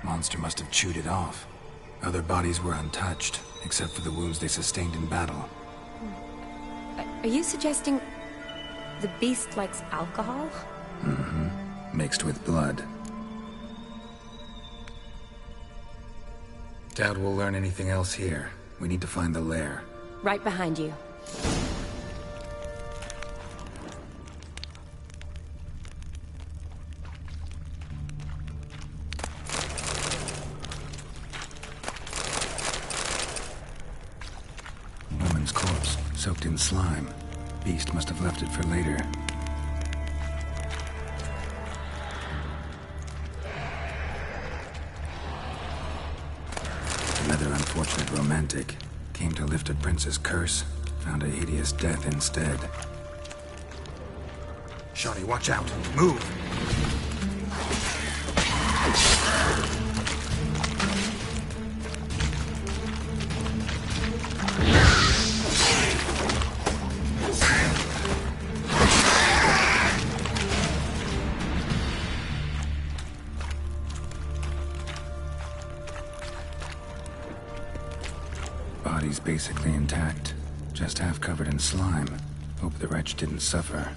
[SPEAKER 2] Monster must have chewed it off. Other bodies were untouched, except for the wounds they sustained in battle.
[SPEAKER 10] Are you suggesting the beast likes alcohol?
[SPEAKER 2] Mm-hmm. Mixed with blood. Doubt we'll learn anything else here. We need to find the lair.
[SPEAKER 10] Right behind you.
[SPEAKER 2] Woman's corpse, soaked in slime. Beast must have left it for later. Another unfortunate romantic. Came to lift a prince's curse, found a hideous death instead. Shawnee, watch out! Move! Body's basically intact, just half covered in slime. Hope the wretch didn't suffer.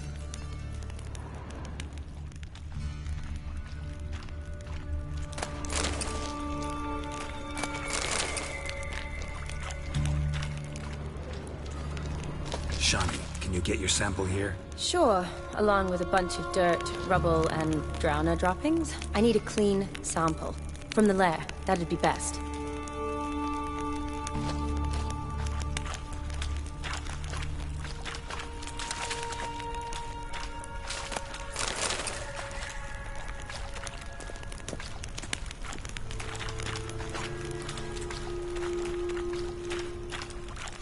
[SPEAKER 2] Shawnee, can you get your sample here?
[SPEAKER 10] Sure, along with a bunch of dirt, rubble, and drowner droppings. I need a clean sample. From the lair, that'd be best.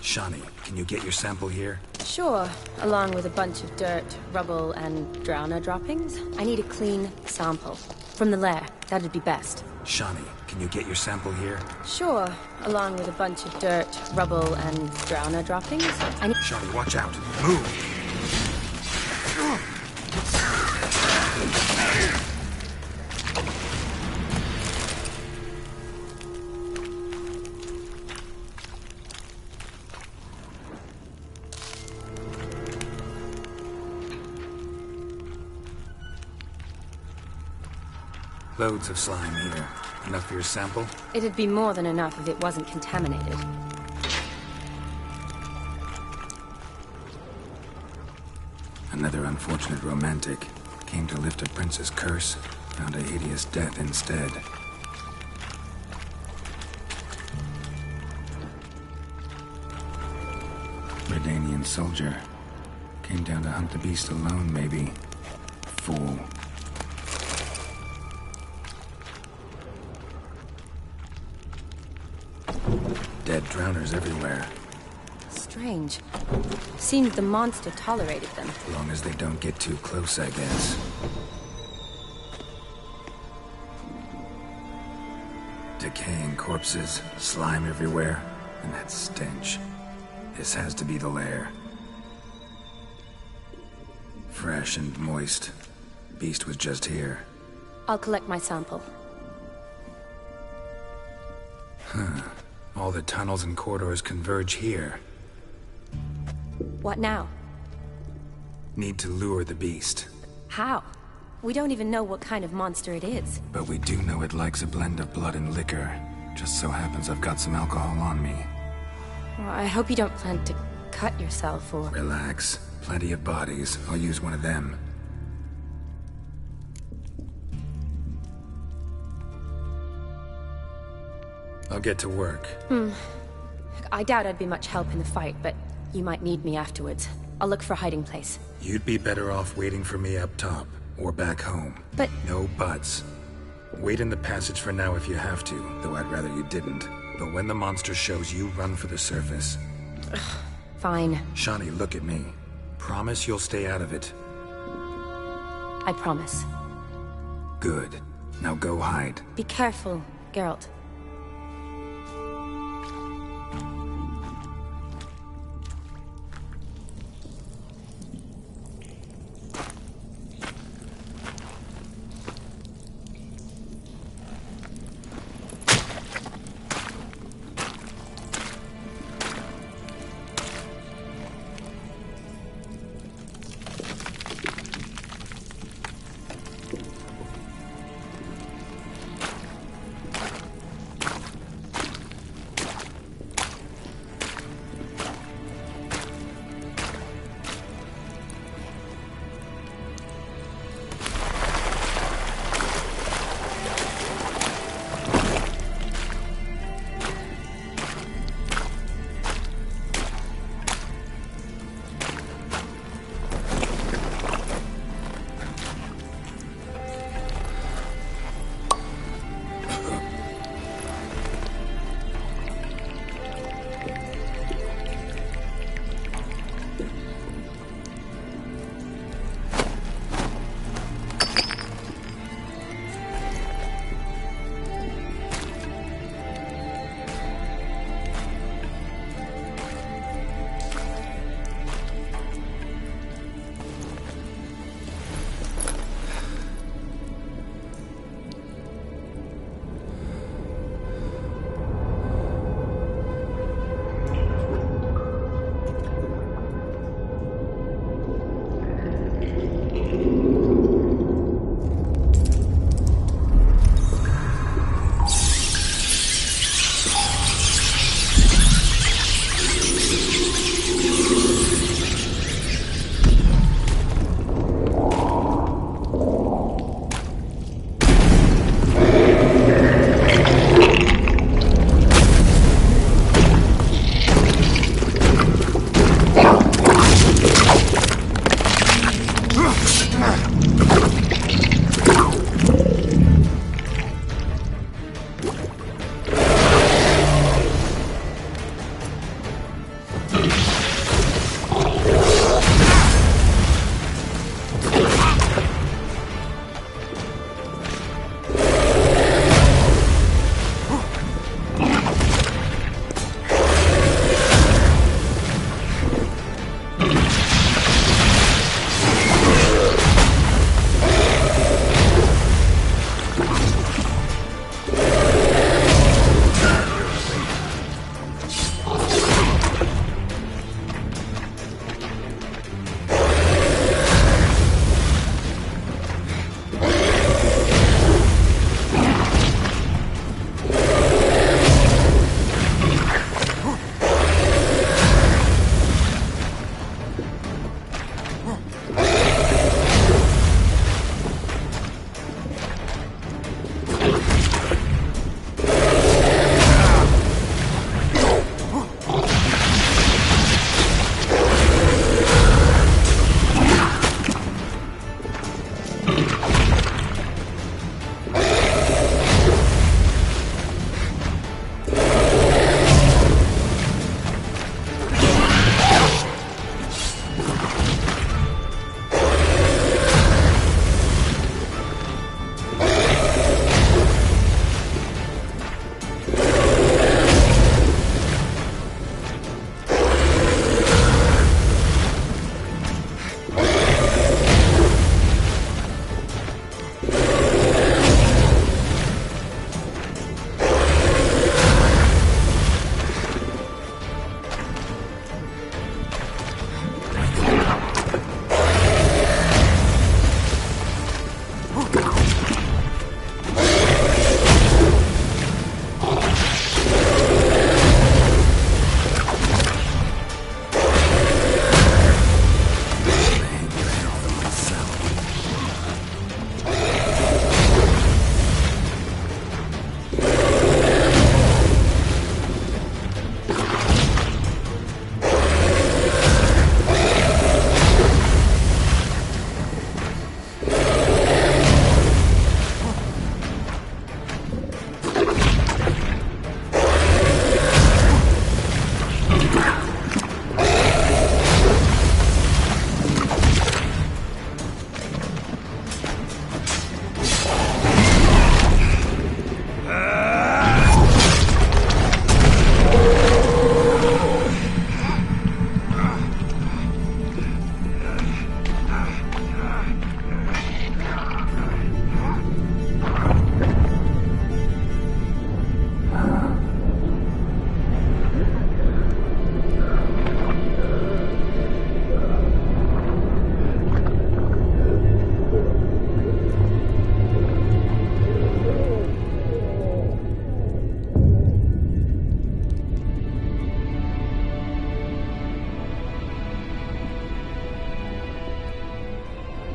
[SPEAKER 2] Shawnee, can you get your sample here?
[SPEAKER 10] Sure, along with a bunch of dirt, rubble, and drowner droppings. I need a clean sample. From the lair, that'd be best.
[SPEAKER 2] Shawnee, can you get your sample here?
[SPEAKER 10] Sure, along with a bunch of dirt, rubble, and drowner droppings. I need...
[SPEAKER 2] Shawnee, watch out! Move! Loads of slime here. Enough for your sample?
[SPEAKER 10] It'd be more than enough if it wasn't contaminated.
[SPEAKER 2] Another unfortunate romantic. Came to lift a prince's curse, found a hideous death instead. Redanian soldier. Came down to hunt the beast alone, maybe. Fool. Dead drowners everywhere.
[SPEAKER 10] Strange. Seems the monster tolerated them.
[SPEAKER 2] As long as they don't get too close, I guess. Decaying corpses, slime everywhere, and that stench. This has to be the lair. Fresh and moist. Beast was just here.
[SPEAKER 10] I'll collect my sample.
[SPEAKER 2] Huh. All the tunnels and corridors converge here.
[SPEAKER 10] What now?
[SPEAKER 2] Need to lure the beast.
[SPEAKER 10] How? We don't even know what kind of monster it is.
[SPEAKER 2] But we do know it likes a blend of blood and liquor. Just so happens I've got some alcohol on me.
[SPEAKER 10] Well, I hope you don't plan to cut yourself, or...
[SPEAKER 2] Relax. Plenty of bodies. I'll use one of them. I'll get to work.
[SPEAKER 10] I doubt I'd be much help in the fight, but you might need me afterwards. I'll look for a hiding place.
[SPEAKER 2] You'd be better off waiting for me up top, or back home.
[SPEAKER 10] But...
[SPEAKER 2] No buts. Wait in the passage for now if you have to, though I'd rather you didn't. But when the monster shows you, run for the surface.
[SPEAKER 10] Fine.
[SPEAKER 2] Shani, look at me. Promise you'll stay out of it.
[SPEAKER 10] I promise.
[SPEAKER 2] Good. Now go hide.
[SPEAKER 10] Be careful, Geralt.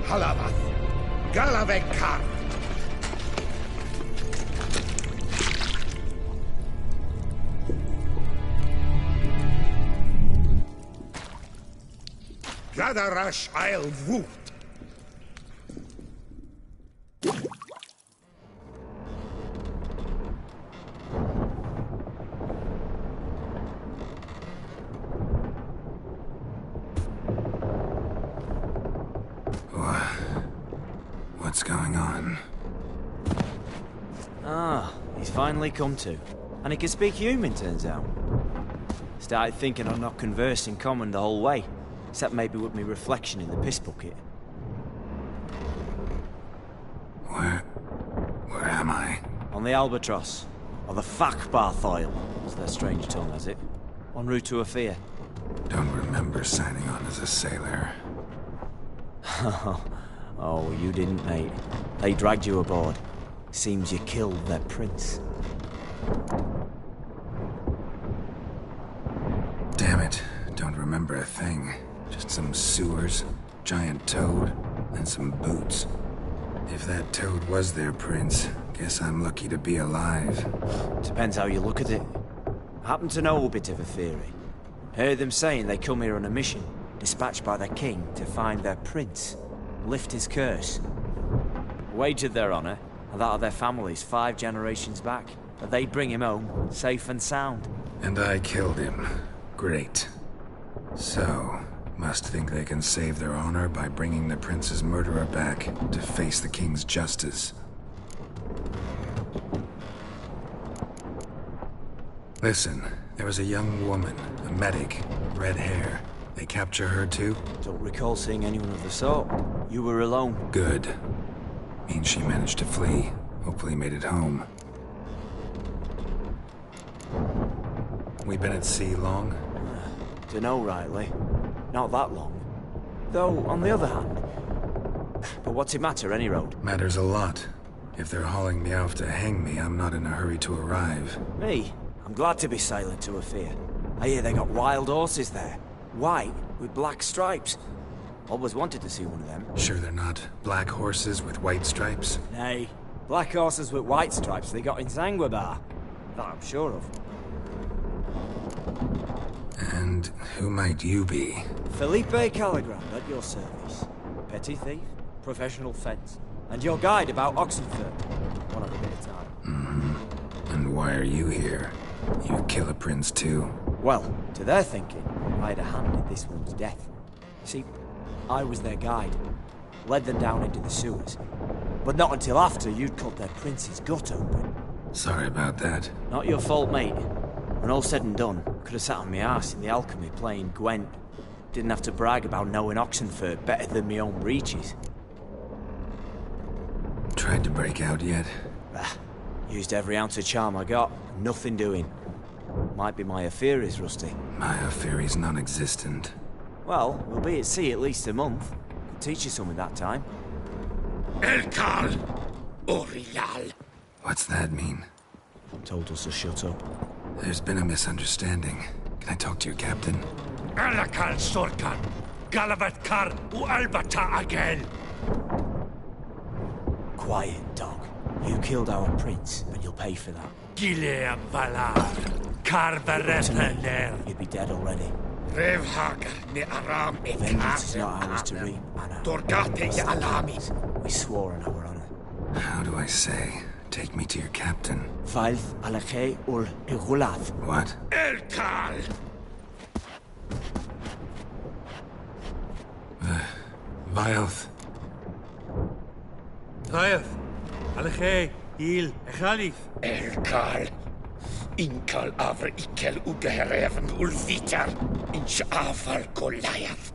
[SPEAKER 13] Halavath, Galavekar. Gadarash I'll Woot.
[SPEAKER 2] What's going on?
[SPEAKER 14] Ah, he's finally come to. And he can speak human, turns out. Started thinking I'd not conversed in common the whole way. Except maybe with me reflection in the piss bucket.
[SPEAKER 2] Where am I?
[SPEAKER 14] On the Albatross. Or the Fakbarthoil, as their strange tongue has it. En route to Ophir.
[SPEAKER 2] Don't remember signing on as a sailor.
[SPEAKER 14] Oh, you didn't, mate. They dragged you aboard. Seems you killed their prince.
[SPEAKER 2] Damn it. Don't remember a thing. Just some sewers, giant toad, and some boots. If that toad was their prince, guess I'm lucky to be alive.
[SPEAKER 14] Depends how you look at it. I happen to know a bit of a theory. Heard them saying they come here on a mission, dispatched by their king to find their prince, lift his curse. Wagered their honor, and that of their families 5 generations back, that they'd bring him home, safe and sound.
[SPEAKER 2] And I killed him. Great. So, must think they can save their honor by bringing the prince's murderer back to face the king's justice. Listen, there was a young woman, a medic, red hair. They capture her too?
[SPEAKER 14] Don't recall seeing anyone of the sort. You were alone.
[SPEAKER 2] Good. Means she managed to flee. Hopefully made it home. We been at sea long?
[SPEAKER 14] Dunno rightly. Not that long. Though, on the other hand... But what's it matter, any road?
[SPEAKER 2] Matters a lot. If they're hauling me off to hang me, I'm not in a hurry to arrive.
[SPEAKER 14] Me? I'm glad to be sailing to Ophir. I hear they got wild horses there. White, with black stripes. Always wanted to see one of them.
[SPEAKER 2] Sure they're not black horses with white stripes?
[SPEAKER 14] Nay. Black horses with white stripes they got in Zanguebar. That I'm sure of.
[SPEAKER 2] And who might you be?
[SPEAKER 14] Felipe Caligrand, at your service. Petty thief, professional fence, and your guide about Oxenford. One of a bit of time.
[SPEAKER 2] Mm-hmm. And why are you here? You kill a prince too?
[SPEAKER 14] Well, to their thinking, I had a hand in this one's death. See, I was their guide. Led them down into the sewers. But not until after you'd cut their prince's gut open.
[SPEAKER 2] Sorry about that.
[SPEAKER 14] Not your fault, mate. When all said and done, could have sat on my arse in the alchemy playing Gwent. Didn't have to brag about knowing Oxenford better than my own breeches.
[SPEAKER 2] Tried to break out yet?
[SPEAKER 14] Used every ounce of charm I got. Nothing doing. Might be my Ophiri's rusty.
[SPEAKER 2] My Ophiri's non-existent.
[SPEAKER 14] Well, we'll be at sea at least a month. Could teach you something that time.
[SPEAKER 18] Elkal! Orial!
[SPEAKER 2] What's that mean?
[SPEAKER 14] Told us to shut up.
[SPEAKER 2] There's been a misunderstanding. Can I talk to your captain?
[SPEAKER 18] Alakal Sorkan! Galavat Kar u Albata Agel!
[SPEAKER 14] Quiet, dog. You killed our prince, and you'll pay for that.
[SPEAKER 18] Gileam Valar! Karvarepener!
[SPEAKER 14] You'd be dead already.
[SPEAKER 18] Revhagar ne Aram e
[SPEAKER 14] Vengeance is not ours to reap, Anna.
[SPEAKER 18] Dorgate ye Alamis!
[SPEAKER 14] We swore on our honor.
[SPEAKER 2] How do I say? Take me to your captain.
[SPEAKER 14] Faith Alakhe ul Igulath.
[SPEAKER 2] What?
[SPEAKER 18] Elkal!
[SPEAKER 2] Vioth.
[SPEAKER 17] Vioth. Alakhe. Il. Echalith.
[SPEAKER 18] Elkal. Inkal avr ikel ugehereven ulvitar. Inch afal Goliath.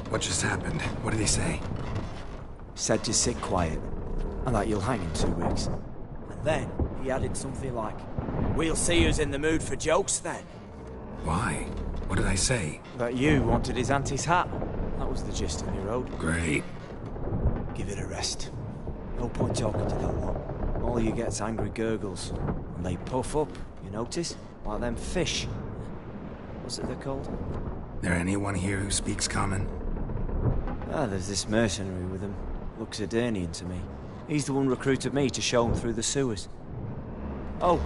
[SPEAKER 2] What just happened? What did he say?
[SPEAKER 14] Said to sit quiet, and that you'll hang in 2 weeks. And then he added something like, "We'll see who's in the mood for jokes then."
[SPEAKER 2] Why? What did I say?
[SPEAKER 14] That you wanted his auntie's hat. That was the gist of your road.
[SPEAKER 2] Great.
[SPEAKER 14] Give it a rest. No point talking to that lot. All you get's angry gurgles. And they puff up, you notice? Like them fish. What's it they're called?
[SPEAKER 2] There anyone here who speaks common?
[SPEAKER 14] There's this mercenary with him. Looks Edirnian to me. He's the one recruited me to show him through the sewers. Oh,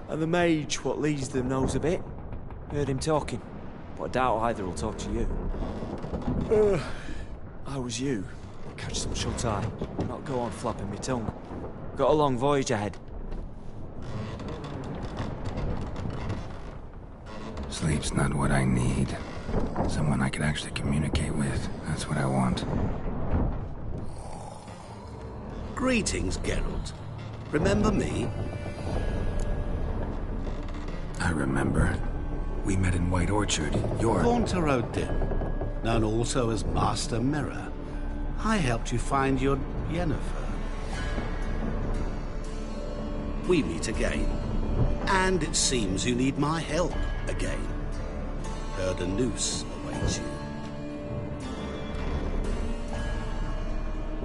[SPEAKER 14] and the mage what leads them knows a bit. Heard him talking, but I doubt either will talk to you. I was you. Catch some shut-eye. Not go on flapping my tongue. Got a long voyage ahead.
[SPEAKER 2] Sleep's not what I need. Someone I could actually communicate with. That's what I want.
[SPEAKER 1] Greetings, Geralt. Remember me?
[SPEAKER 2] I remember. We met in White Orchard. You're...
[SPEAKER 1] Haunter Odin, known also as Master Mirror. I helped you find your Yennefer. We meet again. And it seems you need my help again. Heard a noose awaits you.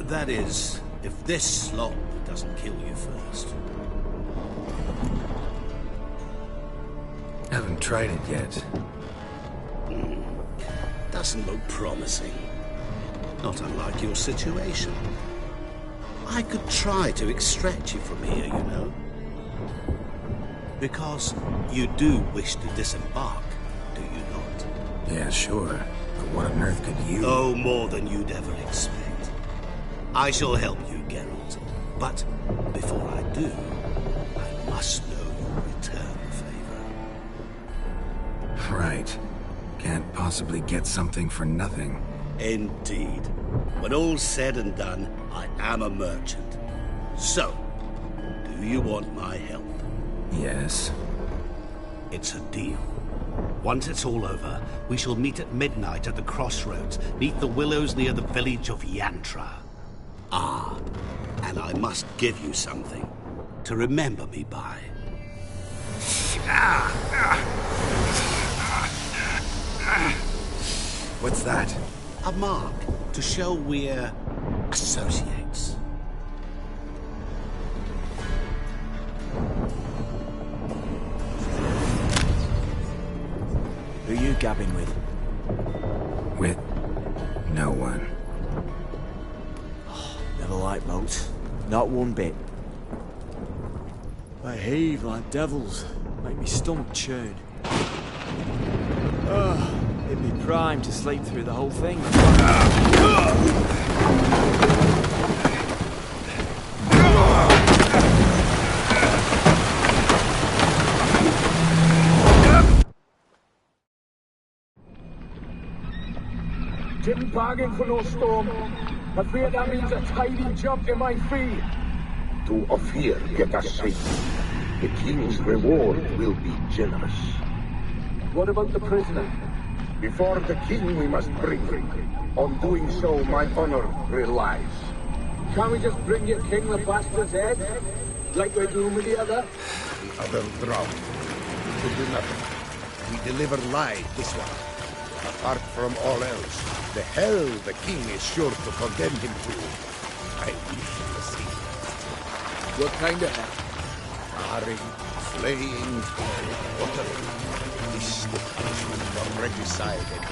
[SPEAKER 1] That is, if this slop doesn't kill you first.
[SPEAKER 2] Haven't tried it yet.
[SPEAKER 1] Doesn't look promising. Not unlike your situation. I could try to extract you from here, you know. Because you do wish to disembark, do you not?
[SPEAKER 2] Yeah, sure. But what on earth could you...
[SPEAKER 1] Oh, more than you'd ever expect. I shall help you, Geralt. But before I do, I must know your return favor.
[SPEAKER 2] Right. Can't possibly get something for nothing.
[SPEAKER 1] Indeed. When all's said and done, I am a merchant. So, do you want my help?
[SPEAKER 2] Yes.
[SPEAKER 1] It's a deal. Once it's all over, we shall meet at midnight at the crossroads, neath the willows near the village of Yantra. Ah, and I must give you something to remember me by.
[SPEAKER 2] What's that?
[SPEAKER 1] A mark to show we're associates.
[SPEAKER 14] Who you gabbing with?
[SPEAKER 2] With no one.
[SPEAKER 14] Never liked boats. Not one bit. They heave like devils. Make me stomach churn. It'd be prime to sleep through the whole thing.
[SPEAKER 9] Didn't bargain for no storm. I fear that means a tidy jump in my fee.
[SPEAKER 6] To Ophir get us safe. The king's reward will be generous.
[SPEAKER 9] What about the prisoner?
[SPEAKER 6] Before the king we must bring him. On doing so, my honor relies.
[SPEAKER 9] Can't we just bring your king the bastard's head? Like we're doing with the other?
[SPEAKER 6] The other drowned. We do nothing. We deliver live this one. Apart from all else, the hell the king is sure to condemn him to. I wish to see.
[SPEAKER 9] What kind of hell?
[SPEAKER 6] Marring, flaying, watering. This is the punishment for regicide and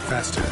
[SPEAKER 2] Faster.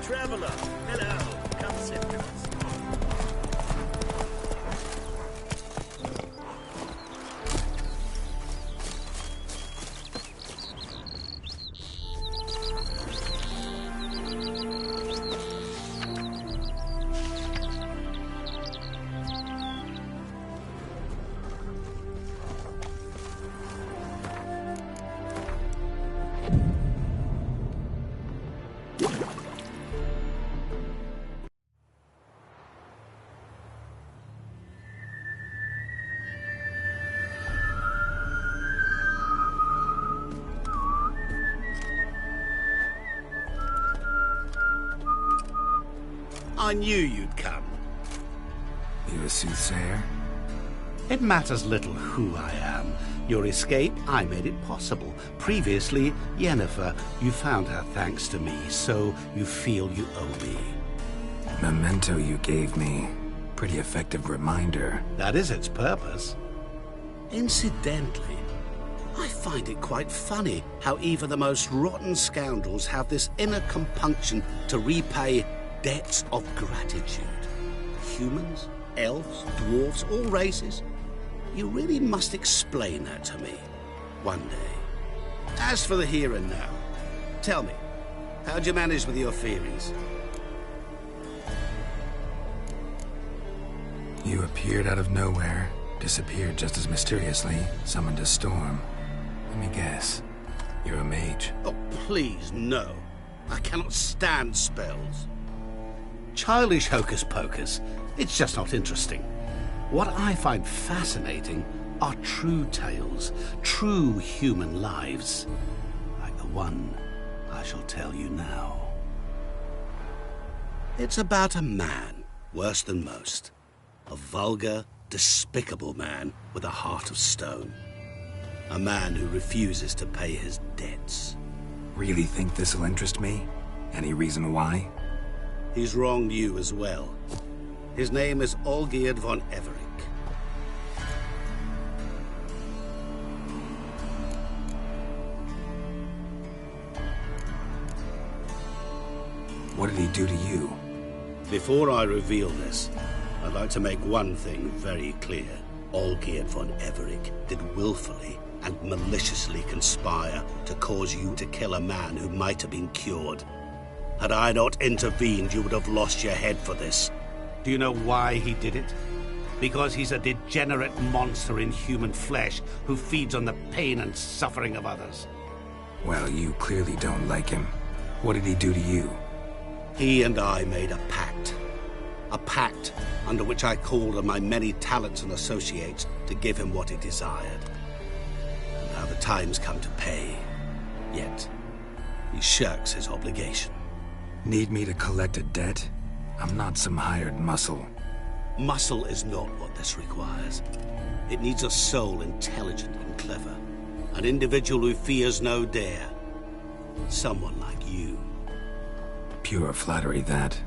[SPEAKER 18] Traveler, hello. Come sit with us. I knew you'd come.
[SPEAKER 2] You a soothsayer?
[SPEAKER 1] It matters little who I am. Your escape, I made it possible. Previously, Yennefer, you found her thanks to me, so you feel you owe me.
[SPEAKER 2] Memento you gave me. Pretty effective reminder.
[SPEAKER 1] That is its purpose. Incidentally, I find it quite funny how even the most rotten scoundrels have this inner compunction to repay debts of gratitude. Humans, elves, dwarves, all races. You really must explain that to me one day. As for the here and now, tell me, how'd you manage with your theories?
[SPEAKER 2] You appeared out of nowhere, disappeared just as mysteriously, summoned a storm. Let me guess. You're a mage.
[SPEAKER 1] Oh, please, no. I cannot stand spells. Childish hocus pocus. It's just not interesting. What I find fascinating are true tales, true human lives, like the one I shall tell you now. It's about a man, worse than most. A vulgar, despicable man with a heart of stone. A man who refuses to pay his debts.
[SPEAKER 2] Really think this'll interest me? Any reason why?
[SPEAKER 1] He's wronged you as well. His name is Olgierd von Everick.
[SPEAKER 2] What did he do to you?
[SPEAKER 1] Before I reveal this, I'd like to make one thing very clear. Olgierd von Everick did willfully and maliciously conspire to cause you to kill a man who might have been cured. Had I not intervened, you would have lost your head for this. Do you know why he did it? Because he's a degenerate monster in human flesh who feeds on the pain and suffering of others.
[SPEAKER 2] Well, you clearly don't like him. What did he do to you?
[SPEAKER 1] He and I made a pact. A pact under which I called on my many talents and associates to give him what he desired. And now the time's come to pay. Yet, he shirks his obligation.
[SPEAKER 2] Need me to collect a debt? I'm not some hired muscle.
[SPEAKER 1] Muscle is not what this requires. It needs a soul intelligent and clever. An individual who fears no dare. Someone like you.
[SPEAKER 2] Pure flattery, that.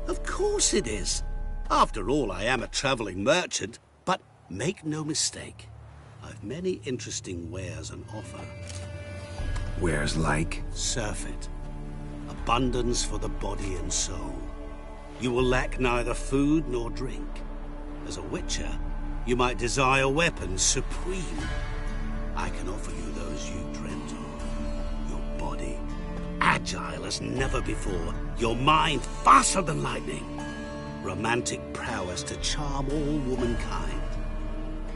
[SPEAKER 1] Of course it is. After all, I am a traveling merchant. But make no mistake, I've many interesting wares on offer.
[SPEAKER 2] Wares like?
[SPEAKER 1] Surfeit. Abundance for the body and soul. You will lack neither food nor drink. As a witcher, you might desire weapons supreme. I can offer you those you dreamt of. Your body, agile agile as never before, your mind faster than lightning, romantic prowess to charm all womankind.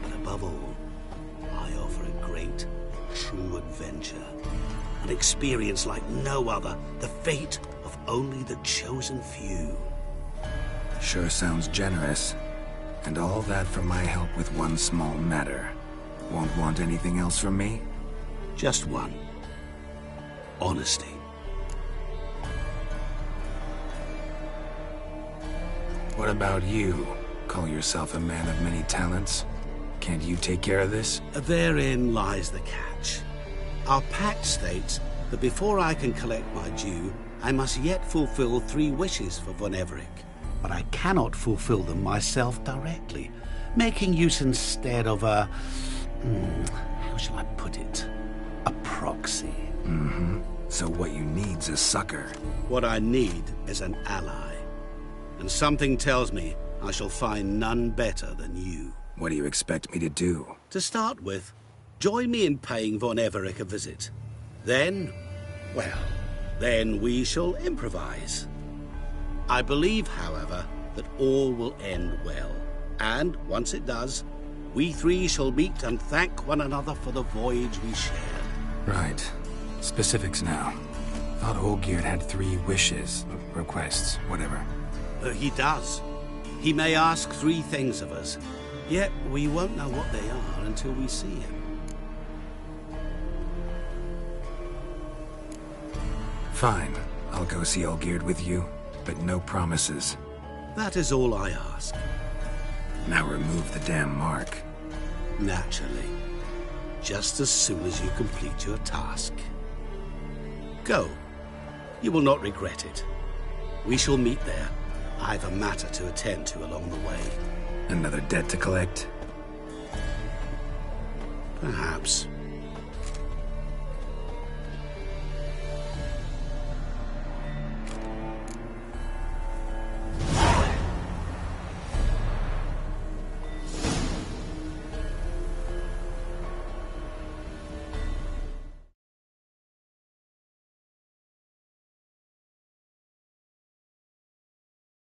[SPEAKER 1] But above all, I offer a great, true adventure, an experience like no other, the fate of only the chosen few.
[SPEAKER 2] Sure sounds generous. And all that for my help with one small matter. Won't want anything else from me?
[SPEAKER 1] Just one. Honesty.
[SPEAKER 2] What about you? Call yourself a man of many talents? Can't you take care of this?
[SPEAKER 1] Therein lies the catch. Our pact states that before I can collect my due, I must yet fulfill 3 wishes for Von Everec. But I cannot fulfill them myself directly, making use instead of a... how shall I put it? A proxy.
[SPEAKER 2] Mm-hmm. So what you need's a sucker.
[SPEAKER 1] What I need is an ally. And something tells me I shall find none better than you.
[SPEAKER 2] What do you expect me to do?
[SPEAKER 1] To start with, join me in paying Von Everec a visit. Then, well, then we shall improvise. I believe, however, that all will end well. And, once it does, we 3 shall meet and thank one another for the voyage we shared.
[SPEAKER 2] Right. Specifics now. Thought Olgierd had 3 wishes, requests, whatever.
[SPEAKER 1] He does. He may ask 3 things of us, yet we won't know what they are until we see him.
[SPEAKER 2] Fine. I'll go see Olgierd with you. But no promises.
[SPEAKER 1] That is all I ask.
[SPEAKER 2] Now remove the damn mark.
[SPEAKER 1] Naturally. Just as soon as you complete your task. Go. You will not regret it. We shall meet there. I've a matter to attend to along the way.
[SPEAKER 2] Another debt to collect?
[SPEAKER 1] Perhaps.